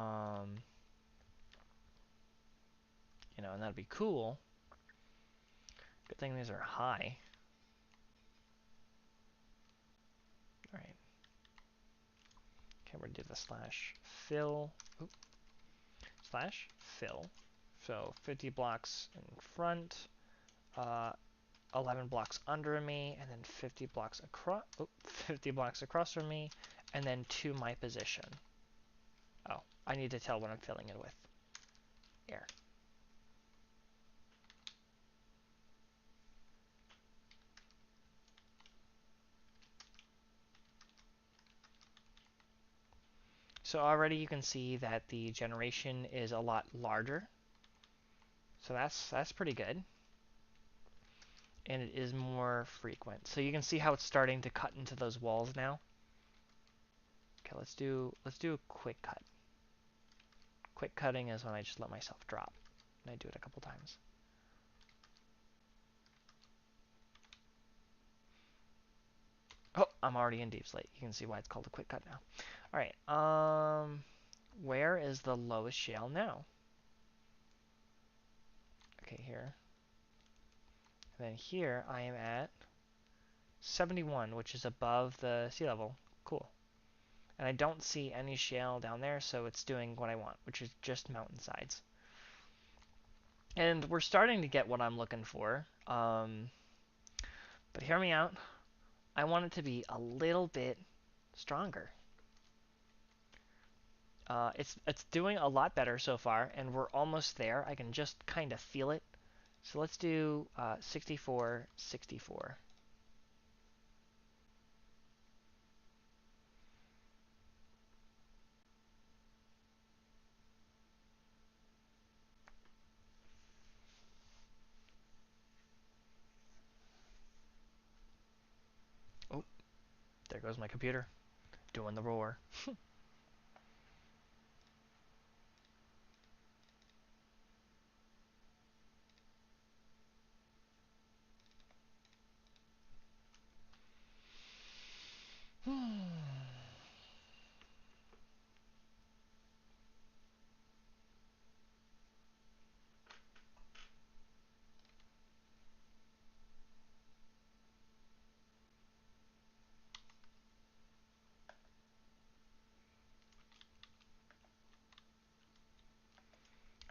know, and that'd be cool. Good thing these are high. Alright. Okay, we're gonna do the slash fill. Oop. Slash fill. So 50 blocks in front, 11 blocks under me, and then 50 blocks across. 50 blocks across from me, and then to my position. Oh, I need to tell what I'm filling it with. Air. So already you can see that the generation is a lot larger. So that's pretty good. And it is more frequent. So you can see how it's starting to cut into those walls now. Okay, let's do a quick cut. Quick cutting is when I just let myself drop. And I do it a couple times. Oh, I'm already in deep slate. You can see why it's called a quick cut now. Alright, where is the lowest shale now? Okay, here. And then here I am at 71, which is above the sea level. Cool. And I don't see any shale down there, so it's doing what I want, which is just mountainsides. And we're starting to get what I'm looking for. But hear me out. I want it to be a little bit stronger. It's doing a lot better so far, and we're almost there. I can just kind of feel it. So let's do 64, 64. Oh, there goes my computer doing the roar.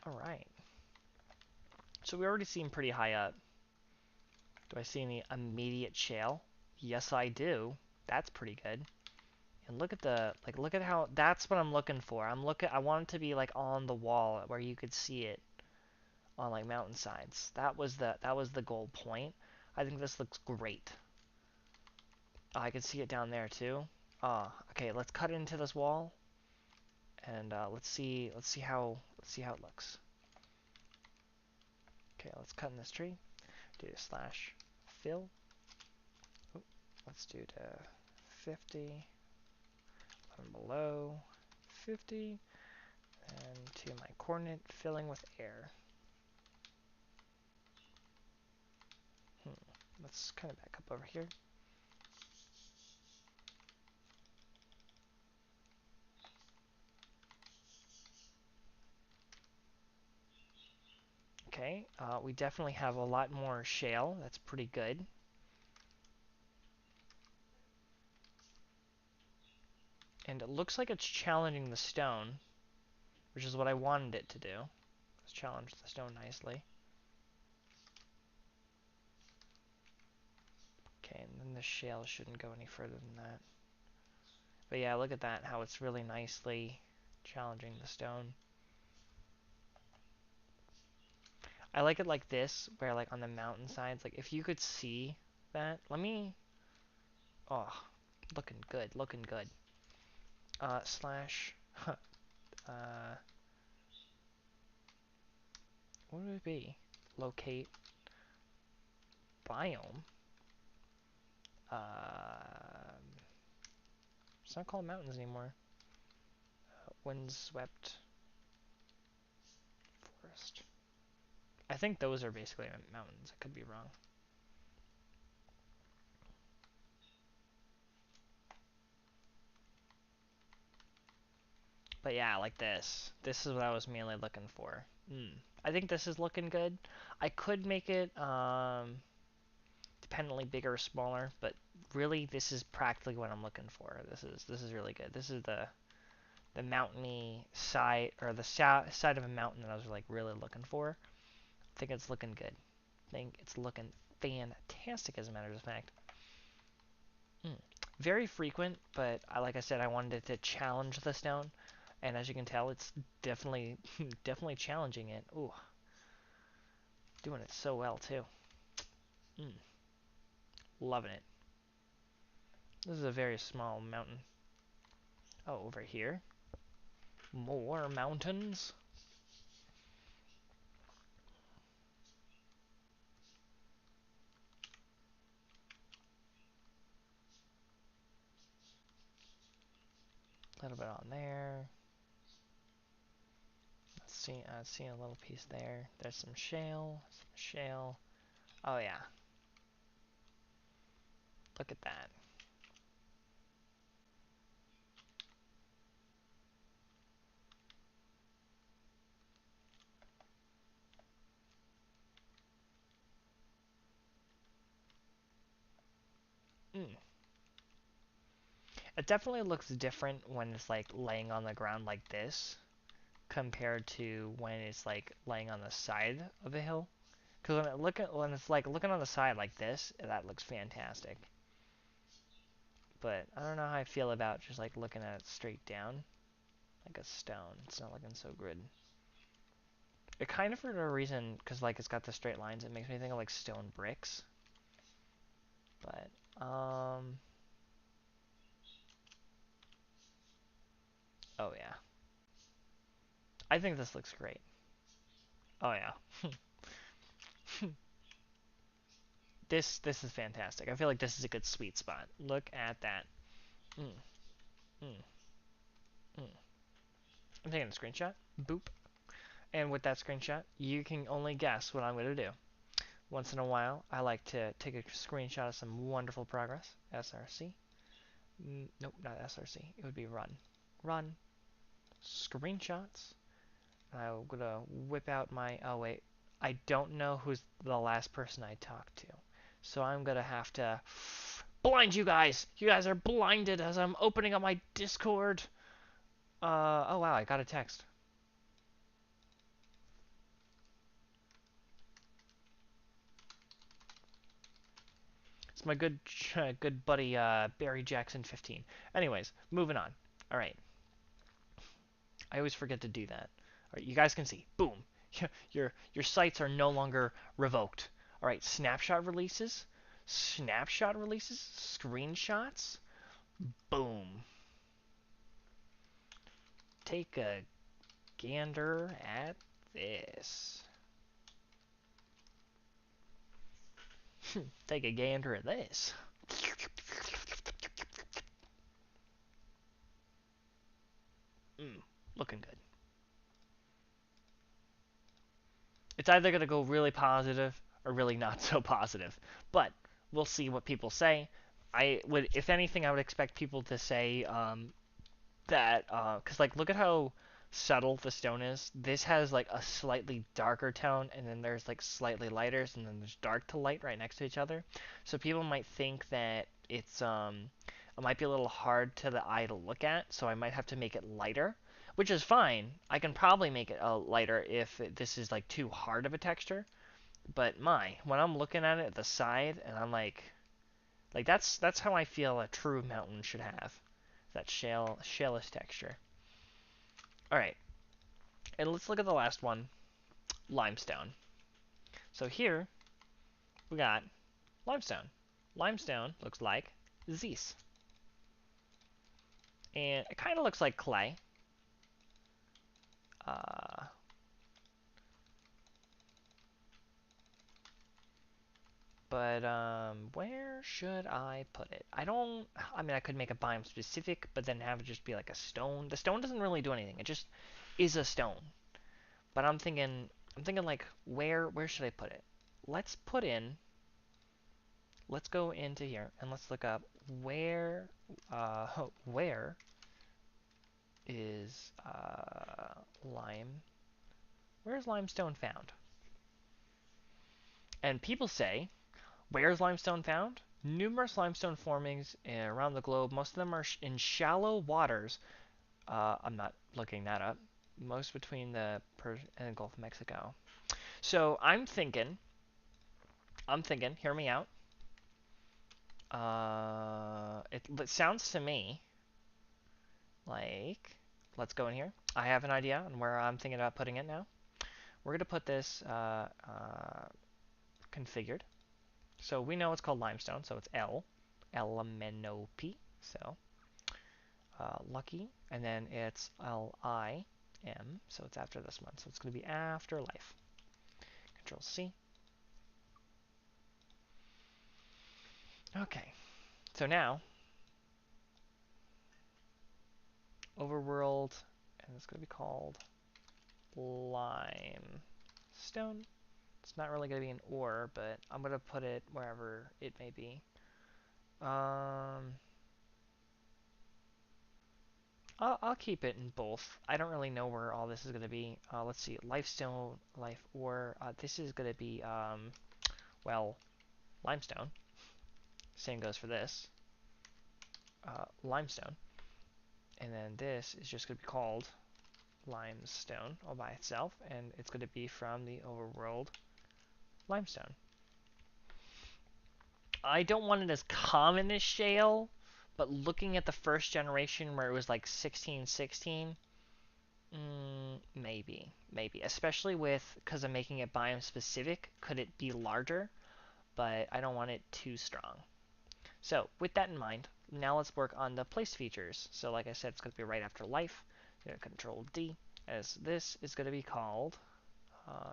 All right. So we already seem pretty high up. Do I see any immediate shale? Yes, I do. That's pretty good. And look at the look at how that's what I'm looking for. I want it to be like on the wall where you could see it on like mountainsides. That was the goal point. I think this looks great. Oh, I can see it down there too. Okay, let's cut into this wall and let's see how it looks. Okay, let's cut in this tree. Do slash fill. Oop, let's do to 50. Below 50 and to my coordinate filling with air. Let's kind of back up over here. Okay, we definitely have a lot more shale. That's pretty good. And it looks like it's challenging the stone, which is what I wanted it to do. Let's challenge the stone nicely. Okay, and then the shale shouldn't go any further than that. But yeah, look at that, how it's really nicely challenging the stone. I like it like this, where like on the mountainsides, like if you could see that, oh, looking good, looking good. Slash, uh, what would it be? Locate biome. It's not called mountains anymore. Windswept forest. I think those are basically mountains. I could be wrong. But yeah, like this. This is what I was mainly looking for. I think this is looking good. I could make it dependently bigger or smaller, but really this is practically what I'm looking for. This is really good. This is the mountainy side or the side of a mountain that I was like really looking for. I think it's looking good. I think it's looking fantastic as a matter of fact. Very frequent, but like I said, I wanted it to challenge the stone, and as you can tell, it's definitely definitely challenging it. Ooh, doing it so well too. Mm, loving it. This is a very small mountain. Oh, over here, more mountains. A little bit on there. See a little piece there. There's some shale. Some shale. Oh yeah, look at that. Mm. It definitely looks different when it's like laying on the ground like this compared to when it's like laying on the side of a hill. Because when it's like looking on the side like this, that looks fantastic. But I don't know how I feel about just like looking at it straight down. like a stone. It's not looking so good. It kind of, for a reason, because like it's got the straight lines, it makes me think of like stone bricks. But, oh yeah. I think this looks great. Oh yeah. This is fantastic. I feel like this is a good sweet spot. Look at that. Mm, mm, mm. I'm taking a screenshot. Boop. And with that screenshot, you can only guess what I'm going to do. Once in a while, I like to take a screenshot of some wonderful progress. SRC. Nope, not SRC. It would be run. Run. Screenshots. I'm going to whip out my... Oh, wait. I don't know who's the last person I talked to. So I'm going to have to blind you guys. You guys are blinded as I'm opening up my Discord. Oh, wow. I got a text. It's my good buddy Barry Jackson 15. Anyways, moving on. All right. I always forget to do that. All right, you guys can see. Boom. Your sites are no longer revoked. All right, snapshot releases, screenshots. Boom. Take a gander at this. Take a gander at this. Looking good. It's either going to go really positive or really not so positive. But we'll see what people say. I would, if anything, I would expect people to say that, because like look at how subtle the stone is. This has like a slightly darker tone, and then there's like slightly lighter, and then there's dark to light right next to each other. So people might think that it might be a little hard to the eye to look at. So I might have to make it lighter, which is fine. I can probably make it lighter if this is like too hard of a texture. But when I'm looking at it at the side, and I'm like that's how I feel a true mountain should have. That shalish texture. All right, and let's look at the last one, limestone. So here we got limestone. Limestone looks like this, and it kind of looks like clay. Uh, but where should I put it? I mean, I could make a biome specific, but then have it just be like a stone. The stone doesn't really do anything. It just is a stone. But I'm thinking like where should I put it? Let's put in let's go into here and let's look up uh where is lime where is limestone found? And people say, where is limestone found? Numerous limestone formings around the globe. Most of them are in shallow waters. I'm not looking that up. Most between the Persian and the Gulf of Mexico. So I'm thinking, hear me out. It sounds to me like, let's go in here. I have an idea on where I'm thinking about putting it now. We're going to put this configured. So we know it's called limestone, so it's L-M-N-O-P. So lucky, and then it's L-I-M, so it's after this one. So it's going to be afterlife. Control C. Okay, so now overworld, and it's going to be called limestone. It's not really going to be an ore, but I'm going to put it wherever it may be. I'll keep it in both. I don't really know where all this is going to be. Let's see. Lifestone, life ore. This is going to be, well, limestone. Same goes for this. Limestone. And then this is just going to be called limestone all by itself. And it's going to be from the overworld limestone. I don't want it as common as shale, but looking at the first generation where it was like 1616, Maybe. Especially because I'm making it biome specific, could it be larger? But I don't want it too strong. So with that in mind, now let's work on the place features. So like I said, it's going to be right after life. I'm going to control D, as this is going to be called,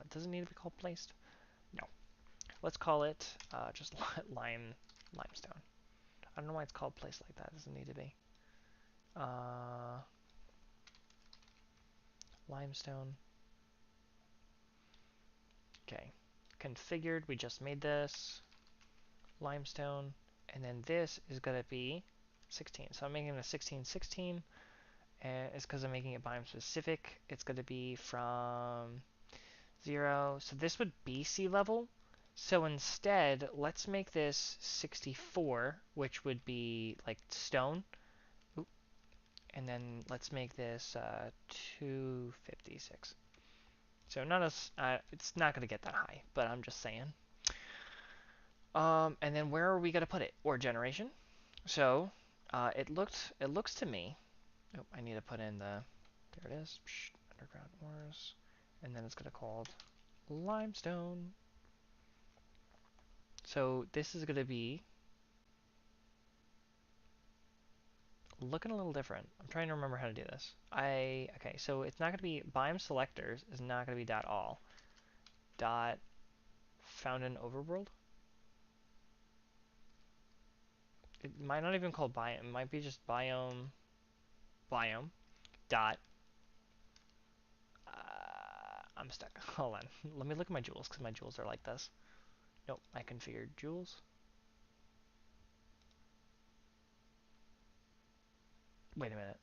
does it need to be called placed? No. Let's call it just limestone. I don't know why it's called placed like that. It doesn't need to be. Limestone. Okay. Configured, we just made this. Limestone. And then this is going to be 16. So I'm making it a 1616. And it's because I'm making it biome specific. It's going to be from 0. So this would be sea level. So instead, let's make this 64, which would be like stone. Oop. And then let's make this 256. So not as it's not going to get that high, but I'm just saying. And then where are we going to put it? Ore generation. So it looks to me. Oh, I need to put in the. There it is. Underground ores, and then it's going to called limestone. So this is going to be looking a little different. I'm trying to remember how to do this. Okay, so it's not going to be biome selectors is not going to be dot all. Dot found in overworld. It might not even call biome. It might be just biome dot. I'm stuck. Hold on. Let me look at my jewels because my jewels are like this. Nope, I configured jewels. Wait a minute.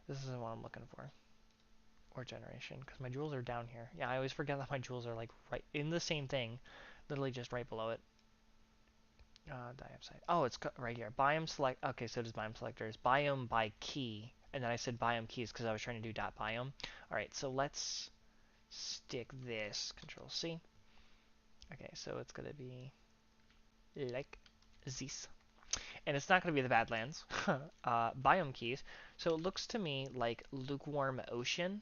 This isn't what I'm looking for. Ore generation, because my jewels are down here. Yeah, I always forget that my jewels are like right in the same thing, literally just right below it. Diopside. Oh, it's right here. Biome select. Okay, so does biome selectors. Biome by key, and then I said biome keys because I was trying to do dot biome. All right, so let's stick this. Control C. Okay, so it's gonna be like this, and it's not gonna be the Badlands. Biome keys. So it looks to me like lukewarm ocean.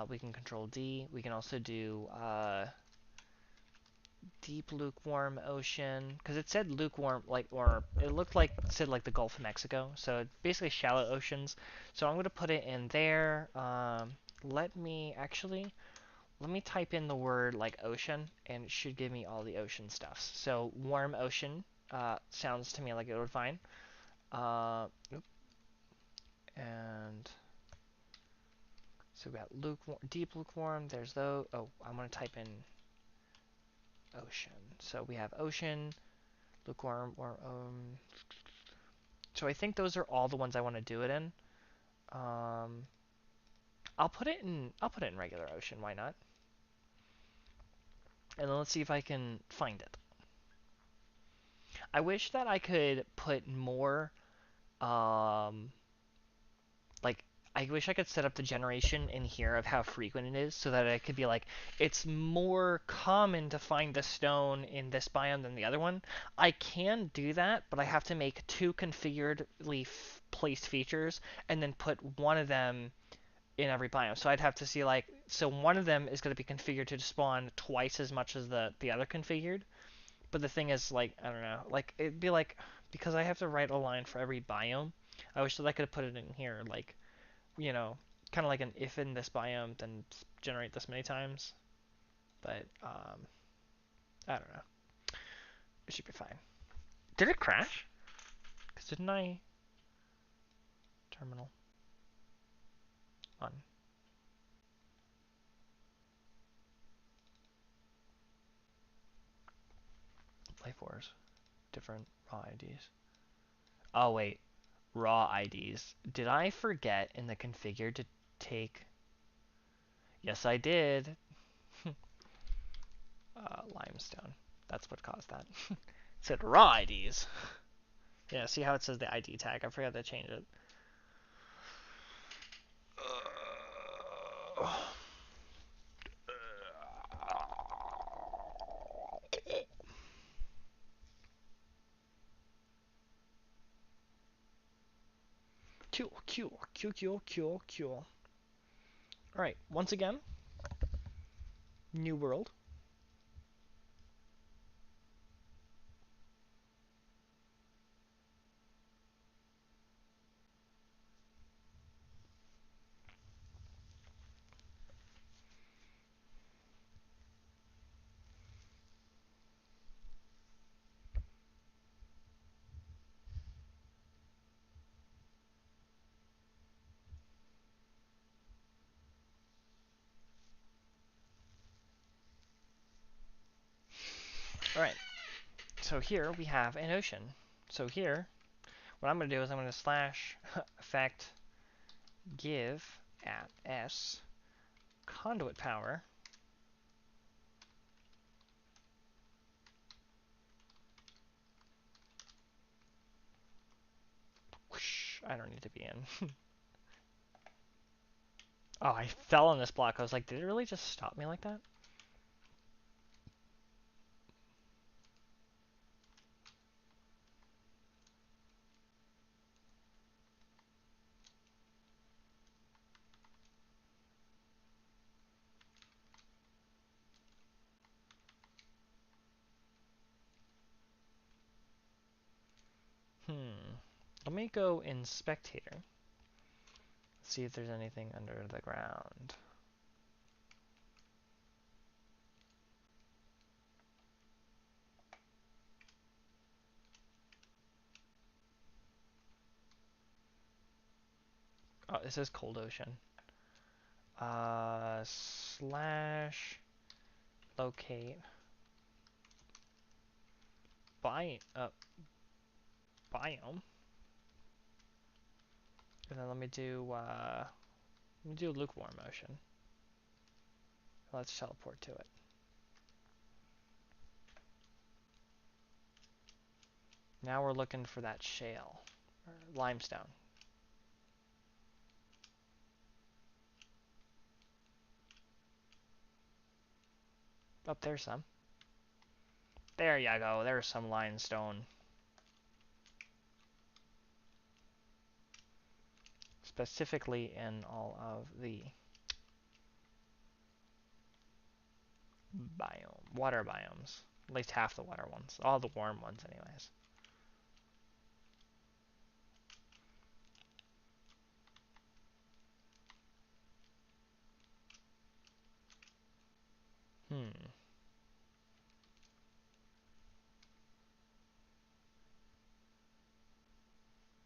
We can control D. We can also do deep lukewarm ocean, because it said lukewarm, like, or it looked like it said like the Gulf of Mexico, so basically shallow oceans. So I'm going to put it in there. Let me type in the word like ocean, and it should give me all the ocean stuffs. So warm ocean sounds to me like it would fine. And so we got lukewarm, deep lukewarm. There's those. Oh, I'm going to type in ocean. So we have ocean, lukewarm, or so I think those are all the ones I want to do it in. I'll put it in regular ocean. Why not? And then let's see if I can find it. I wish that I could put more um, like I wish I could set up the generation in here of how frequent it is so that I could be like, it's more common to find the stone in this biome than the other one. I can do that, but I have to make two configuredly placed features and then put one of them in every biome. So I'd have to see like, so one of them is going to be configured to spawn twice as much as the other configured. But the thing is, like, I don't know, like it'd be like, because I have to write a line for every biome, I wish that I could put it in here, like, you know, kind of like an if in this biome, then generate this many times. But I don't know. It should be fine. Did it crash? Because didn't I terminal on? Life Wars, different raw IDs. Oh wait, raw IDs. Did I forget in the configure to take? Yes, I did. Limestone. That's what caused that. It said raw IDs. Yeah, see how it says the ID tag? I forgot to change it. Cool. Alright, once again, new world. Alright, so here we have an ocean. So here, what I'm going to do is I'm going to slash effect give at s conduit power. Whoosh, I don't need to be in. Oh, I fell on this block. I was like, did it really just stop me like that? Let me go in spectator. See if there's anything under the ground. Oh, this is cold ocean. Slash locate biome. And then let me do lukewarm ocean. Let's teleport to it. Now we're looking for that shale, or limestone. Oh, there's some. There you go, there's some limestone. Specifically in all of the water biomes. At least half the water ones. All the warm ones anyways.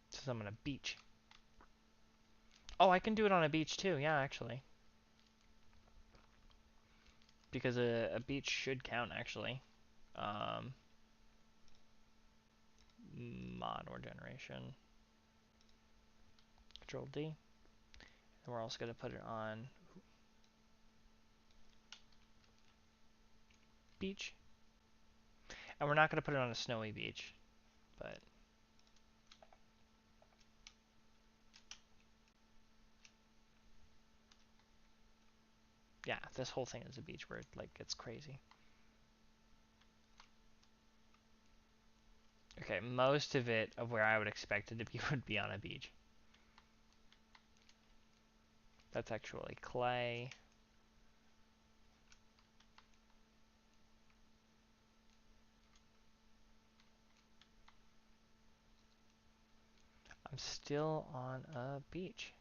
So I'm on a beach. Oh, I can do it on a beach too, yeah, actually. Because a beach should count, actually. Mod or generation. Control D. And we're also going to put it on beach. And we're not going to put it on a snowy beach, but yeah, this whole thing is a beach where it like gets crazy. Okay, most of it of where I would expect it to be would be on a beach. That's actually clay. I'm still on a beach,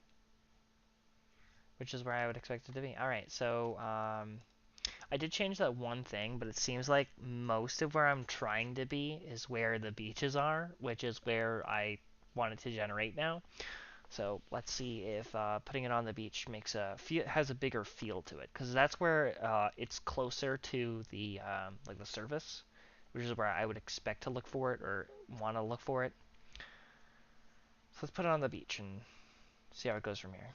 which is where I would expect it to be. Alright, so I did change that one thing, but it seems like most of where I'm trying to be is where the beaches are, which is where I wanted to generate now. So let's see if putting it on the beach has a bigger feel to it, because that's where it's closer to the like the surface, which is where I would expect to look for it or want to look for it. So let's put it on the beach and see how it goes from here.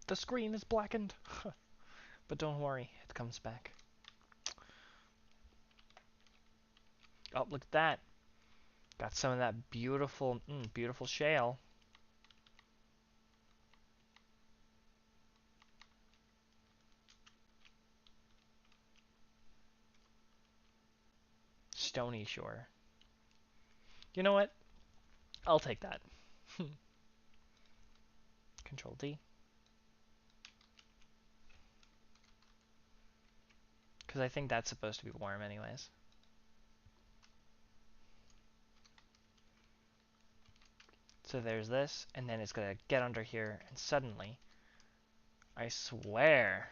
The screen is blackened, but don't worry, it comes back. Oh, look at that. Got some of that beautiful, beautiful shale. Stony Shore. You know what? I'll take that. Control D. Because I think that's supposed to be warm anyways. So there's this, and then it's going to get under here, and suddenly, I swear,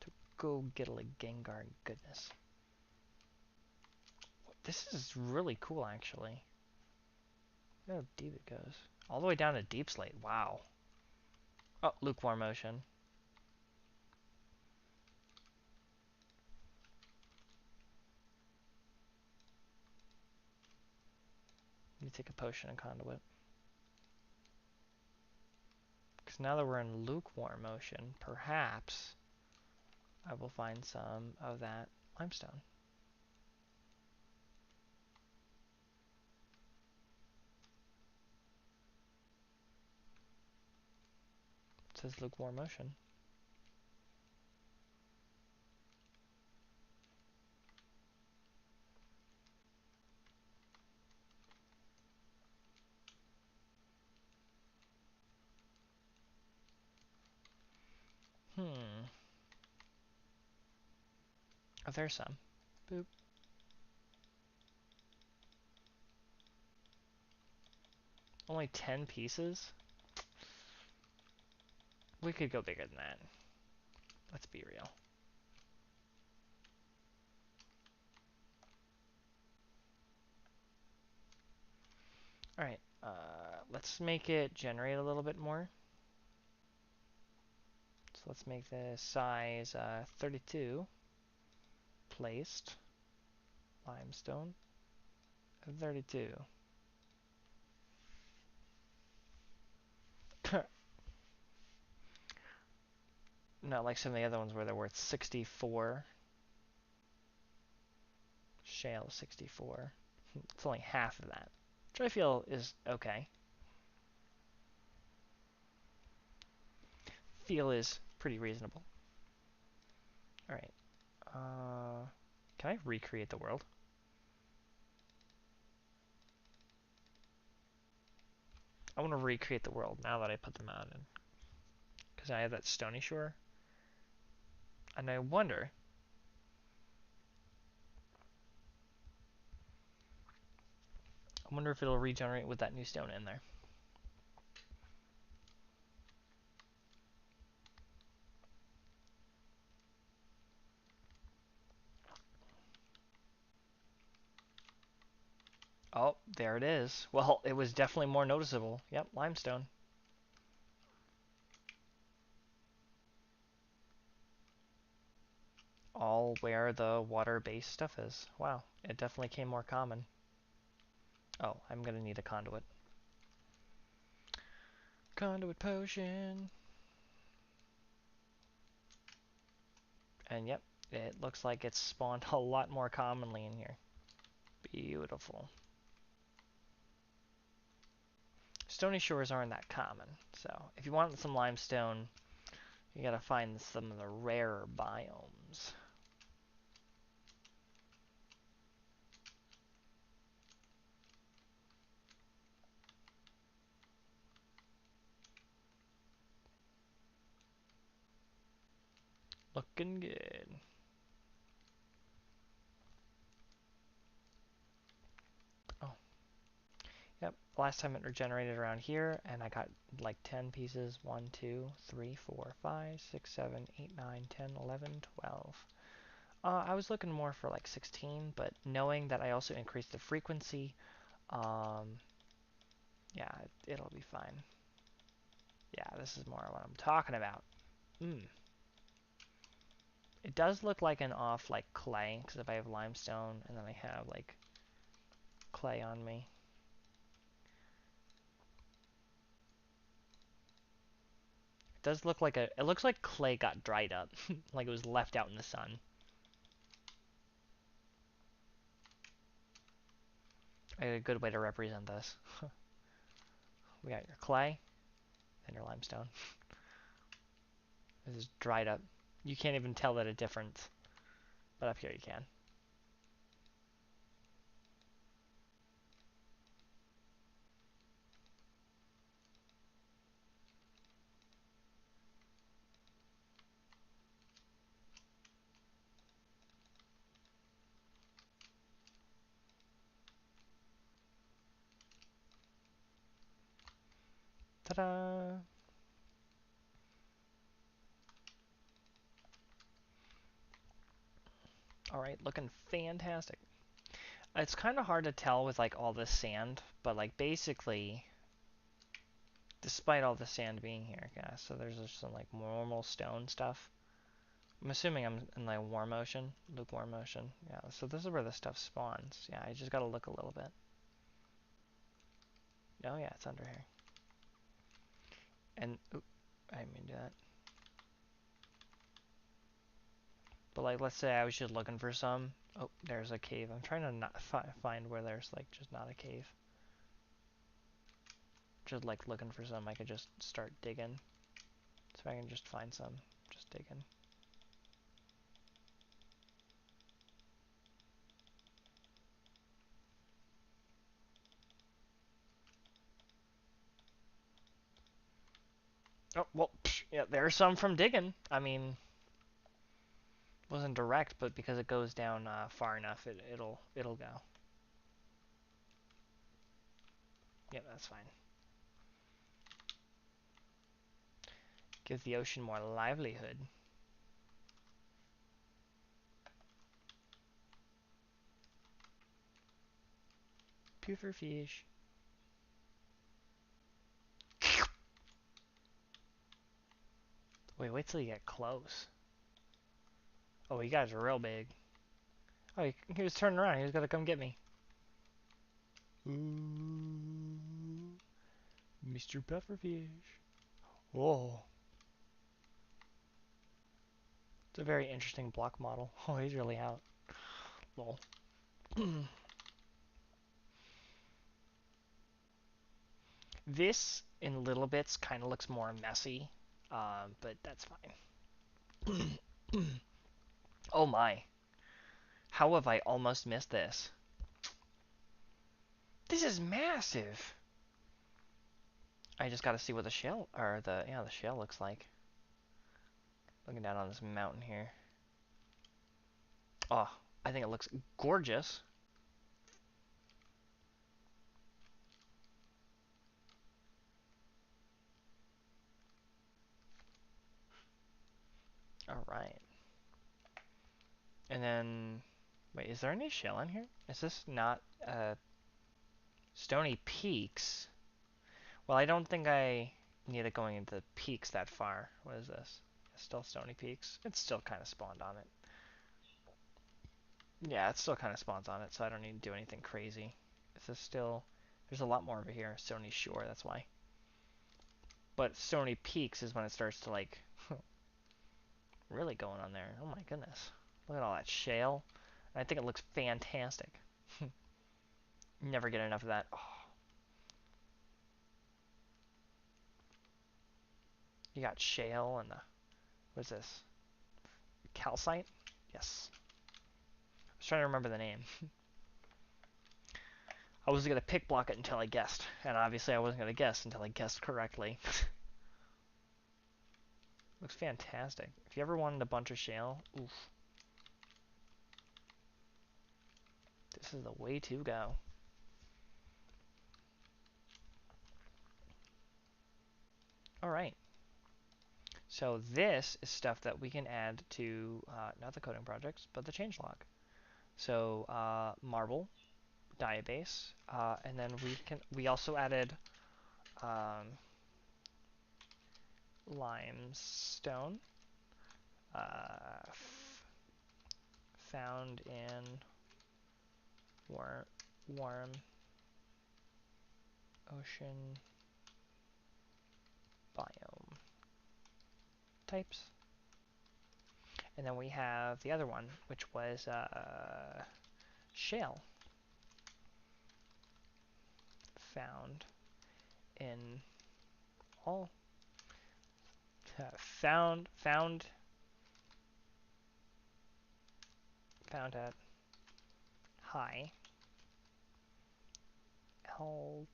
to go get a Gengar goodness. This is really cool, actually. Look how deep it goes. All the way down to Deep Slate. Wow. Oh, lukewarm ocean. Let me take a potion and conduit. Because now that we're in lukewarm ocean, perhaps I will find some of that limestone. It says lukewarm ocean. Hmm. Oh, there's some. Boop. Only 10 pieces? We could go bigger than that. Let's be real. Alright, let's make it generate a little bit more. So let's make this size 32. Placed. Limestone. 32. Not like some of the other ones where they're worth 64. Shale 64. It's only half of that. Which I feel is okay. Feel is pretty reasonable. Alright. Can I recreate the world? I want to recreate the world now that I put them out in. Because I have that Stony Shore. And I wonder... if it'll regenerate with that new stone in there. Oh, there it is. Well, it was definitely more noticeable. Yep, limestone. All where the water-based stuff is. Wow, it definitely came more common. Oh, I'm gonna need a conduit. Conduit potion. And yep, it looks like it's spawned a lot more commonly in here. Beautiful. Stony shores aren't that common, so if you want some limestone, you gotta find some of the rarer biomes. Looking good. Oh. Yep, last time it regenerated around here, and I got like 10 pieces. 1, 2, 3, 4, 5, 6, 7, 8, 9, 10, 11, 12. I was looking more for like 16, but knowing that I also increased the frequency, yeah, it'll be fine. Yeah, this is more what I'm talking about. It does look like an off like clay, because if I have limestone and then I have like clay on me. It does look like it looks like clay got dried up, like it was left out in the sun. a good way to represent this. We got your clay and your limestone. This is dried up. You can't even tell that a difference, but up here you can. Ta-da! Alright, looking fantastic. It's kind of hard to tell with like all this sand, but like basically, despite all the sand being here, yeah, so there's just some like normal stone stuff. I'm assuming I'm in like warm ocean, lukewarm ocean. Yeah, so this is where the stuff spawns. Yeah, I just gotta look a little bit. Oh yeah, it's under here. And, oop, I didn't mean to do that. But like, let's say I was just looking for some. Oh, there's a cave. I'm trying to not find where there's like just not a cave. Just like looking for some, I could just start digging. So if I can just find some, just digging. Oh, well, yeah, there's some from digging. I mean, wasn't direct, but because it goes down far enough, it'll go. Yep, that's fine. Give the ocean more livelihood. Puffer fish. Wait till you get close. Oh, you guys are real big. Oh, he was turning around. He was gonna come get me. Ooh, Mr. Pufferfish. Whoa. It's a very interesting block model. Oh, he's really out. Lol. This, in little bits, kind of looks more messy, but that's fine. Oh my. How have I almost missed this? This is massive! I just gotta see what the shell, or the shell looks like. Looking down on this mountain here. Oh, I think it looks gorgeous. Alright. And then, wait, is there any shell in here? Is this not, Stony Peaks? Well, I don't think I need it going into peaks that far. What is this? It's still Stony Peaks. It's still kind of spawned on it. Yeah, it still kind of spawns on it, so I don't need to do anything crazy. Is this still... There's a lot more over here. Stony Shore, that's why. But Stony Peaks is when it starts to, like, really going on there. Oh my goodness. Look at all that shale. I think it looks fantastic. Never get enough of that. Oh. You got shale and the... What is this? Calcite? Yes. I was trying to remember the name. I wasn't going to pick block it until I guessed. And obviously I wasn't going to guess until I guessed correctly. Looks fantastic. If you ever wanted a bunch of shale, oof. This is the way to go. Alright. So this is stuff that we can add to, not the coding projects, but the changelog. So marble, diabase, and then we also added limestone, found in warm ocean biome types. And then we have the other one, which was shale. found in all found at high altitudes.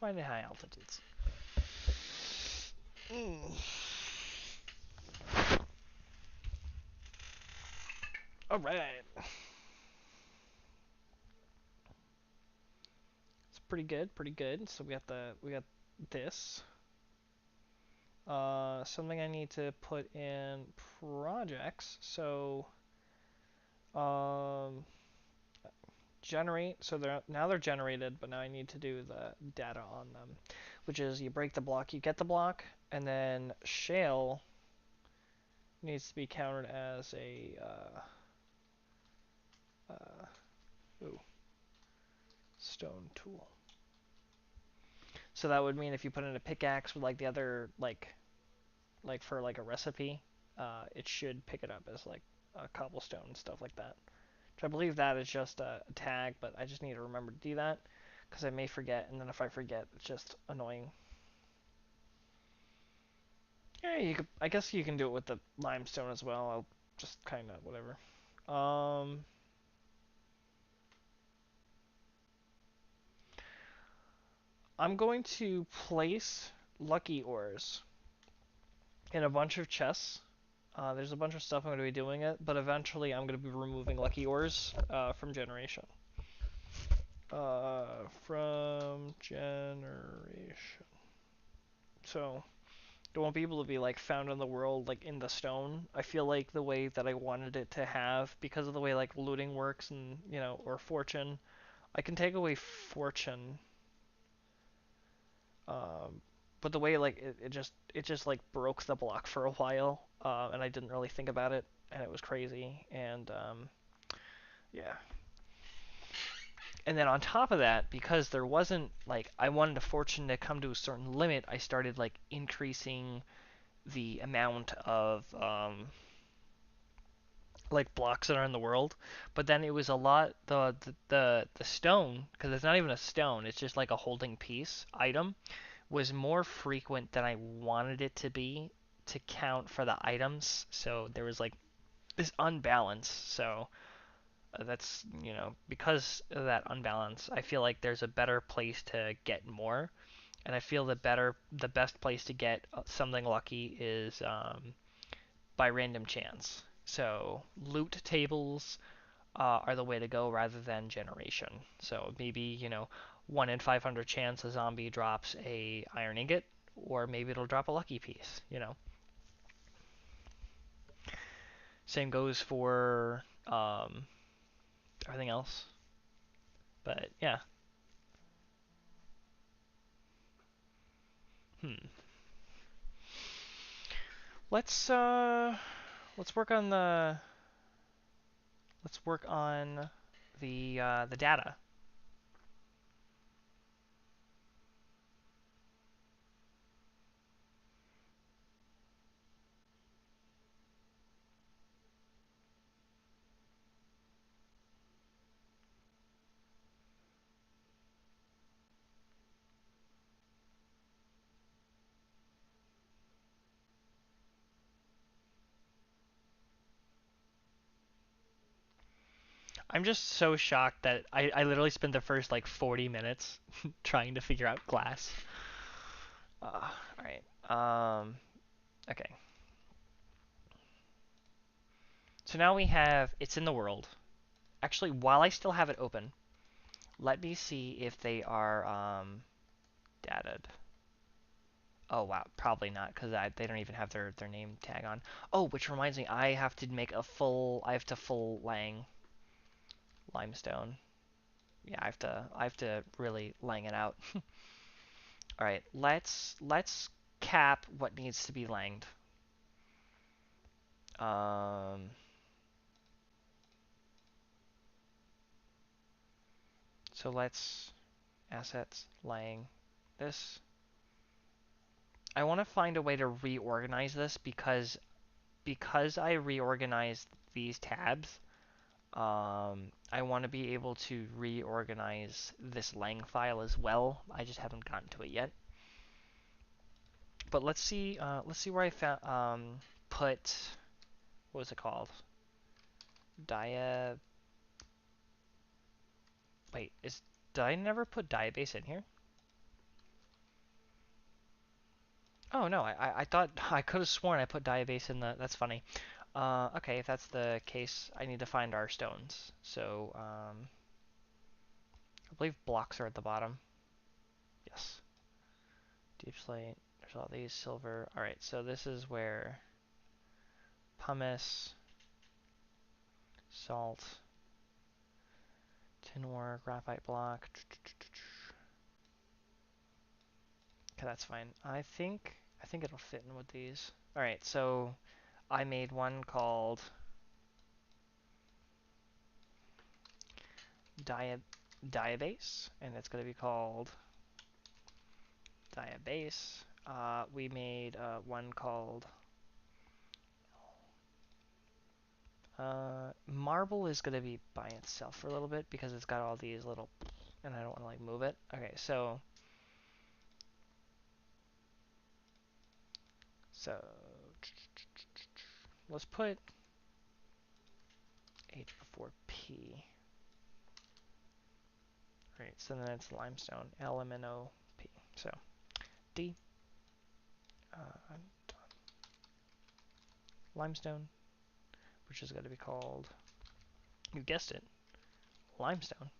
Find at high altitudes. All right. It's pretty good, pretty good. So we got this. Something I need to put in projects. So generate. So they're generated, but now I need to do the data on them, which is you break the block, you get the block, and then shale needs to be counted as a stone tool. So that would mean if you put in a pickaxe with like the other like for like a recipe, it should pick it up as like a cobblestone and stuff like that. Which I believe that is just a tag, but I just need to remember to do that because I may forget, and then if I forget, it's just annoying. Yeah, you could. I guess you can do it with the limestone as well. I'll just kind of whatever. I'm going to place lucky ores in a bunch of chests. There's a bunch of stuff I'm going to be doing it, but eventually I'm going to be removing lucky ores from generation. From generation. So it won't be able to be like found in the world like in the stone. I feel like the way that I wanted it to have, because of the way like looting works and or fortune, I can take away fortune. Um, but the way like it just like broke the block for a while, and I didn't really think about it, and it was crazy. And yeah. And then on top of that, because there wasn't like I wanted a fortune to come to a certain limit, I started like increasing the amount of like blocks that are in the world. But then it was a lot the stone, because it's not even a stone, it's just like a holding piece item, was more frequent than I wanted it to be to count for the items. So there was like this unbalance. So that's because of that unbalance, I feel like there's a better place to get more, and I feel the best place to get something lucky is by random chance. So loot tables are the way to go rather than generation. So maybe 1 in 500 chance a zombie drops a iron ingot, or maybe it'll drop a lucky piece. Same goes for everything else. But yeah. Hmm. Let's let's work on the data. I'm just so shocked that I literally spent the first like 40 minutes trying to figure out glass. All right. Okay. So now we have it's in the world. Actually, while I still have it open, let me see if they are dated. Oh wow, probably not, because they don't even have their name tag on. Oh, which reminds me, I have to full lang limestone. Yeah, I have to really lang it out. All right, let's cap what needs to be langed. Um, so let's assets lang this. I want to find a way to reorganize this because because I reorganized these tabs, I want to be able to reorganize this lang file as well. I just haven't gotten to it yet. But let's see where I found put, what was it called? Dia. Wait, did I never put Diabase in here? Oh no, I thought I could have sworn I put Diabase in the. That's funny. Okay, if that's the case, I need to find our stones. So I believe blocks are at the bottom. Yes. Deep slate. There's all these silver. All right, so this is where pumice, salt, tin ore, graphite block. Okay, that's fine. I think it'll fit in with these. All right, so I made one called Diabase, and it's going to be called Diabase. We made one called Marble is going to be by itself for a little bit because it's got all these little, and I don't want to like move it. Okay, so let's put H before P. Right, so then it's limestone, LMNOP. So D, limestone, which is going to be called, you guessed it, limestone.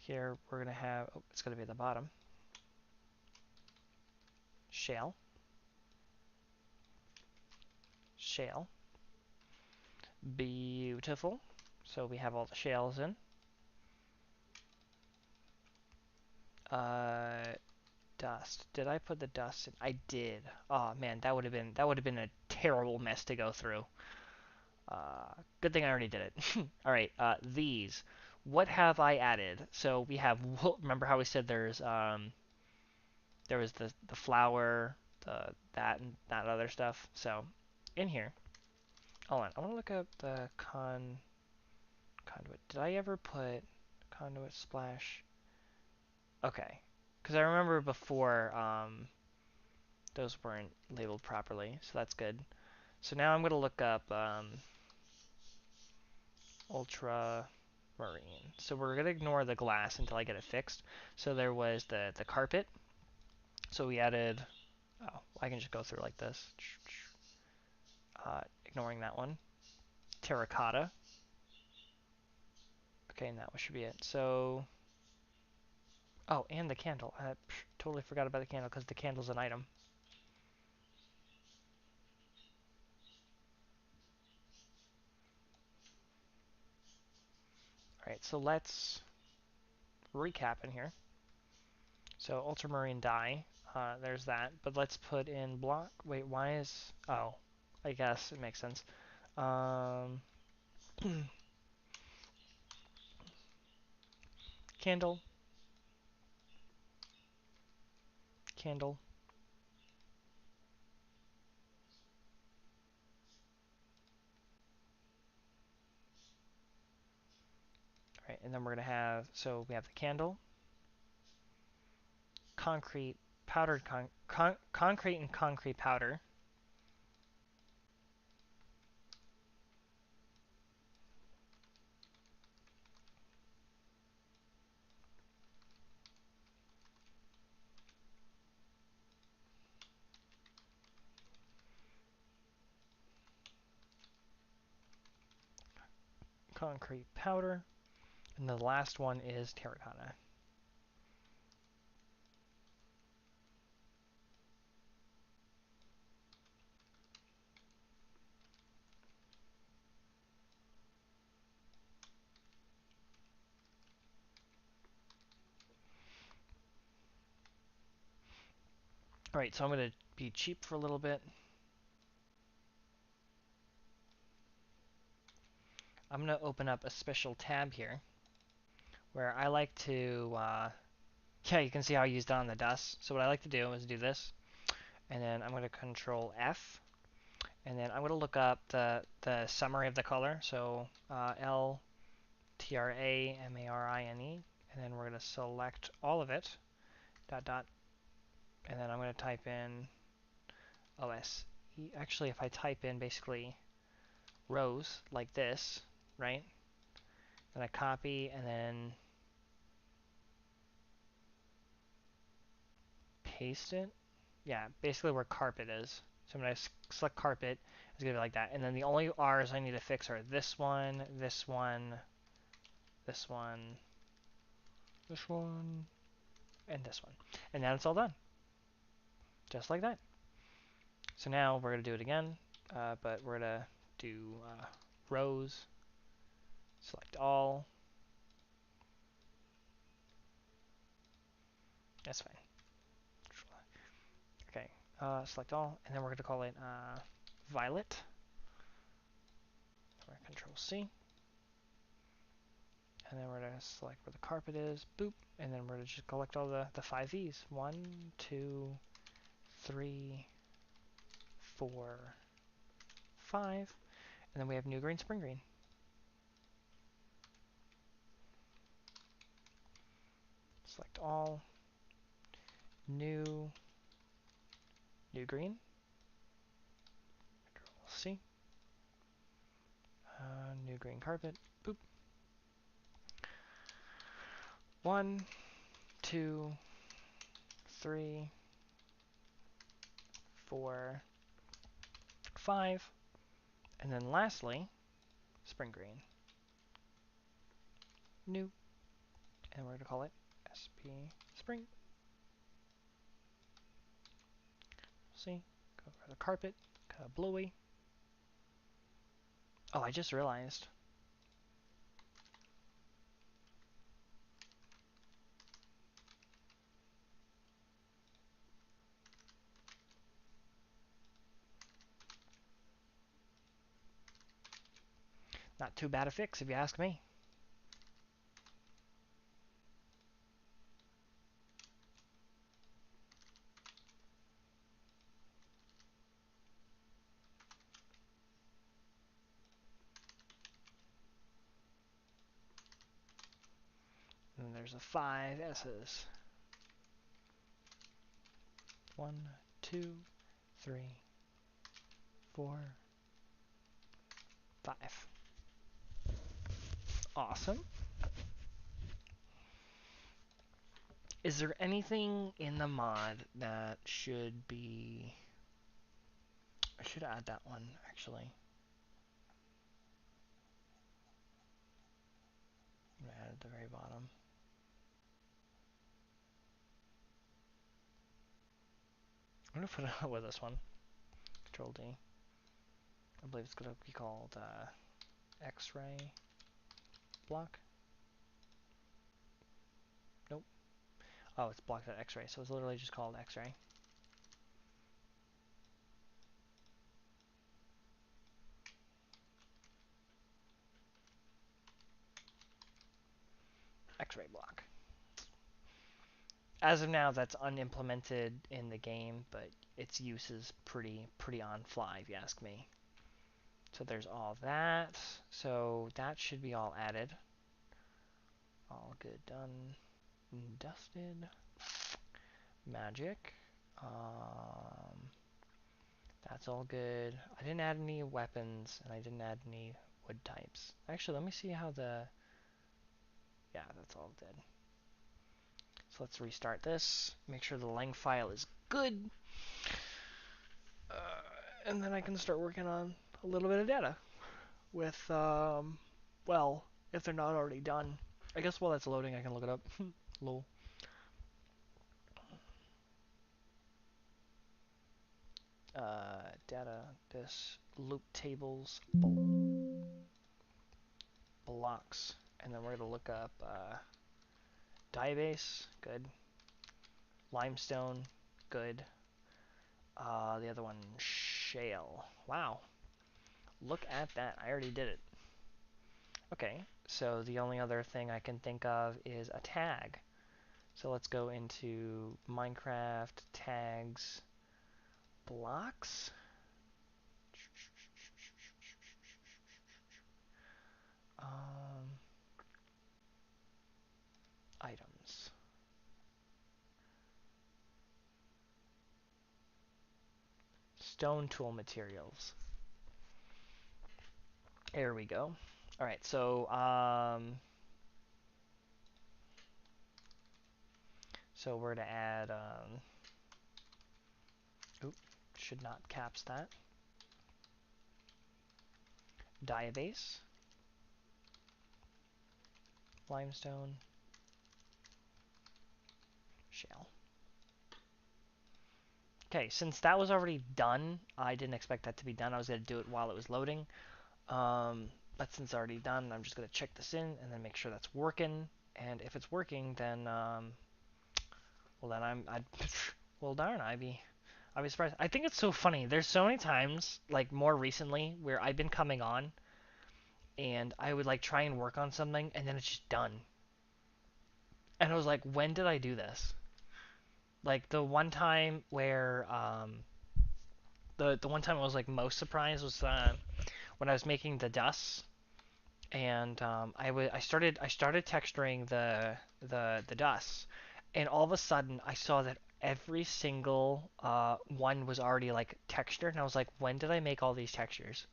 Here we're going to have, oh, it's going to be at the bottom, shale, shale, beautiful. So we have all the shales in. Dust. Did I put the dust in? I did. Oh man, that would have been a terrible mess to go through. Good thing I already did it. All right, these. What have I added? So we have. Remember how we said there was the flour, the that and that other stuff. So in here, hold on. I want to look up the conduit. Did I ever put conduit splash? Okay, because I remember before those weren't labeled properly, so that's good. So now I'm going to look up ultramarine. So we're going to ignore the glass until I get it fixed. So there was the carpet. So we added, oh, I can just go through like this. Ignoring that one. Terracotta. Okay, and that should be it. So, oh, and the candle. I totally forgot about the candle because the candle's an item. Alright, so let's recap in here. So ultramarine dye, there's that. But let's put in block. Wait, why is? Oh, I guess it makes sense. Candle, candle. All right, and then we're gonna have. So we have the candle, concrete, powdered concrete and concrete powder. Concrete powder, and the last one is terracotta. All right, so I'm gonna be cheap for a little bit. I'm gonna open up a special tab here where I like to. Yeah, you can see how I used it on the dust. So what I like to do is do this, and then I'm going to control F, and then I'm going to look up the summary of the color. So LTRAMARINE, and then we're going to select all of it, dot dot, and then I'm going to type in OS. Actually, if I type in basically rows like this, right? And I copy and then paste it. Yeah, basically where carpet is. So I'm going to select carpet. It's going to be like that. And then the only R's I need to fix are this one, this one, this one, this one, and this one. And now it's all done. Just like that. So now we're going to do it again, but we're going to do rows, select all. That's fine. Okay, select all, and then we're going to call it violet. We're going to Control C. And then we're going to select where the carpet is, boop, and then we're going to just collect all the 5 V's. 1, 2, 3, 4, 5, and then we have new green, spring green. Select all, new green, Control C, new green carpet, boop. 1, 2, 3, 4, 5, and then lastly, spring green, new, and we're going to call it SP Spring. See, go for the carpet, kind of bluey. Oh, I just realized. Not too bad a fix, if you ask me. And there's the 5 S's. 1, 2, 3, 4, 5. Awesome. Is there anything in the mod that should be... I should add that one, actually. I'm going to add it at the very bottom. I'm going to put it with this one. Control D. I believe it's going to be called X-ray block. Nope. Oh, it's blocked at X-ray, so it's literally just called X-ray. X-ray block. As of now, that's unimplemented in the game, but its use is pretty on fly, if you ask me. So there's all that. So that should be all added. All good, done, dusted. Magic. That's all good. I didn't add any weapons, and I didn't add any wood types. Actually, let me see how the... Yeah, that's all good. So let's restart this. Make sure the lang file is good. And then I can start working on a little bit of data with, well, if they're not already done. I guess while that's loading, I can look it up. Lol. Data, this, loop tables, blocks, and then we're going to look up Diabase, good. Limestone, good. The other one, shale. Wow. Look at that. I already did it. Okay, so the only other thing I can think of is a tag. So let's go into Minecraft tags. blocks. Items. Stone tool materials. There we go. All right, so we're to add. Oop, should not caps that. Diabase. Limestone. Shale. Okay, since that was already done, I didn't expect that to be done. I was going to do it while it was loading. But since it's already done, I'm just going to check this in and then make sure that's working. And if it's working, then, well, then well, darn, I'd be surprised. I think it's so funny. There's so many times, like more recently, where I've been coming on and I would like try and work on something and then it's just done. And I was like, when did I do this? Like the one time where, the one time I was like most surprised was when I was making the dust, and I started texturing the dust, and all of a sudden I saw that every single one was already like textured, and I was like, when did I make all these textures?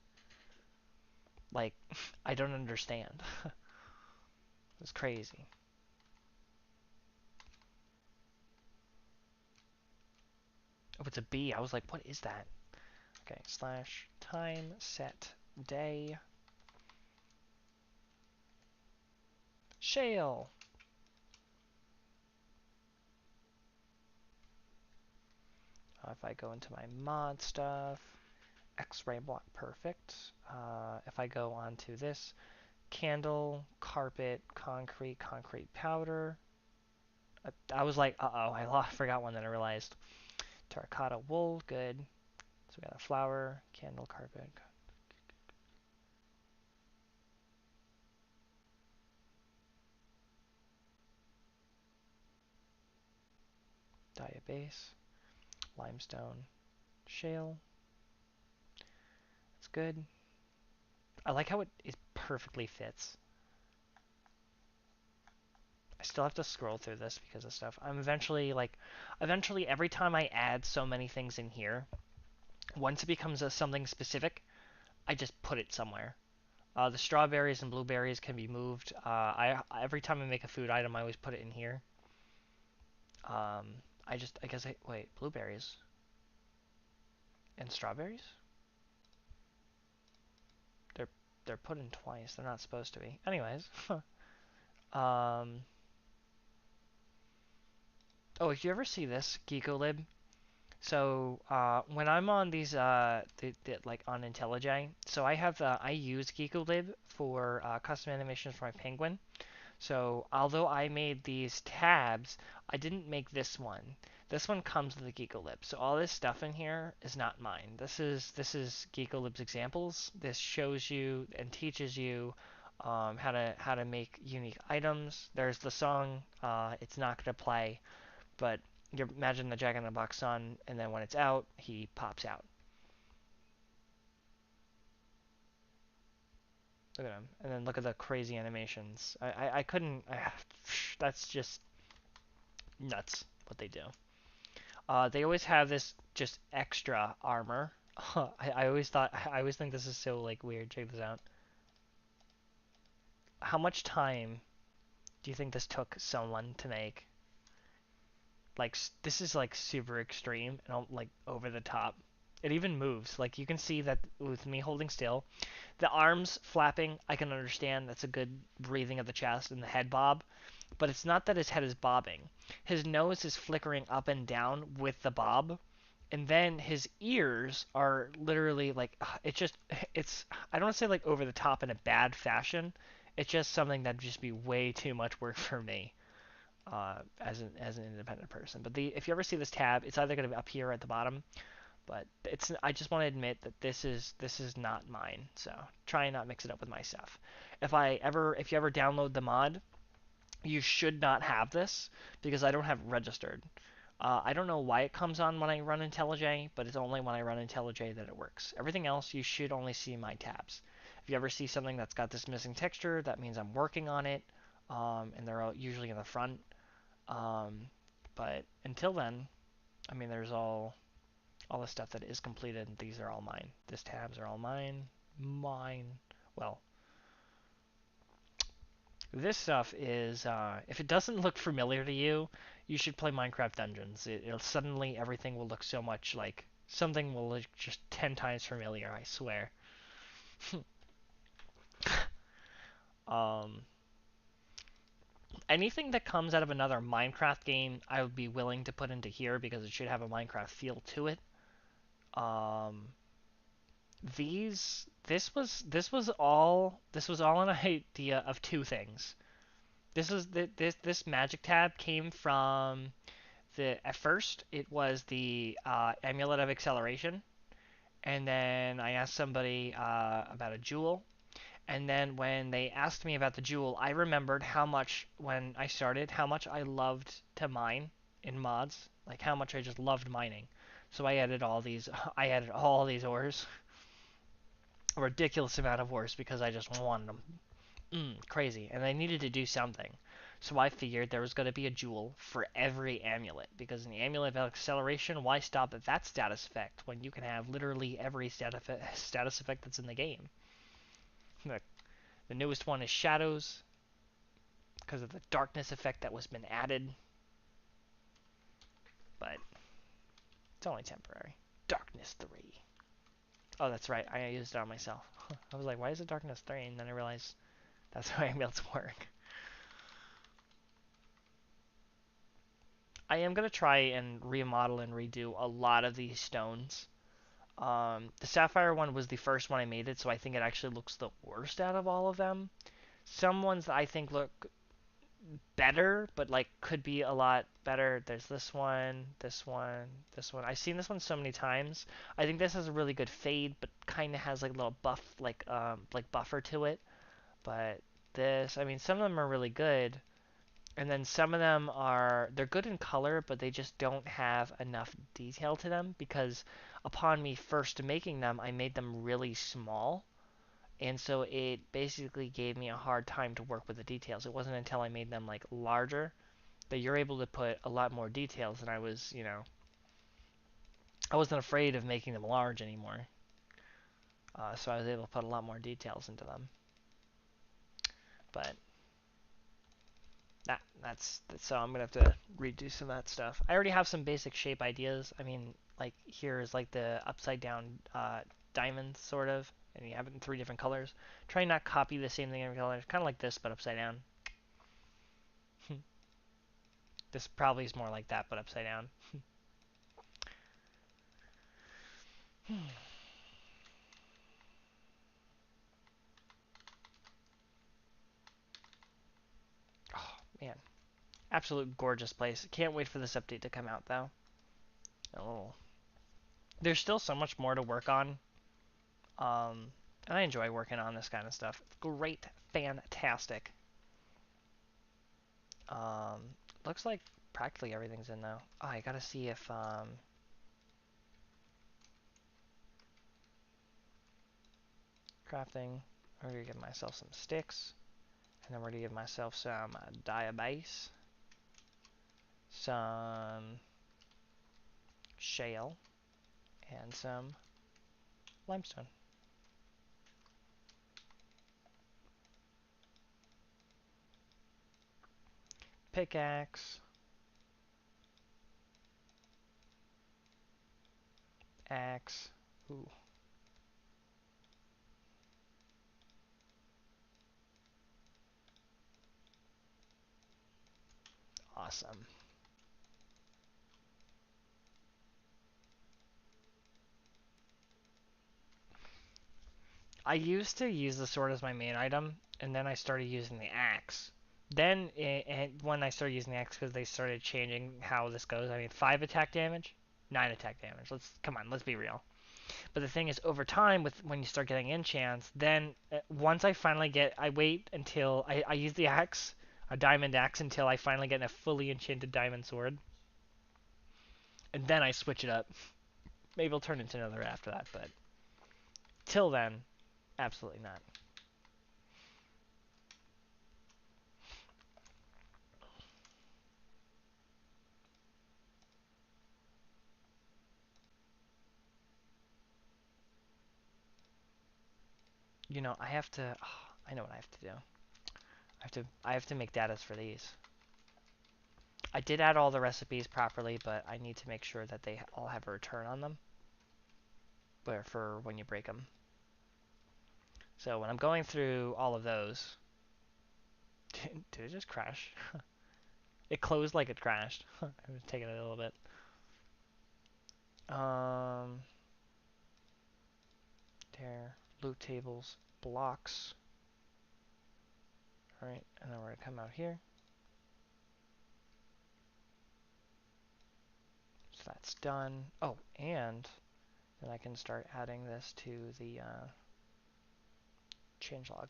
Like, I don't understand. It's crazy. Oh, it's a B. I was like, what is that? Okay, slash time set day shale. If I go into my mod stuff, X-ray block, perfect. If I go onto this, candle, carpet, concrete powder. I was like, uh-oh, I forgot one that I realized. Terracotta wool, good. So we got a flower, candle, carpet. Diabase, limestone, shale. It's good. I like how it perfectly fits. I still have to scroll through this because of stuff. I'm eventually every time I add so many things in here, once it becomes something specific, I just put it somewhere. The strawberries and blueberries can be moved. Every time I make a food item, I always put it in here. Wait, blueberries and strawberries? They're they're put in twice. They're not supposed to be. Anyways, oh, if you ever see this Geekolib, so when I'm on these like on IntelliJ, so I use Geekolib for custom animations for my penguin. So although I made these tabs, I didn't make this one. This one comes with a Geekolib. So all this stuff in here is not mine. This is Geekolib's examples. This shows you and teaches you how to make unique items. There's the song. It's not gonna play, but you imagine the Jack in the Box son, and then when it's out, he pops out. Look at him, and then look at the crazy animations. I couldn't. That's just nuts what they do. They always have this just extra armor. I always think this is so like weird. Check this out. How much time do you think this took someone to make? Like this is like super extreme and like over the top. It even moves. Like you can see that with me holding still, the arms flapping. I can understand that's a good breathing of the chest and the head bob. But it's not that his head is bobbing. His nose is flickering up and down with the bob, and then his ears are literally like it's I don't want to say like over the top in a bad fashion. It's just something that'd just be way too much work for me as an independent person. But if you ever see this tab, it's either going to be up here or at the bottom. But it's I just want to admit that this is not mine. So try and not mix it up with my stuff. If you ever download the mod, you should not have this because I don't have registered. I don't know why it comes on when I run IntelliJ, but it's only when I run IntelliJ that it works. Everything else, you should only see my tabs. If you ever see something that's got this missing texture, that means I'm working on it, and they're usually in the front. Um, but until then, I mean, there's all the stuff that is completed. These are all mine. These tabs are all mine. Mine. Well, this stuff is, if it doesn't look familiar to you, you should play Minecraft Dungeons. It'll suddenly everything will look so much like something will look just 10 times familiar, I swear. um, Anything that comes out of another Minecraft game, I would be willing to put into here because it should have a Minecraft feel to it. Um, this was all an idea of two things. This magic tab came from at first it was the amulet of acceleration, and then I asked somebody about a jewel, and then when they asked me about the jewel, I remembered how much when I started, how much I loved to mine in mods, like how much I just loved mining. So I added all these, I added all these ores, a ridiculous amount of ores because I just wanted them. Crazy. And I needed to do something. So I figured there was going to be a jewel for every amulet. Because in the amulet of acceleration, why stop at that status effect when you can have literally every status effect that's in the game? The newest one is Shadows, because of the darkness effect that was been added. But it's only temporary. Darkness 3. Oh, that's right. I used it on myself. I was like, why is it Darkness 3? And then I realized that's how amulets work. I am going to try and remodel and redo a lot of these stones. The sapphire one was the first one I made it, so I think it actually looks the worst out of all of them. Some ones that I think look better, but like could be a lot better. There's this one, this one, this one. I've seen this one so many times. I think this has a really good fade, but kind of has like a little buff, like buffer to it. But this, I mean, some of them are really good, and then some of them they're good in color, but they just don't have enough detail to them because upon me first making them, I made them really small. And so it basically gave me a hard time to work with the details. It wasn't until I made them like larger that you're able to put a lot more details and I wasn't afraid of making them large anymore. So I was able to put a lot more details into them. But that's so I'm gonna have to redo some of that stuff. I already have some basic shape ideas. I mean, like here is like the upside down diamond sort of, and you have it in 3 different colors. Try and not copy the same thing in every color. Kind of like this, but upside down. This probably is more like that, but upside down. Oh man, absolute gorgeous place. Can't wait for this update to come out though. Oh, there's still so much more to work on. And I enjoy working on this kind of stuff. It's great, fantastic. Um, Looks like practically everything's in though. Oh, I gotta see if crafting. I'm gonna give myself some sticks, and then we're gonna give myself some diabase, some shale, and some limestone. Pickaxe, axe. Ooh, awesome. I used to use the sword as my main item, and then I started using the axe. Then, when I started using the axe, because they started changing how this goes. I mean, 5 attack damage, 9 attack damage. Come on, let's be real. But the thing is, over time, when you start getting enchants, then once I finally I wait until I use the axe, a diamond axe, until I finally get a fully enchanted diamond sword. and then I switch it up. Maybe I'll turn into another after that, but till then, absolutely not. You know, I have to. Oh, I know what I have to do. I have to make datas for these. I did add all the recipes properly, but I need to make sure that they all have a return on them, where for when you break them. So when I'm going through all of those, did it just crash? It closed like it crashed. I was taking it a little bit. There, loot tables, blocks. All right, and then we're gonna come out here. So that's done. Oh, and then I can start adding this to the changelog.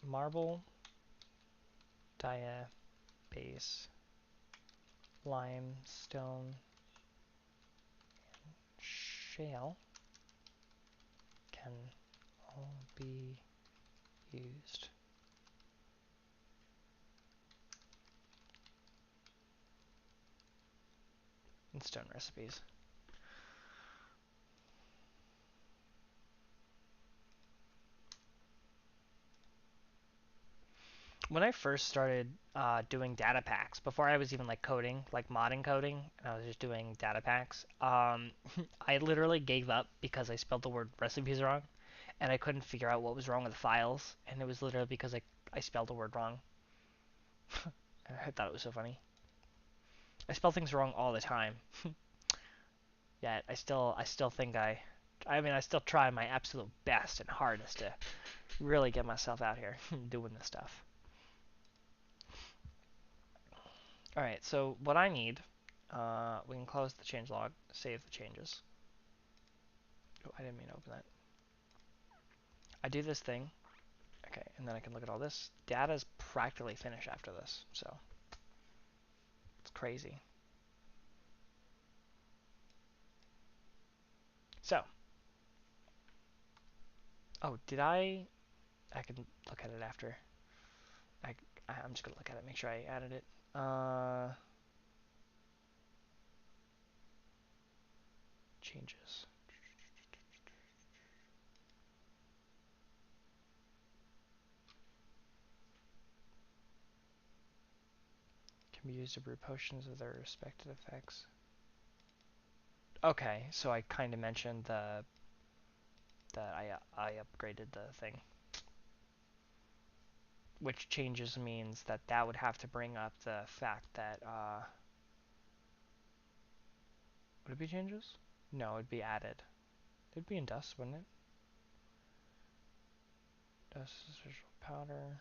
Marble, diabase, limestone, shale can all be used. In stone recipes. When I first started doing data packs, before I was even like coding, like modding coding, and I was just doing data packs, I literally gave up because I spelled the word recipes wrong, and I couldn't figure out what was wrong with the files, and it was literally because I spelled the word wrong. I thought it was so funny. I spell things wrong all the time. Yet I still think I mean I still try my absolute best and hardest to really get myself out here doing this stuff. All right, so what I need, we can close the changelog, save the changes. Oh, I didn't mean to open that. I do this thing, okay, and then I can look at all this. Data is practically finished after this, so it's crazy. So, oh, did I can look at it after. I, I'm just gonna look at it, make sure I added it. Changes. Can be used to brew potions with their respective effects. Okay, so I kind of mentioned that I upgraded the thing, which changes means that that would have to bring up the fact that would it be changes? No, it'd be added. It'd be in dust, wouldn't it? Dust is visual powder.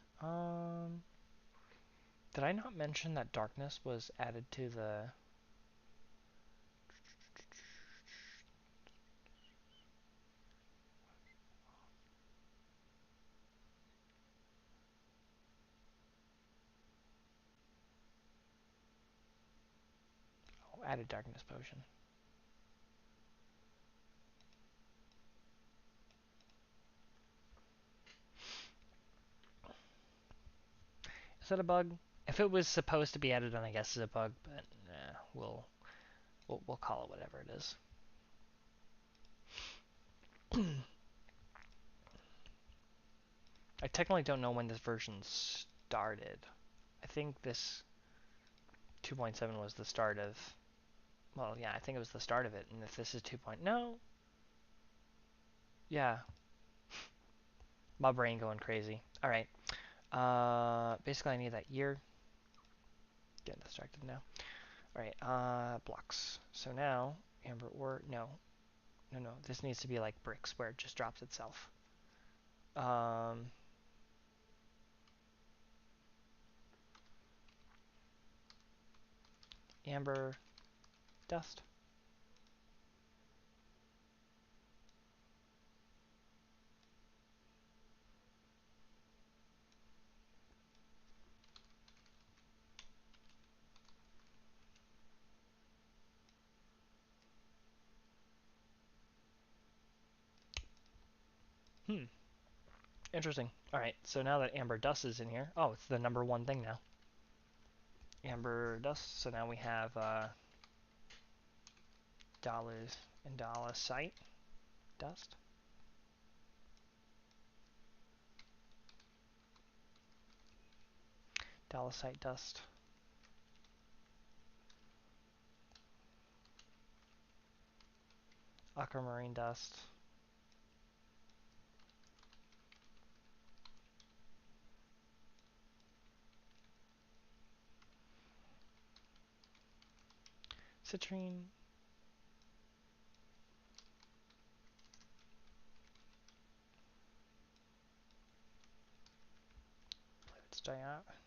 Did I not mention that darkness was added to the? Oh, added darkness potion. Is that a bug? If it was supposed to be added, then I guess it's a bug. But nah, we'll call it whatever it is. I technically don't know when this version started. I think this 2.7 was the start of. Well, yeah, I think it was the start of it. And if this is 2. No, yeah, my brain going crazy. All right. Basically, I need that year. Getting distracted now. All right. Blocks. So now, amber ore. No, no, no. This needs to be like bricks, where it just drops itself. Um, amber dust. Interesting. Alright, so now that amber dust is in here, oh, it's the number one thing now. Amber dust, so now we have dollars and dollar-site dust. Dollar-site dust. Aquamarine dust. Citrine. It's diopside.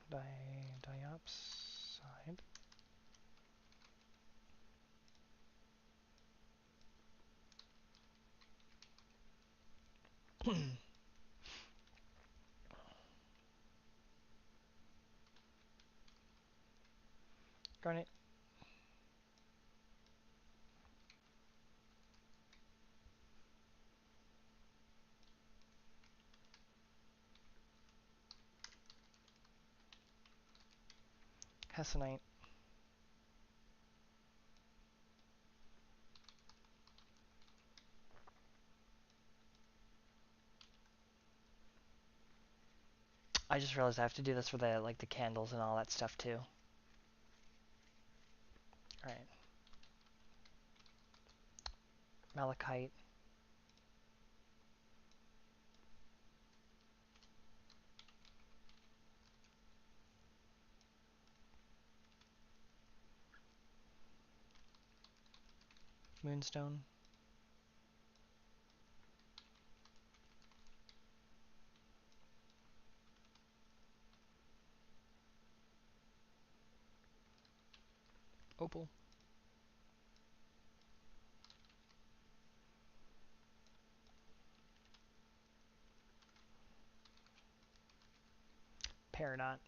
Garnet. Hessonite. I just realized I have to do this for the the candles and all that stuff too. Alright. Malachite. Moonstone. Opal. Peridot.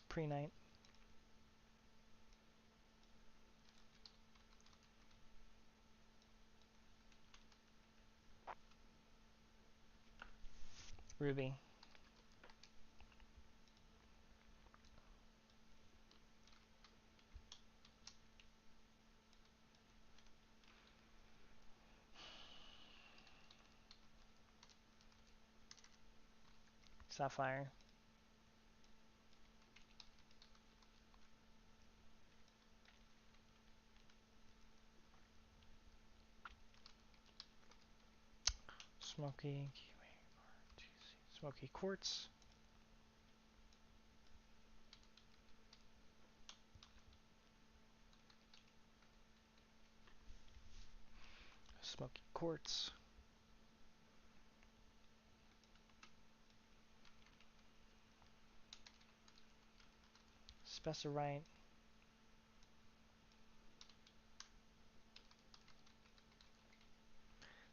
Prehnite. Ruby. Sapphire. Smoky. Smoky quartz. Smoky quartz. Spessarite.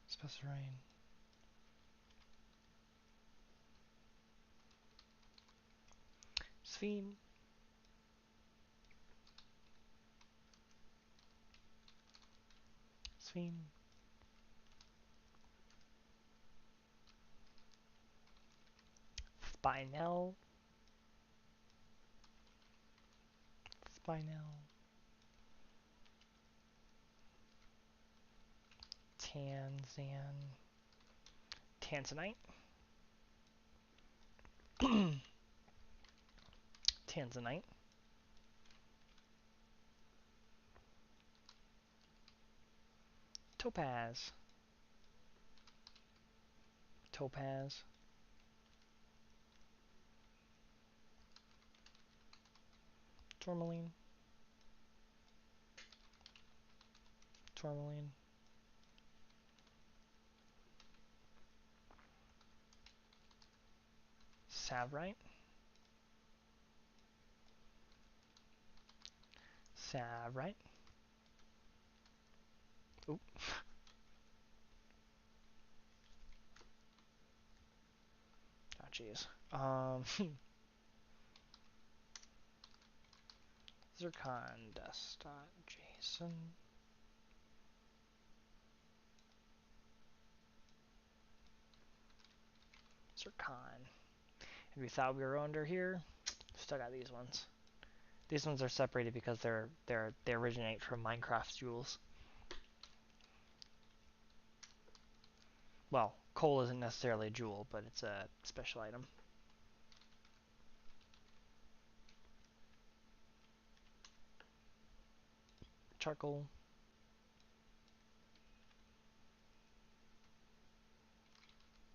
Spessarite. Sphene. Sphene. Spinel. Spinel. Tanzanite. Tanzanite. Topaz. Topaz. Tourmaline. Tourmaline. Savrite. Savrite. Oop. Oh, jeez. Zircon dust.json. Zircon. And we thought we were under here. Still got these ones. These ones are separated because they originate from Minecraft jewels. Well, coal isn't necessarily a jewel, but it's a special item. Charcoal.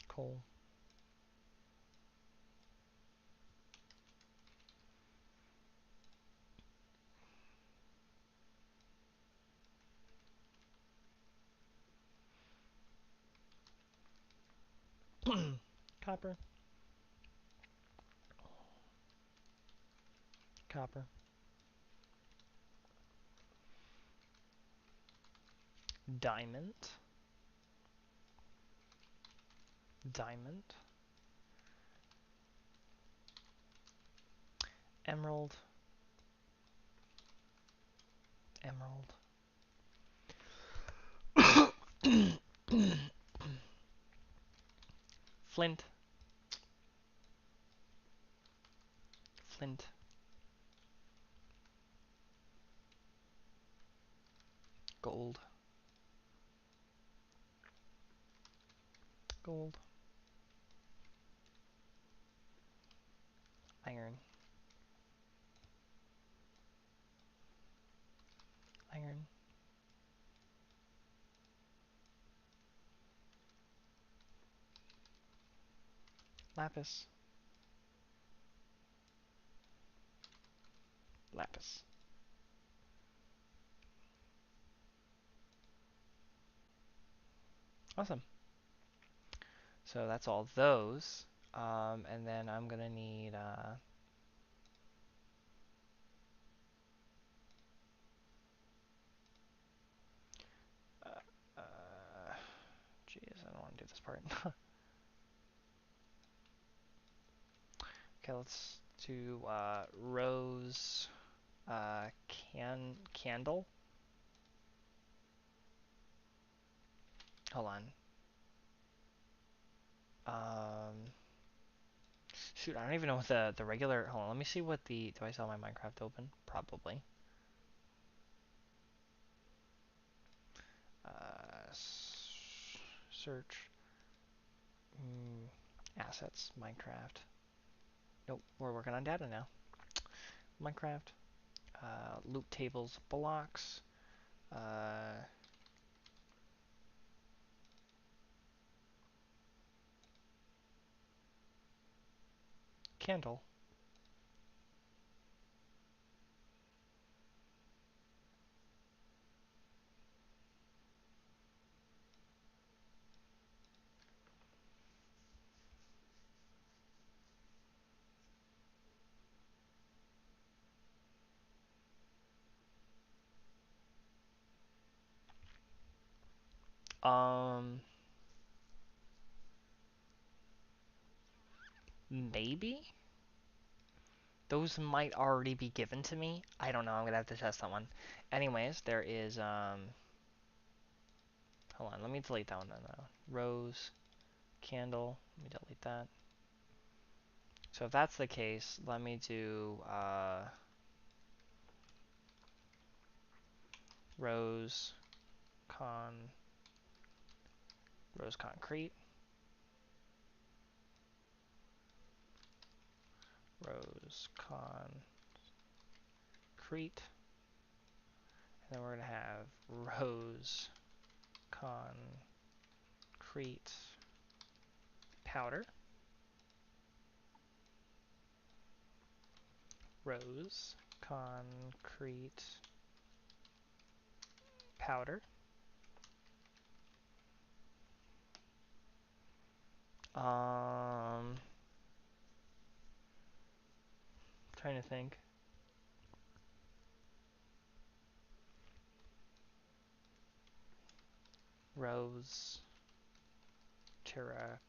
Coal. Copper. Copper. Diamond. Diamond. Emerald. Emerald. Flint. Flint. Gold. Gold. Iron. Iron. Lapis. Lapis. Awesome. So that's all those. And then I'm gonna need jeez, I don't want to do this part. Okay, let's do rose candle. Hold on. Shoot, I don't even know what the regular. Hold on, let me see what the. Do I saw my Minecraft open? Probably. Search. Assets. Minecraft. Nope, we're working on data now. Minecraft. Loot tables. Blocks. Candle. Maybe? Those might already be given to me. I don't know. I'm gonna have to test that one. Anyways, there is hold on, let me delete that one then. Rose, candle. Let me delete that. So if that's the case, let me do rose concrete, rose concrete, and then we're gonna have rose concrete powder, rose concrete powder, Trying to think. Rose, terracotta.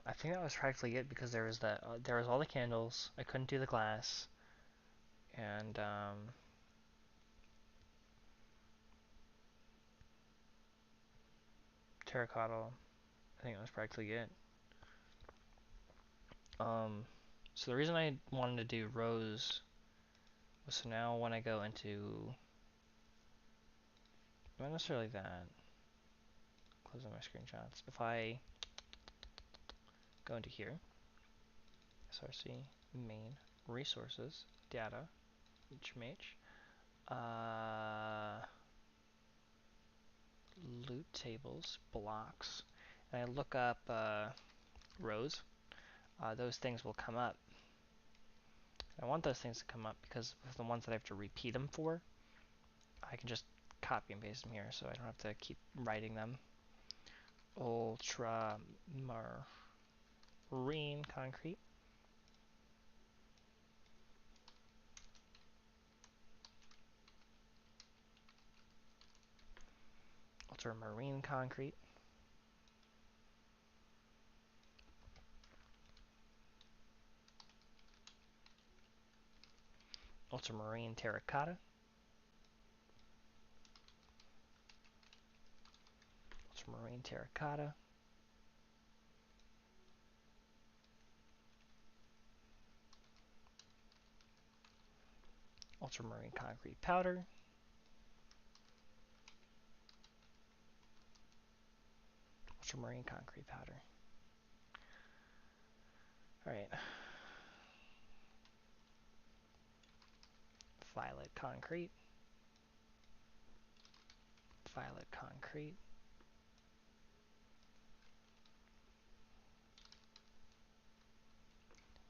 I think that was practically it because there was that there was all the candles. I couldn't do the glass, and terracotta. I think that was practically it. So the reason I wanted to do rose was so now when I go into not necessarily that. Closing my screenshots. If I go into here, src main resources data hmh loot tables blocks, and I look up rows, those things will come up. I want those things to come up because the ones that I have to repeat them for, I can just copy and paste them here so I don't have to keep writing them. Ultramarine concrete. Ultramarine concrete. Ultramarine terracotta. Ultramarine terracotta. Ultramarine concrete powder. Ultramarine concrete powder. Alright. Violet concrete. Violet concrete.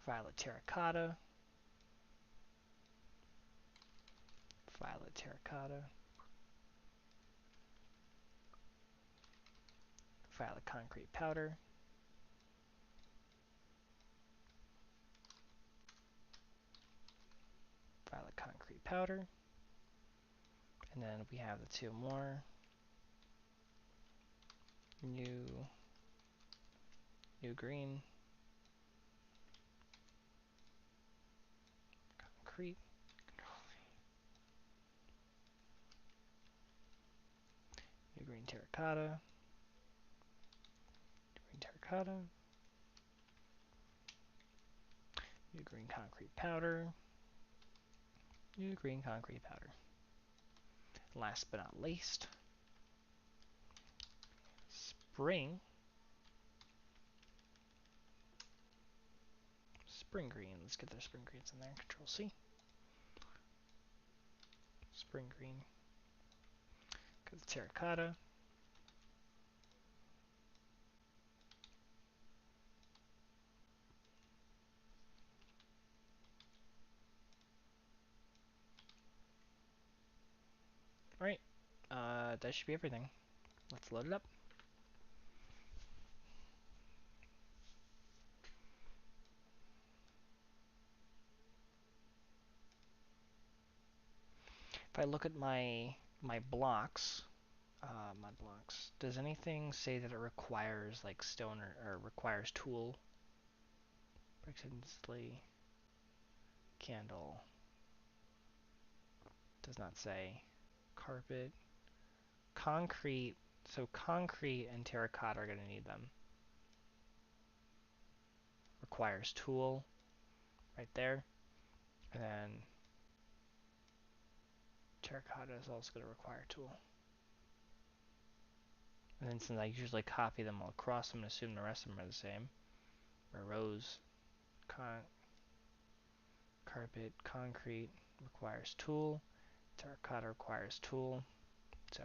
Violet terracotta. Violet terracotta. Violet concrete powder. Violet concrete powder. And then we have the two more. New green. Concrete. New green terracotta. New green terracotta. New green concrete powder. New green concrete powder. Last but not least, spring. Spring green. Let's get their spring greens in there. Control C. Spring green. Go to terracotta. Alright. That should be everything. Let's load it up. If I look at my blocks, does anything say that it requires like stone or requires tool? Bricks instantly. Candle. Does not say. Carpet. Concrete. So concrete and terracotta are going to need them. Requires tool. Right there. And then terracotta is also going to require tool. And then since I usually copy them all across, I'm going to assume the rest of them are the same. Rose, carpet, concrete requires tool. Terracotta requires tool. So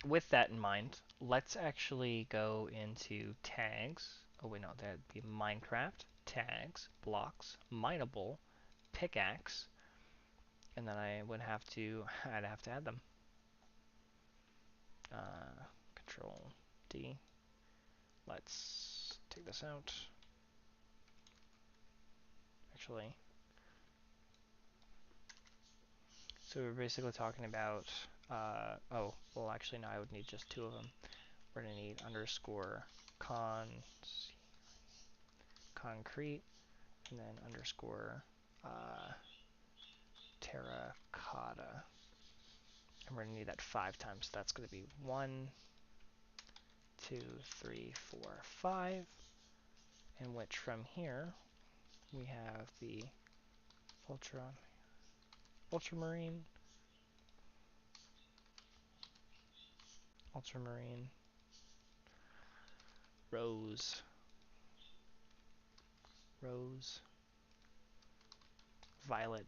with that in mind, let's actually go into tags. Oh wait, no, that'd be Minecraft, tags, blocks, mineable, pickaxe, and then I would have to, I'd have to add them. Control D. Let's take this out. Actually, so we're basically talking about, oh, well actually no, I would need just two of them. We're gonna need underscore concrete, and then underscore terracotta. And we're gonna need that 5 times. So that's gonna be 1, 2, 3, 4, 5. In which from here we have the ultramarine, rose, violet,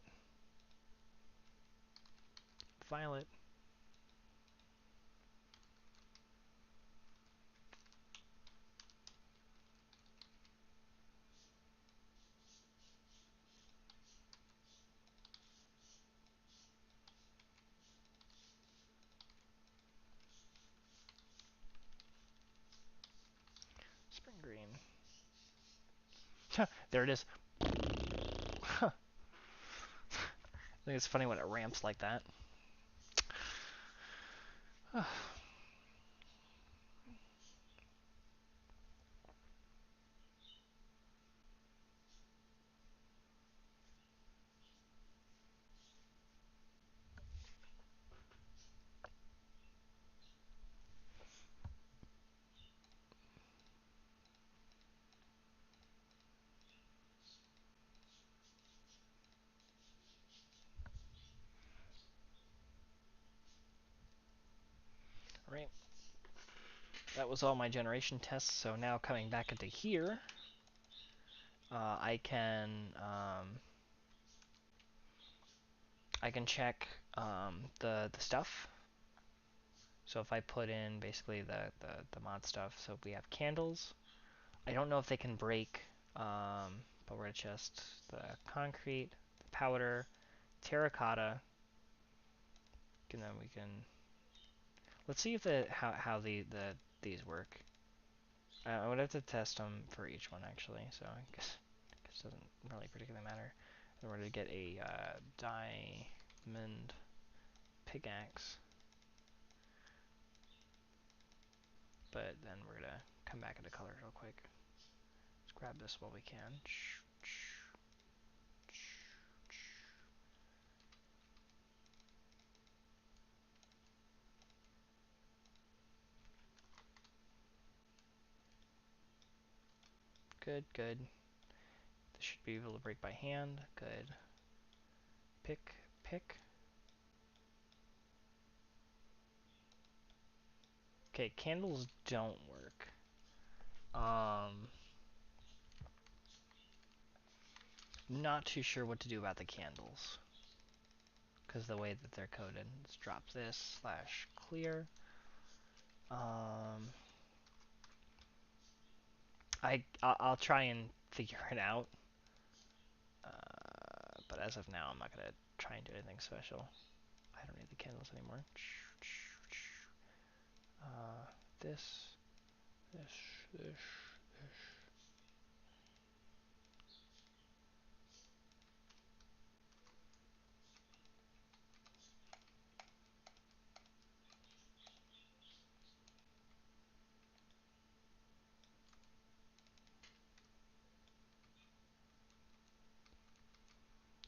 spring green. There it is. I think it's funny when it ramps like that. Right. That was all my generation tests, so now coming back into here, I can check the stuff. So if I put in basically the mod stuff, so we have candles. I don't know if they can break, but we're gonna just the concrete, the powder, terracotta, and then we can. Let's see if how these work. I would have to test them for each one actually, so I guess it doesn't really particularly matter. And we're gonna get a diamond pickaxe, but then we're gonna come back into colors real quick. Let's grab this while we can. Good, good. This should be able to break by hand. Good. Pick. Okay, candles don't work. Not too sure what to do about the candles, because the way that they're coded. Let's drop this /clear. I'll try and figure it out. But as of now, I'm not gonna try and do anything special. I don't need the candles anymore. This.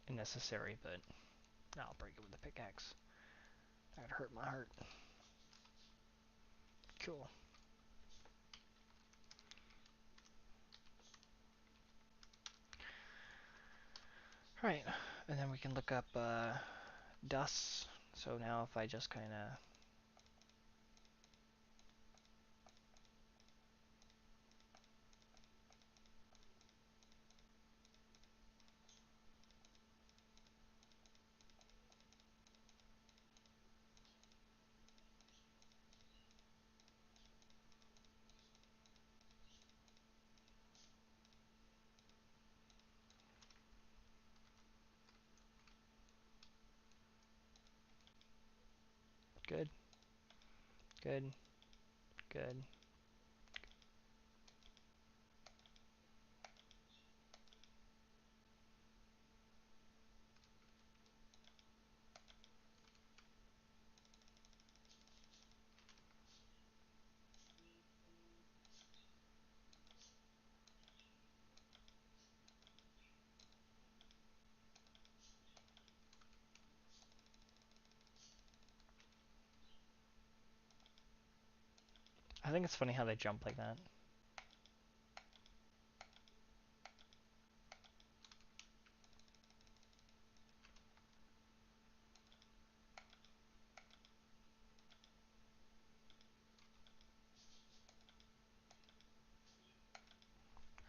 Unnecessary, but I'll break it with the pickaxe. That'd hurt my heart. Cool. Alright, and then we can look up dust. So now if I just kind of Good. Good. I think it's funny how they jump like that.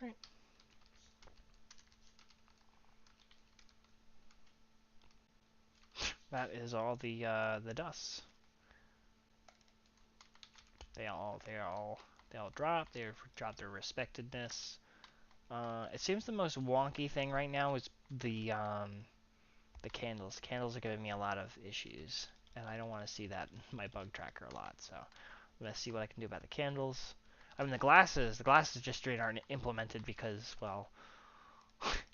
Right. That is all the dust. They all drop. They drop their respectedness. It seems the most wonky thing right now is the candles. Candles are giving me a lot of issues, and I don't want to see that in my bug tracker a lot. So I'm gonna see what I can do about the candles. I mean the glasses just straight aren't implemented because, well,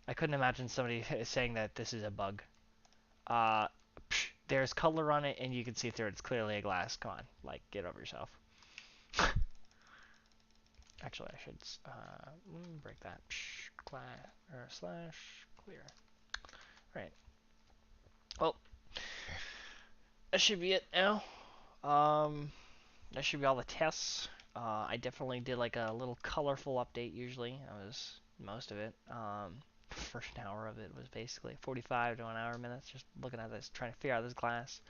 I couldn't imagine somebody saying that this is a bug. Uh, there's color on it, and you can see through it. It's clearly a glass. Come on, like, get over yourself. Actually, I should break that. Slash clear. Right. Well, that should be it now. That should be all the tests. I definitely did like a little colorful update. Usually, that was most of it. First hour of it was basically 45 to an hour minutes, just looking at this, trying to figure out this glass.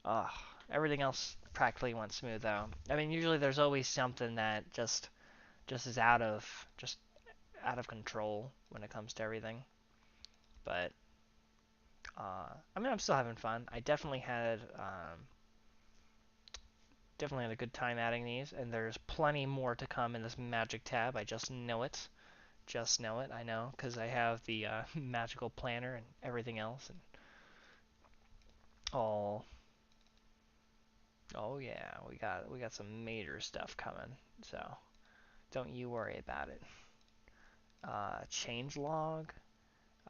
Uh, Everything else practically went smooth though. I mean, usually there's always something that just is out of control when it comes to everything. But I mean, I'm still having fun. I definitely had a good time adding these, and there's plenty more to come in this magic tab. I just know it. Just know it. I know because I have the magical planner and everything else. And oh, oh yeah, we got some major stuff coming. So don't you worry about it. Change log.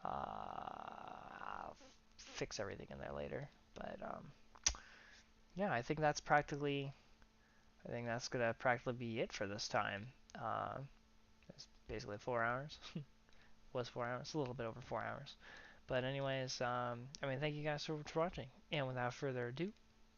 I'll fix everything in there later. But yeah, I think that's gonna practically be it for this time. It's basically 4 hours. Was 4 hours, a little bit over 4 hours. But anyways, I mean, thank you guys so much for watching. And without further ado,